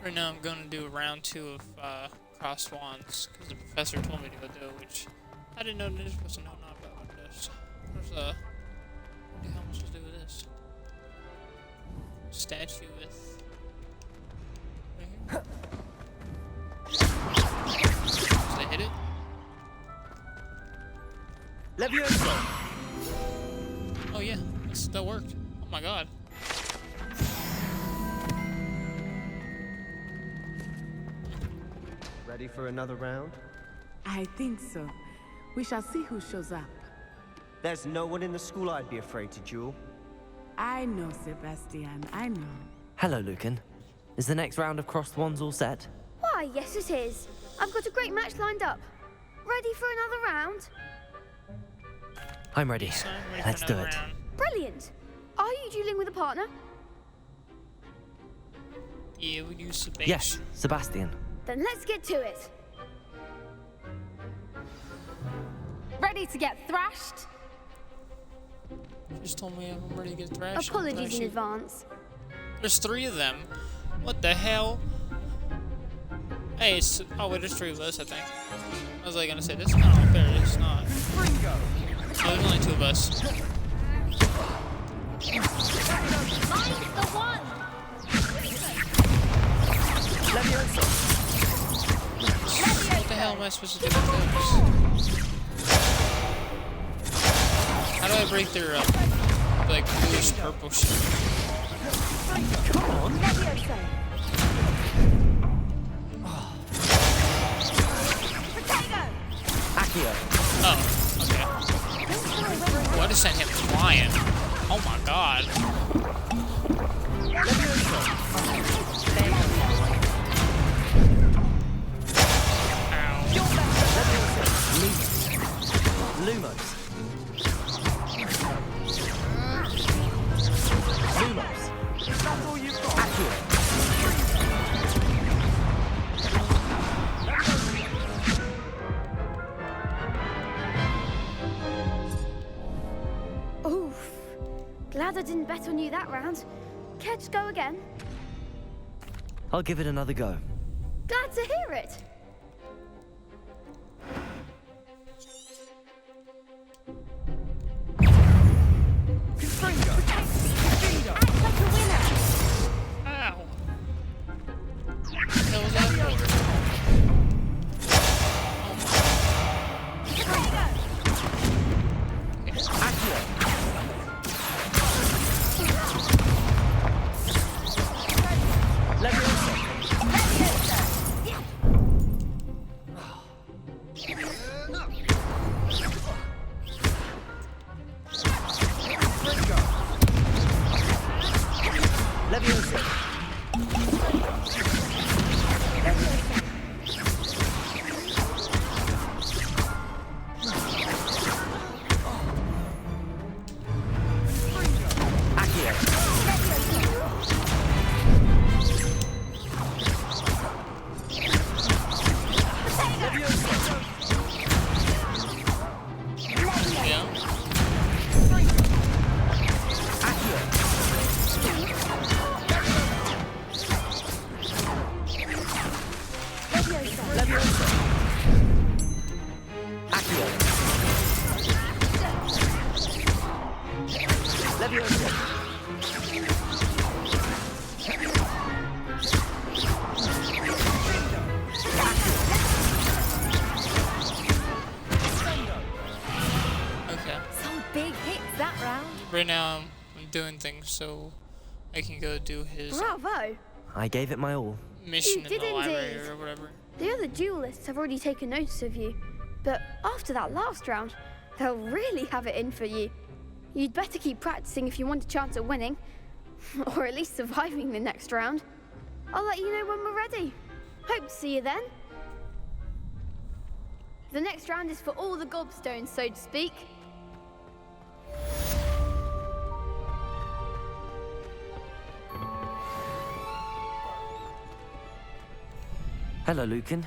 Right now I'm going to do round 2 of cross wands, because the professor told me to go do it, which I didn't know this was not about what it does. There's what the hell am I supposed to do with this? Statue with... Right here? Did I hit it? Levioso! Oh yeah, that worked. Oh my god. Ready for another round? I think so. We shall see who shows up. There's no one in the school I'd be afraid to duel. I know, Sebastian, I know. Hello, Lucan. Is the next round of crossed wands all set? Why, yes it is. I've got a great match lined up. Ready for another round? I'm ready. Let's do it. Brilliant. Are you dueling with a partner? Yeah, we use Sebastian. Yes, Sebastian. Then let's get to it. Ready to get thrashed? Just told me I'm ready to get thrashed. Apologies in advance. There's 3 of them. What the hell? Hey, it's... Oh, wait, there's 3 of us, I think. I was like gonna say, this is not fair. It's not. Oh, there's only 2 of us. What the hell am I supposed to do with this? How do I break their, like, bluish purple shit? Come on, Levioso. Accio. Oh, okay. Oh, I just sent him flying. Oh my god. Lumos. Lumos. That's all you've got. Accio. Oof. Glad I didn't bet on you that round. Care to go again? I'll give it another go. Glad to hear it. Ow. What the hell was that for? Right now, I'm doing things so I can go do his Bravo! I gave it my all. mission You in the did library indeed. or whatever. The other duelists have already taken notice of you, but after that last round, they'll really have it in for you. You'd better keep practicing if you want a chance at winning, or at least surviving the next round. I'll let you know when we're ready. Hope to see you then. The next round is for all the gobstones, so to speak. Hello, Lucan.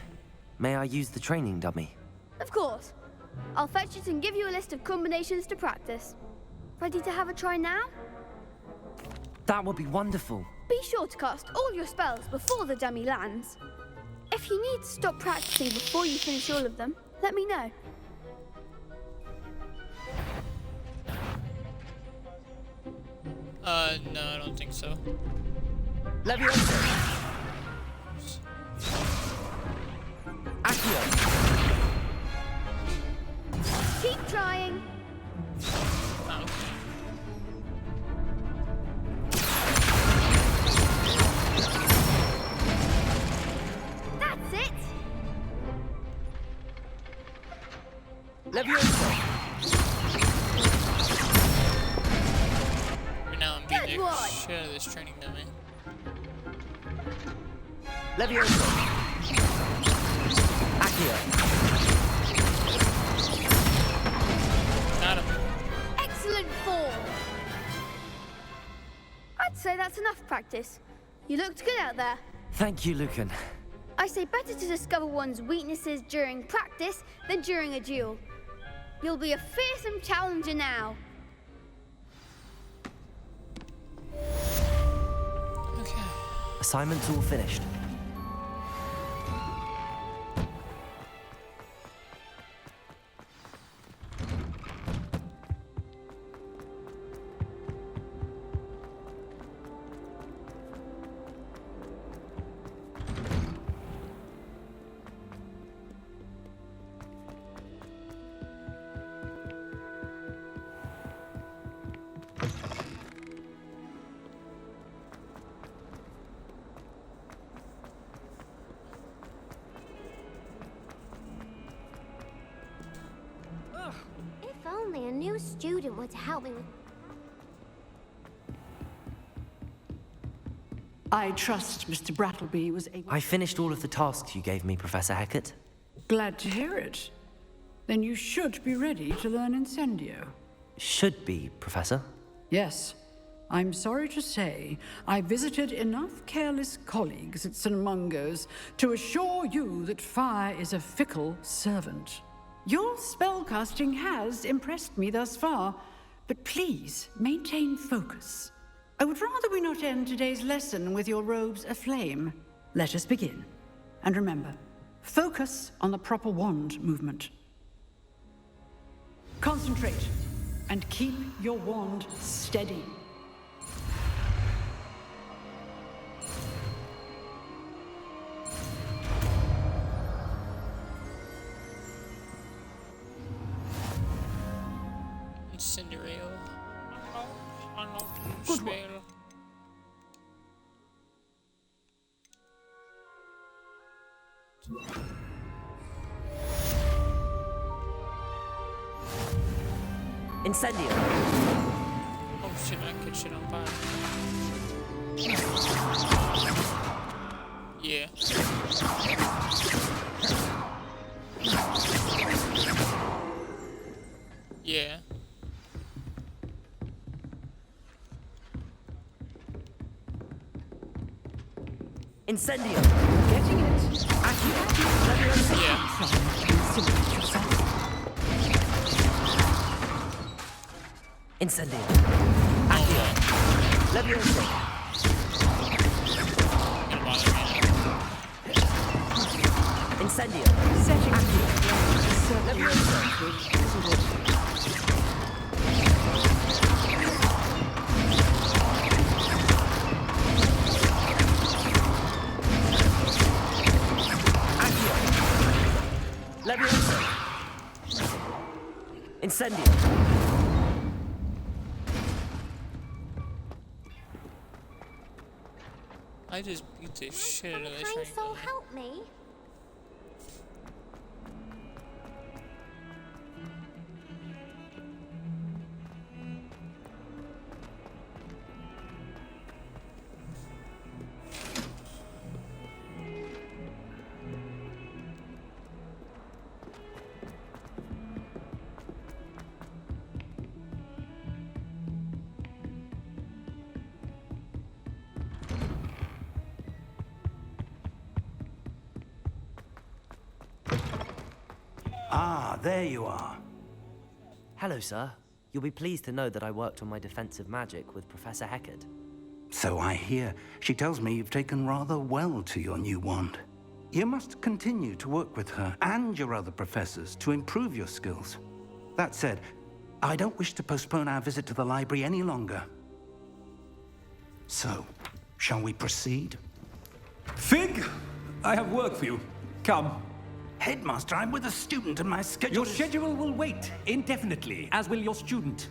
May I use the training dummy? Of course. I'll fetch it and give you a list of combinations to practice. Ready to have a try now? That would be wonderful. Be sure to cast all your spells before the dummy lands. If you need to stop practicing before you finish all of them, let me know. No, I don't think so. Leviosa! Accio! Keep trying. Oh, okay. That's it. Leviosa! Right now I'm beating the shit out of this training dummy. Leviosa! Accio! Got him. Excellent fall. I'd say that's enough practice. You looked good out there. Thank you, Lucan. I say better to discover one's weaknesses during practice than during a duel. You'll be a fearsome challenger now. Okay. Assignment's all finished. If only a new student were to help me with... I trust Mr. Brattleby was able... I finished all of the tasks you gave me, Professor Hecat. Glad to hear it. Then you should be ready to learn Incendio. Should be, Professor. Yes. I'm sorry to say, I visited enough careless colleagues at St. Mungo's to assure you that fire is a fickle servant. Your spellcasting has impressed me thus far, but please maintain focus. I would rather we not end today's lesson with your robes aflame. Let us begin. And remember, focus on the proper wand movement. Concentrate, and keep your wand steady. Cinderella. Good work. Incendio! Oh shit, I could shit on fire. Yeah. Yeah. Incendio! Getting it. Yeah. Incendio! Accio! Leviosa! Gonna bother me. Incendio! Setting Accio! Leviosa! Leviosa! Incendio! I just beat the shit out of this Kind right soul now. help me. Ah, there you are. Hello, sir. You'll be pleased to know that I worked on my defensive magic with Professor Hecat. So I hear. She tells me you've taken rather well to your new wand. You must continue to work with her and your other professors to improve your skills. That said, I don't wish to postpone our visit to the library any longer. So, shall we proceed? Fig, I have work for you. Come. Headmaster, I'm with a student and my schedule Your schedule will wait indefinitely, as will your student.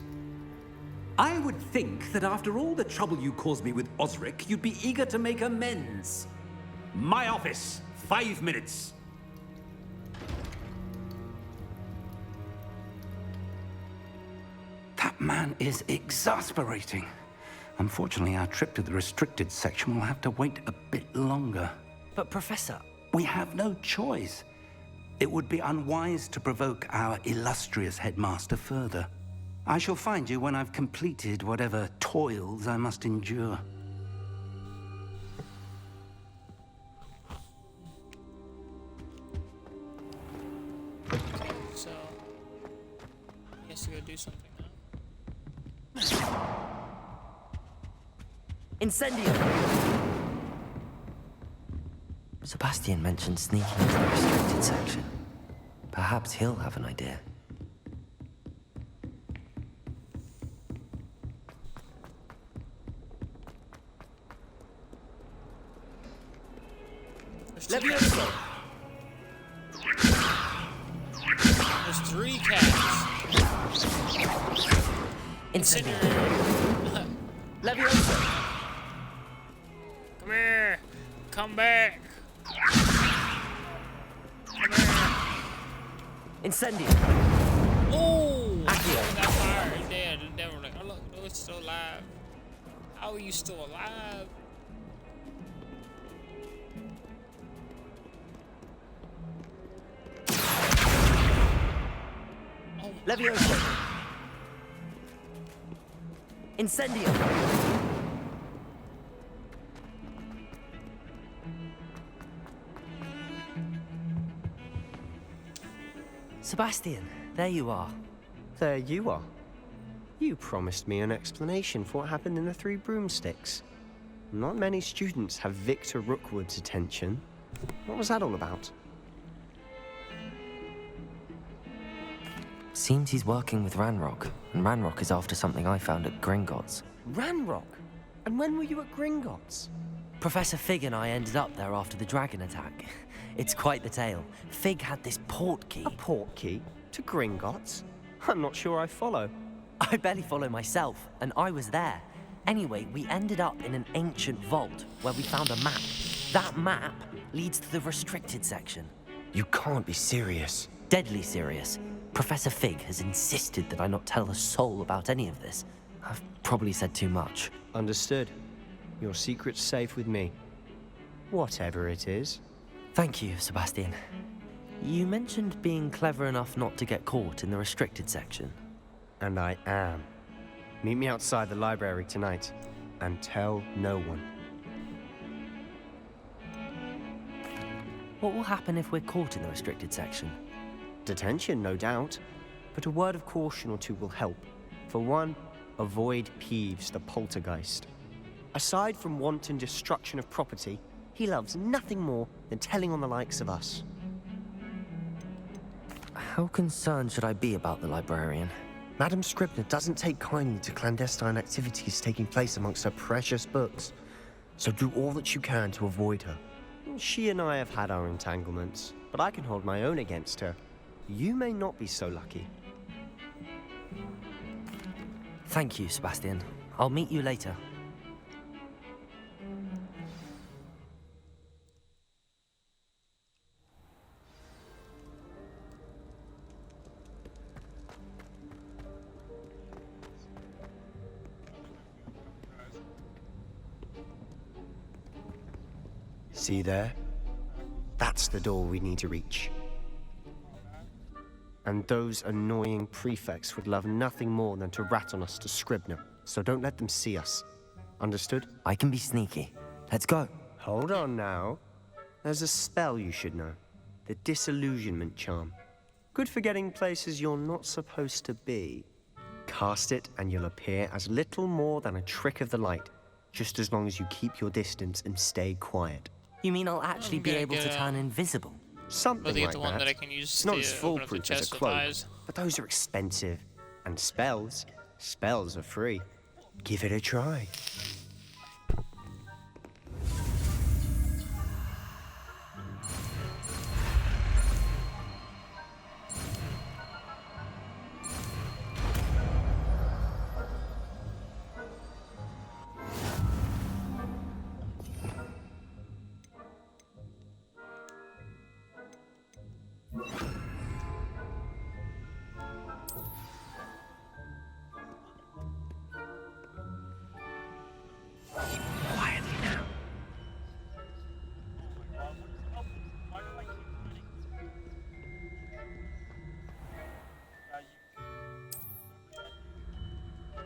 I would think that after all the trouble you caused me with Osric, you'd be eager to make amends. My office, 5 minutes. That man is exasperating. Unfortunately, our trip to the restricted section will have to wait a bit longer. But Professor... We have no choice. It would be unwise to provoke our illustrious headmaster further. I shall find you when I've completed whatever toils I must endure. So, I guess you gotta do something now. Incendio! Sebastian mentioned sneaking into the restricted section. Perhaps he'll have an idea. Levioso! There's 3 cats. Incendio! Levioso! Come here! Come back! Incendio! Oh! Accio! That fire is dead. The devil, like, oh look, it's still alive. How are you still alive? Oh. Levioso! Incendio! Sebastian, there you are. There you are. You promised me an explanation for what happened in the 3 broomsticks. Not many students have Victor Rookwood's attention. What was that all about? Seems he's working with Ranrock, and Ranrock is after something I found at Gringotts. Ranrock? And when were you at Gringotts? Professor Fig and I ended up there after the dragon attack. It's quite the tale. Fig had this port key. A port key? To Gringotts? I'm not sure I follow. I barely follow myself, and I was there. Anyway, we ended up in an ancient vault where we found a map. That map leads to the restricted section. You can't be serious. Deadly serious. Professor Fig has insisted that I not tell a soul about any of this. I've probably said too much. Understood. Your secret's safe with me. Whatever it is. Thank you, Sebastian. You mentioned being clever enough not to get caught in the restricted section. And I am. Meet me outside the library tonight, and tell no one. What will happen if we're caught in the restricted section? Detention, no doubt. But a word of caution or two will help. For one, avoid Peeves, the poltergeist. Aside from wanton destruction of property, he loves nothing more than telling on the likes of us. How concerned should I be about the librarian? Madam Scribner doesn't take kindly to clandestine activities taking place amongst her precious books. So do all that you can to avoid her. She and I have had our entanglements, but I can hold my own against her. You may not be so lucky. Thank you, Sebastian. I'll meet you later. See there? That's the door we need to reach. And those annoying prefects would love nothing more than to rat on us to Scribner, so don't let them see us. Understood? I can be sneaky. Let's go. Hold on now. There's a spell you should know. The Disillusionment Charm. Good for getting places you're not supposed to be. Cast it and you'll appear as little more than a trick of the light. just as long as you keep your distance and stay quiet. You mean I'll actually be able to turn invisible? Something like the one that I can use It's not to as open up the foolproof as chest a with cloak, eyes. but those are expensive. And spells are free. Give it a try.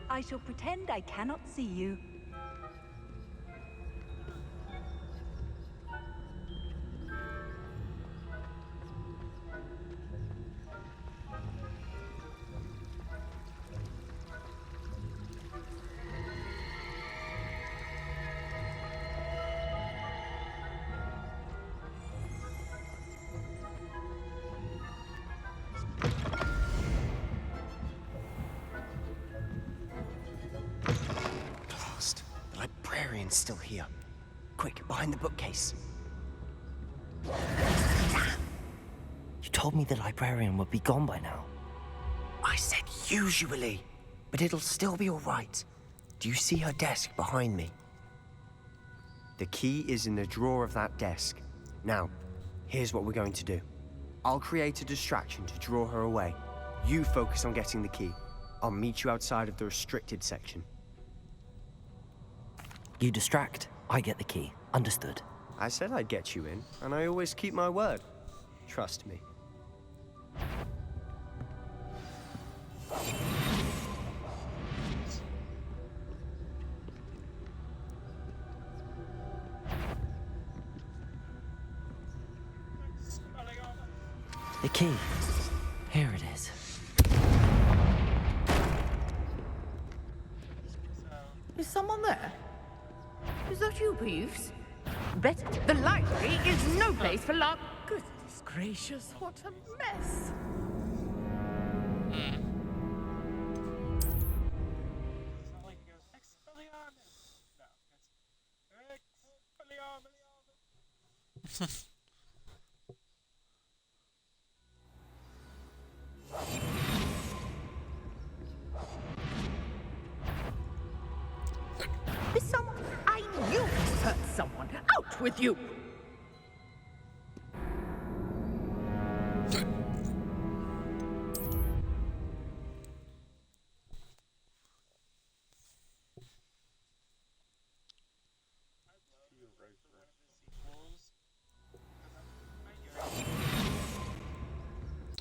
I shall pretend I cannot see you. The librarian's still here. Quick, behind the bookcase. You told me the librarian would be gone by now. I said usually, but it'll still be all right. Do you see her desk behind me? The key is in the drawer of that desk. Now, here's what we're going to do. I'll create a distraction to draw her away. You focus on getting the key. I'll meet you outside of the restricted section. You distract, I get the key. Understood. I said I'd get you in, and I always keep my word. Trust me. The key. Here it is. Is someone there? Is that you, Peeves? Better. The library is no place for love. Goodness gracious, what a mess. Is someone... I knew you hurt someone. Out with you!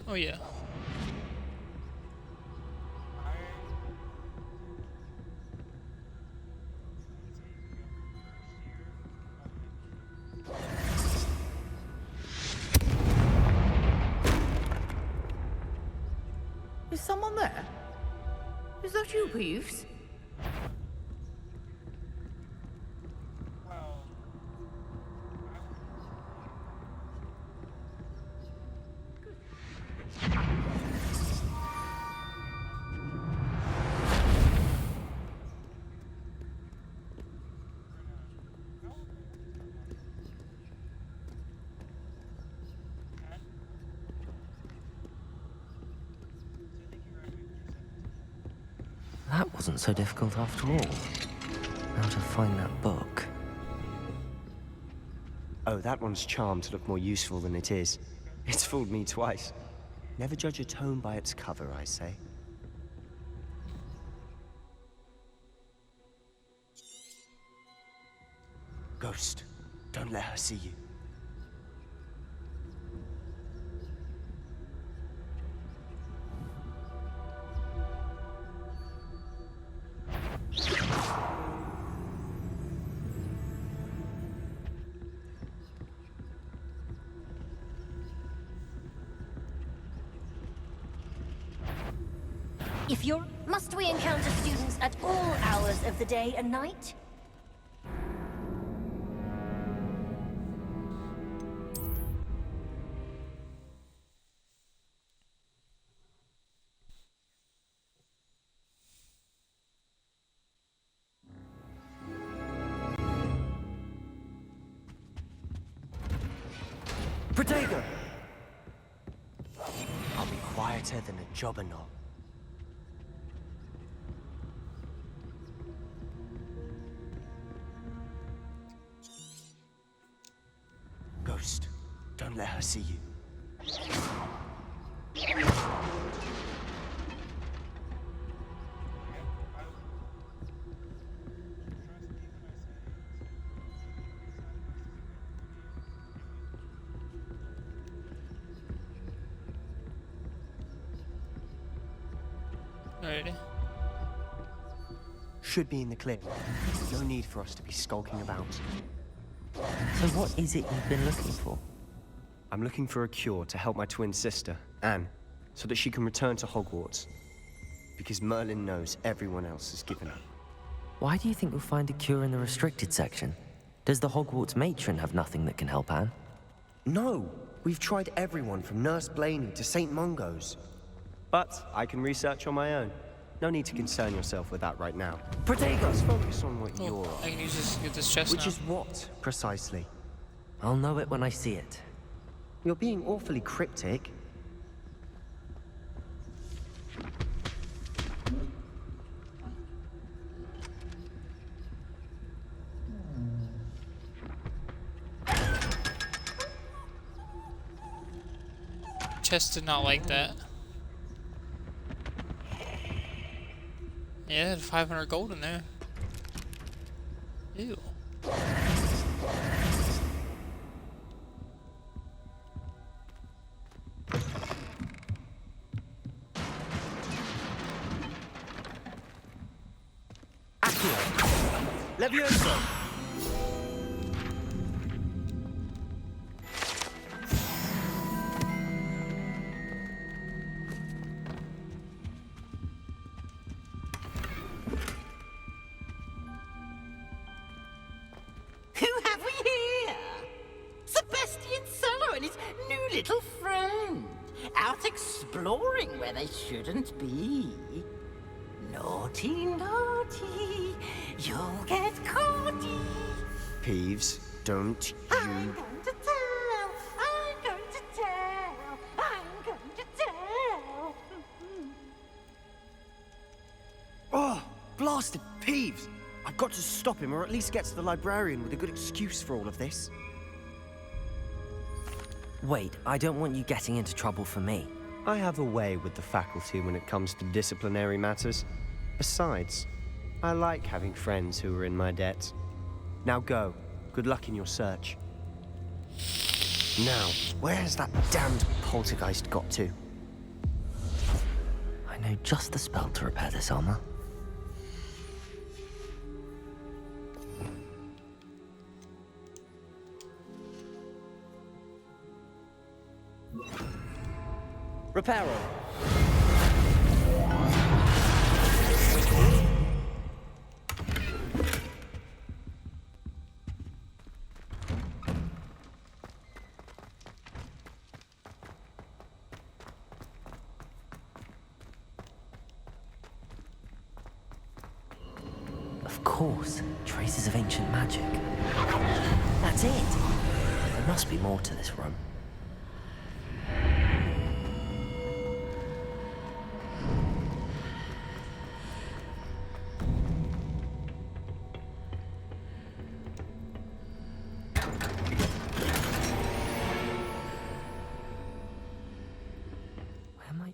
Oh yeah. Is someone there? Is that you, Peeves? That wasn't so difficult after all. How to find that book. Oh, that one's charmed to look more useful than it is. It's fooled me twice. Never judge a tome by its cover, I say. Ghost, don't let her see you. Must we encounter students at all hours of the day and night? Protego! I'll be quieter than a jobberknoll. Ghost, don't let her see you. Alrighty. Should be in the clear. No need for us to be skulking about. So what is it you've been looking for? I'm looking for a cure to help my twin sister, Anne, so that she can return to Hogwarts. Because Merlin knows everyone else has given up. Why do you think you'll find a cure in the restricted section? Does the Hogwarts matron have nothing that can help Anne? No! We've tried everyone from Nurse Blaney to St. Mungo's. But I can research on my own. No need to concern yourself with that right now. Protego! Let's focus on what you're I can use this to get this chest Which now. is what, precisely? I'll know it when I see it. You're being awfully cryptic. Chest did not like that. Yeah, it had 500 gold in there. Ew. Levioso! Who have we here? Sebastian Cello and his new little friend. Out exploring where they shouldn't be. Naughty, naughty. You'll get caughty. Peeves, don't I'm you... going to tell. I'm going to tell. I'm going to tell. Oh, blasted Peeves! I've got to stop him, or at least get to the librarian with a good excuse for all of this. Wait, I don't want you getting into trouble for me. I have a way with the faculty when it comes to disciplinary matters. Besides, I like having friends who are in my debt. Now go. Good luck in your search. Now, where has that damned poltergeist got to? I know just the spell to repair this armor. Reparo. Of course, traces of ancient magic. That's it. There must be more to this room. Where am I?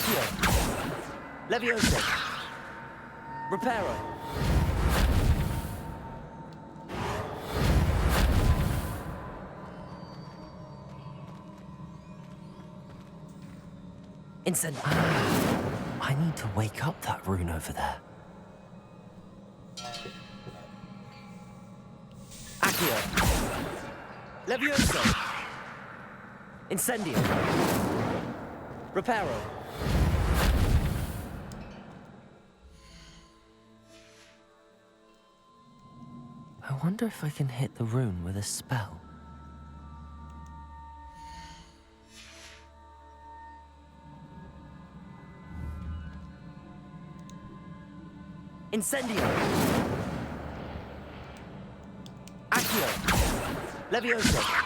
Accio. Levioso. Reparo. Incend. I need to wake up that rune over there. Accio. Levioso. Incendio. Reparo. I wonder if I can hit the rune with a spell. Incendio. Accio. Levioso.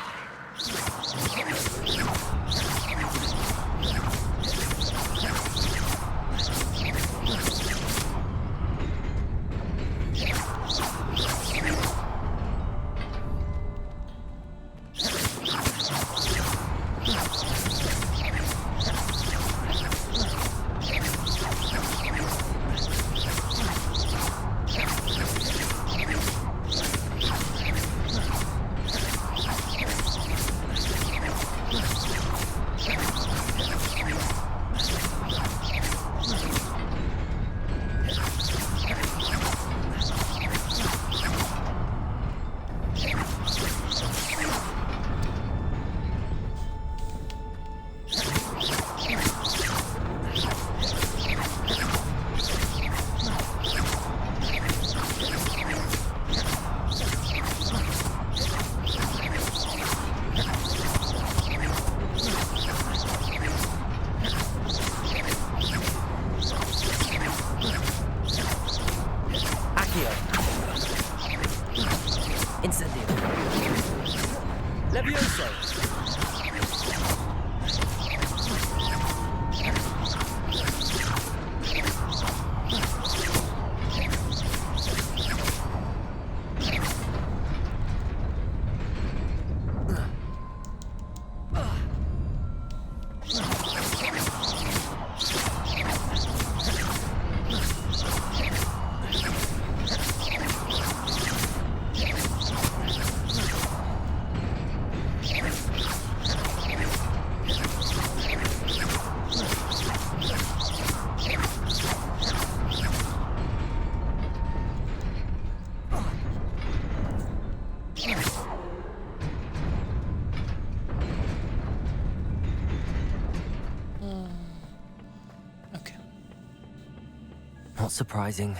Not surprising.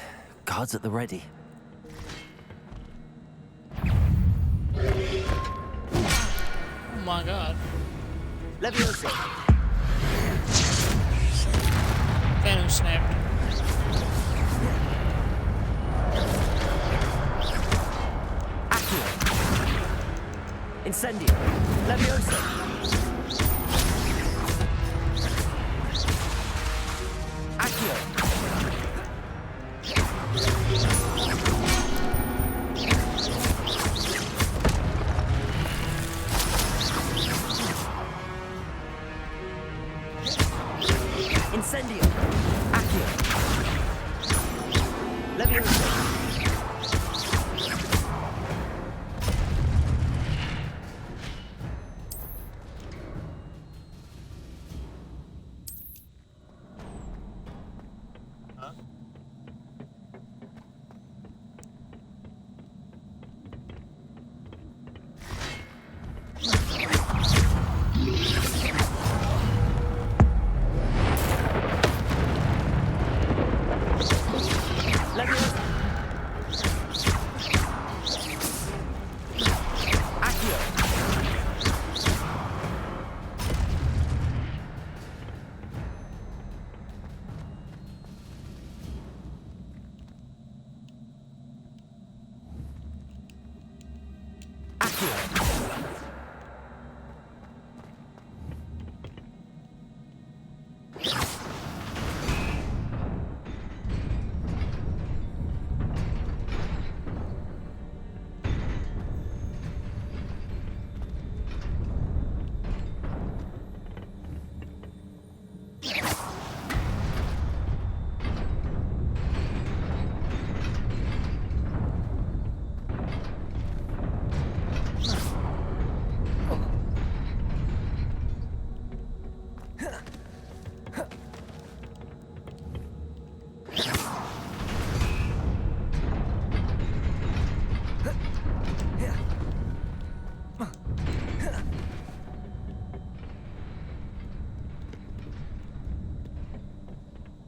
Guards at the ready. Oh my god. Levioso. Phantom snap. Accio. Incendio. Levioso. Accio. Incendio. Accio. Levioso.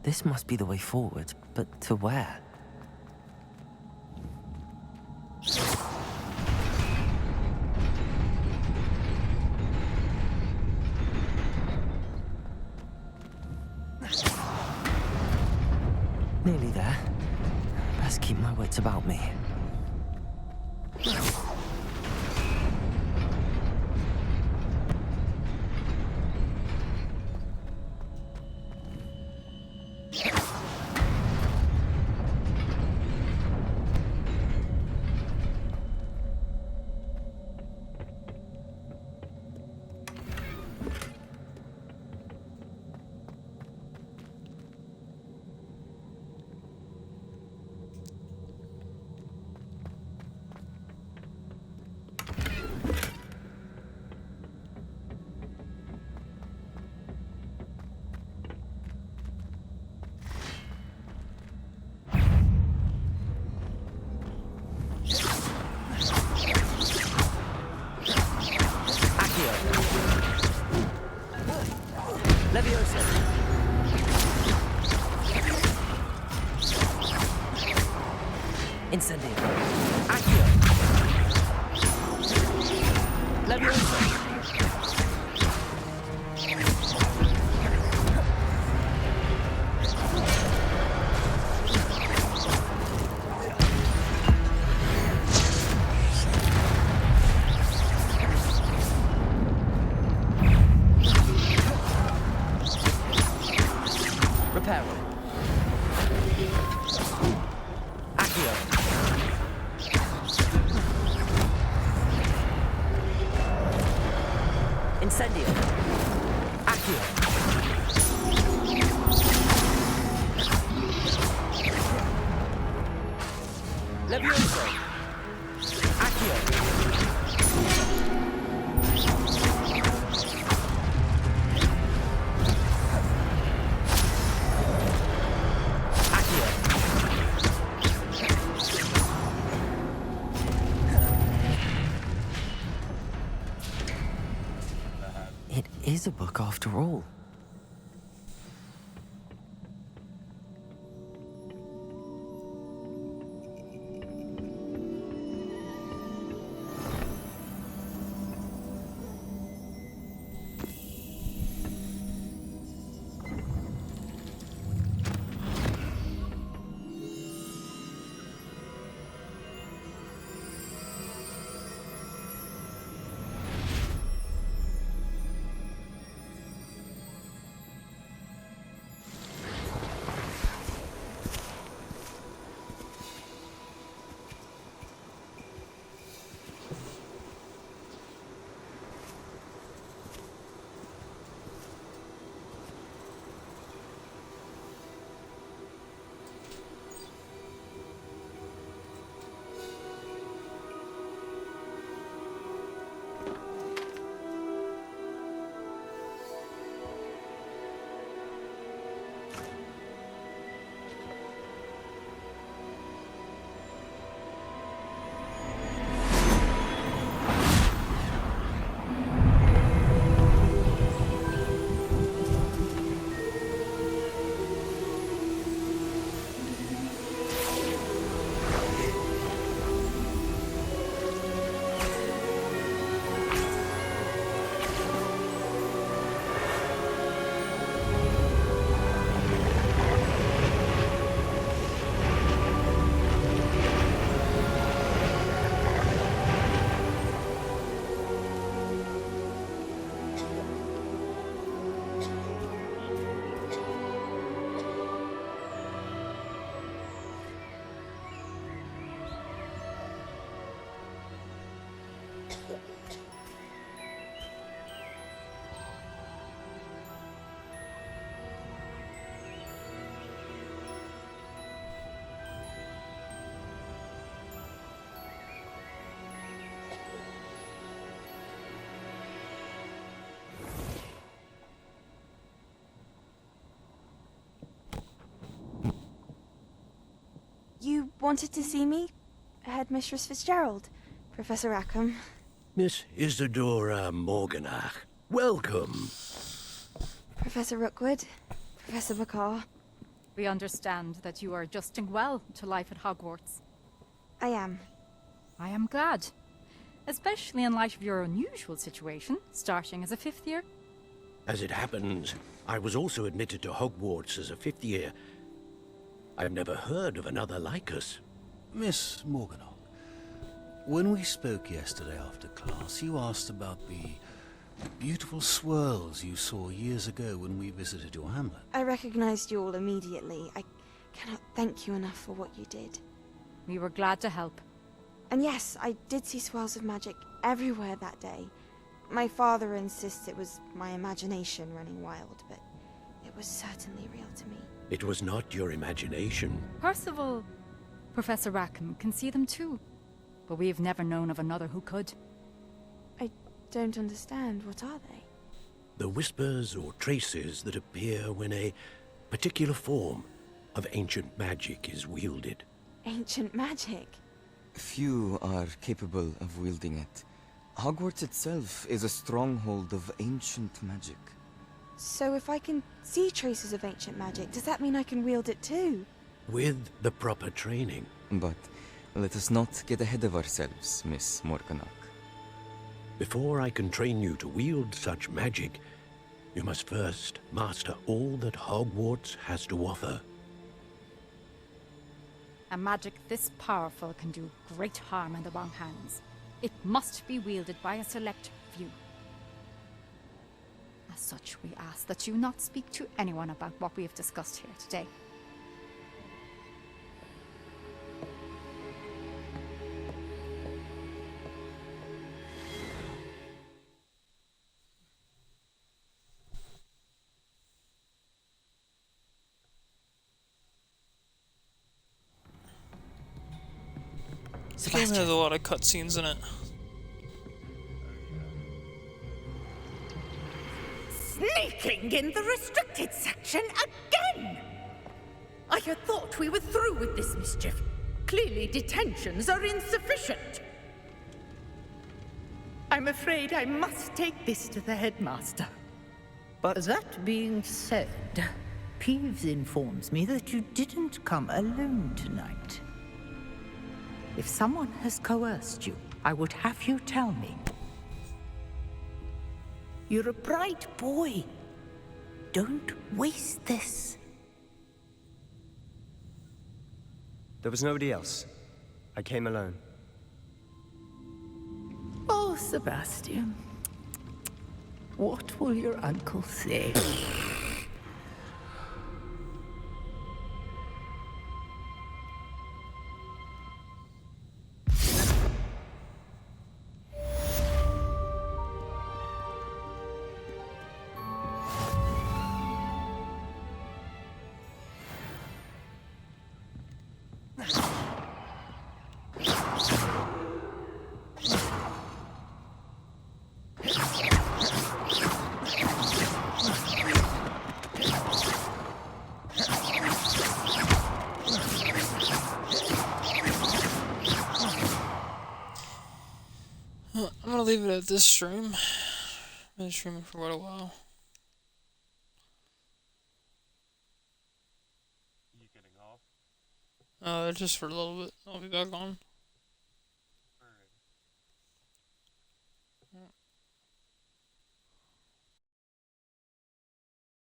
This must be the way forward, but to where? Nearly there. Best keep my wits about me. Incendio. Accio. Leviosa. Reparo. Accio. Incendio. Accio. Levioso. Accio. It is a book after all. You wanted to see me? Headmistress Fitzgerald, Professor Rackham. Miss Isadora Morganach, welcome. Professor Rookwood, Professor Bakar. We understand that you are adjusting well to life at Hogwarts. I am. I am glad. Especially in light of your unusual situation, starting as a 5th year. As it happens, I was also admitted to Hogwarts as a 5th year. I've never heard of another like us. Miss Morganach, when we spoke yesterday after class, you asked about the beautiful swirls you saw years ago when we visited your hamlet. I recognized you all immediately. I cannot thank you enough for what you did. We were glad to help. And yes, I did see swirls of magic everywhere that day. My father insists it was my imagination running wild, but it was certainly real to me. It was not your imagination. Percival, Professor Rackham can see them too. But we have never known of another who could. I don't understand. What are they? The whispers or traces that appear when a particular form of ancient magic is wielded. Ancient magic? Few are capable of wielding it. Hogwarts itself is a stronghold of ancient magic. So if I can see traces of ancient magic, does that mean I can wield it too? With the proper training. But let us not get ahead of ourselves, Miss Morganach. Before I can train you to wield such magic, you must first master all that Hogwarts has to offer. A magic this powerful can do great harm in the wrong hands. It must be wielded by a select few. As such, we ask that you not speak to anyone about what we have discussed here today. This game has a lot of cutscenes in it. Sneaking in the restricted section again! I had thought we were through with this mischief. Clearly detentions are insufficient. I'm afraid I must take this to the headmaster. But that being said, Peeves informs me that you didn't come alone tonight. If someone has coerced you, I would have you tell me. You're a bright boy. Don't waste this. There was nobody else. I came alone. Oh, Sebastian. What will your uncle say? I'm gonna leave it at this stream. I've been streaming for quite a while. You getting off? Just for a little bit. I'll be back on.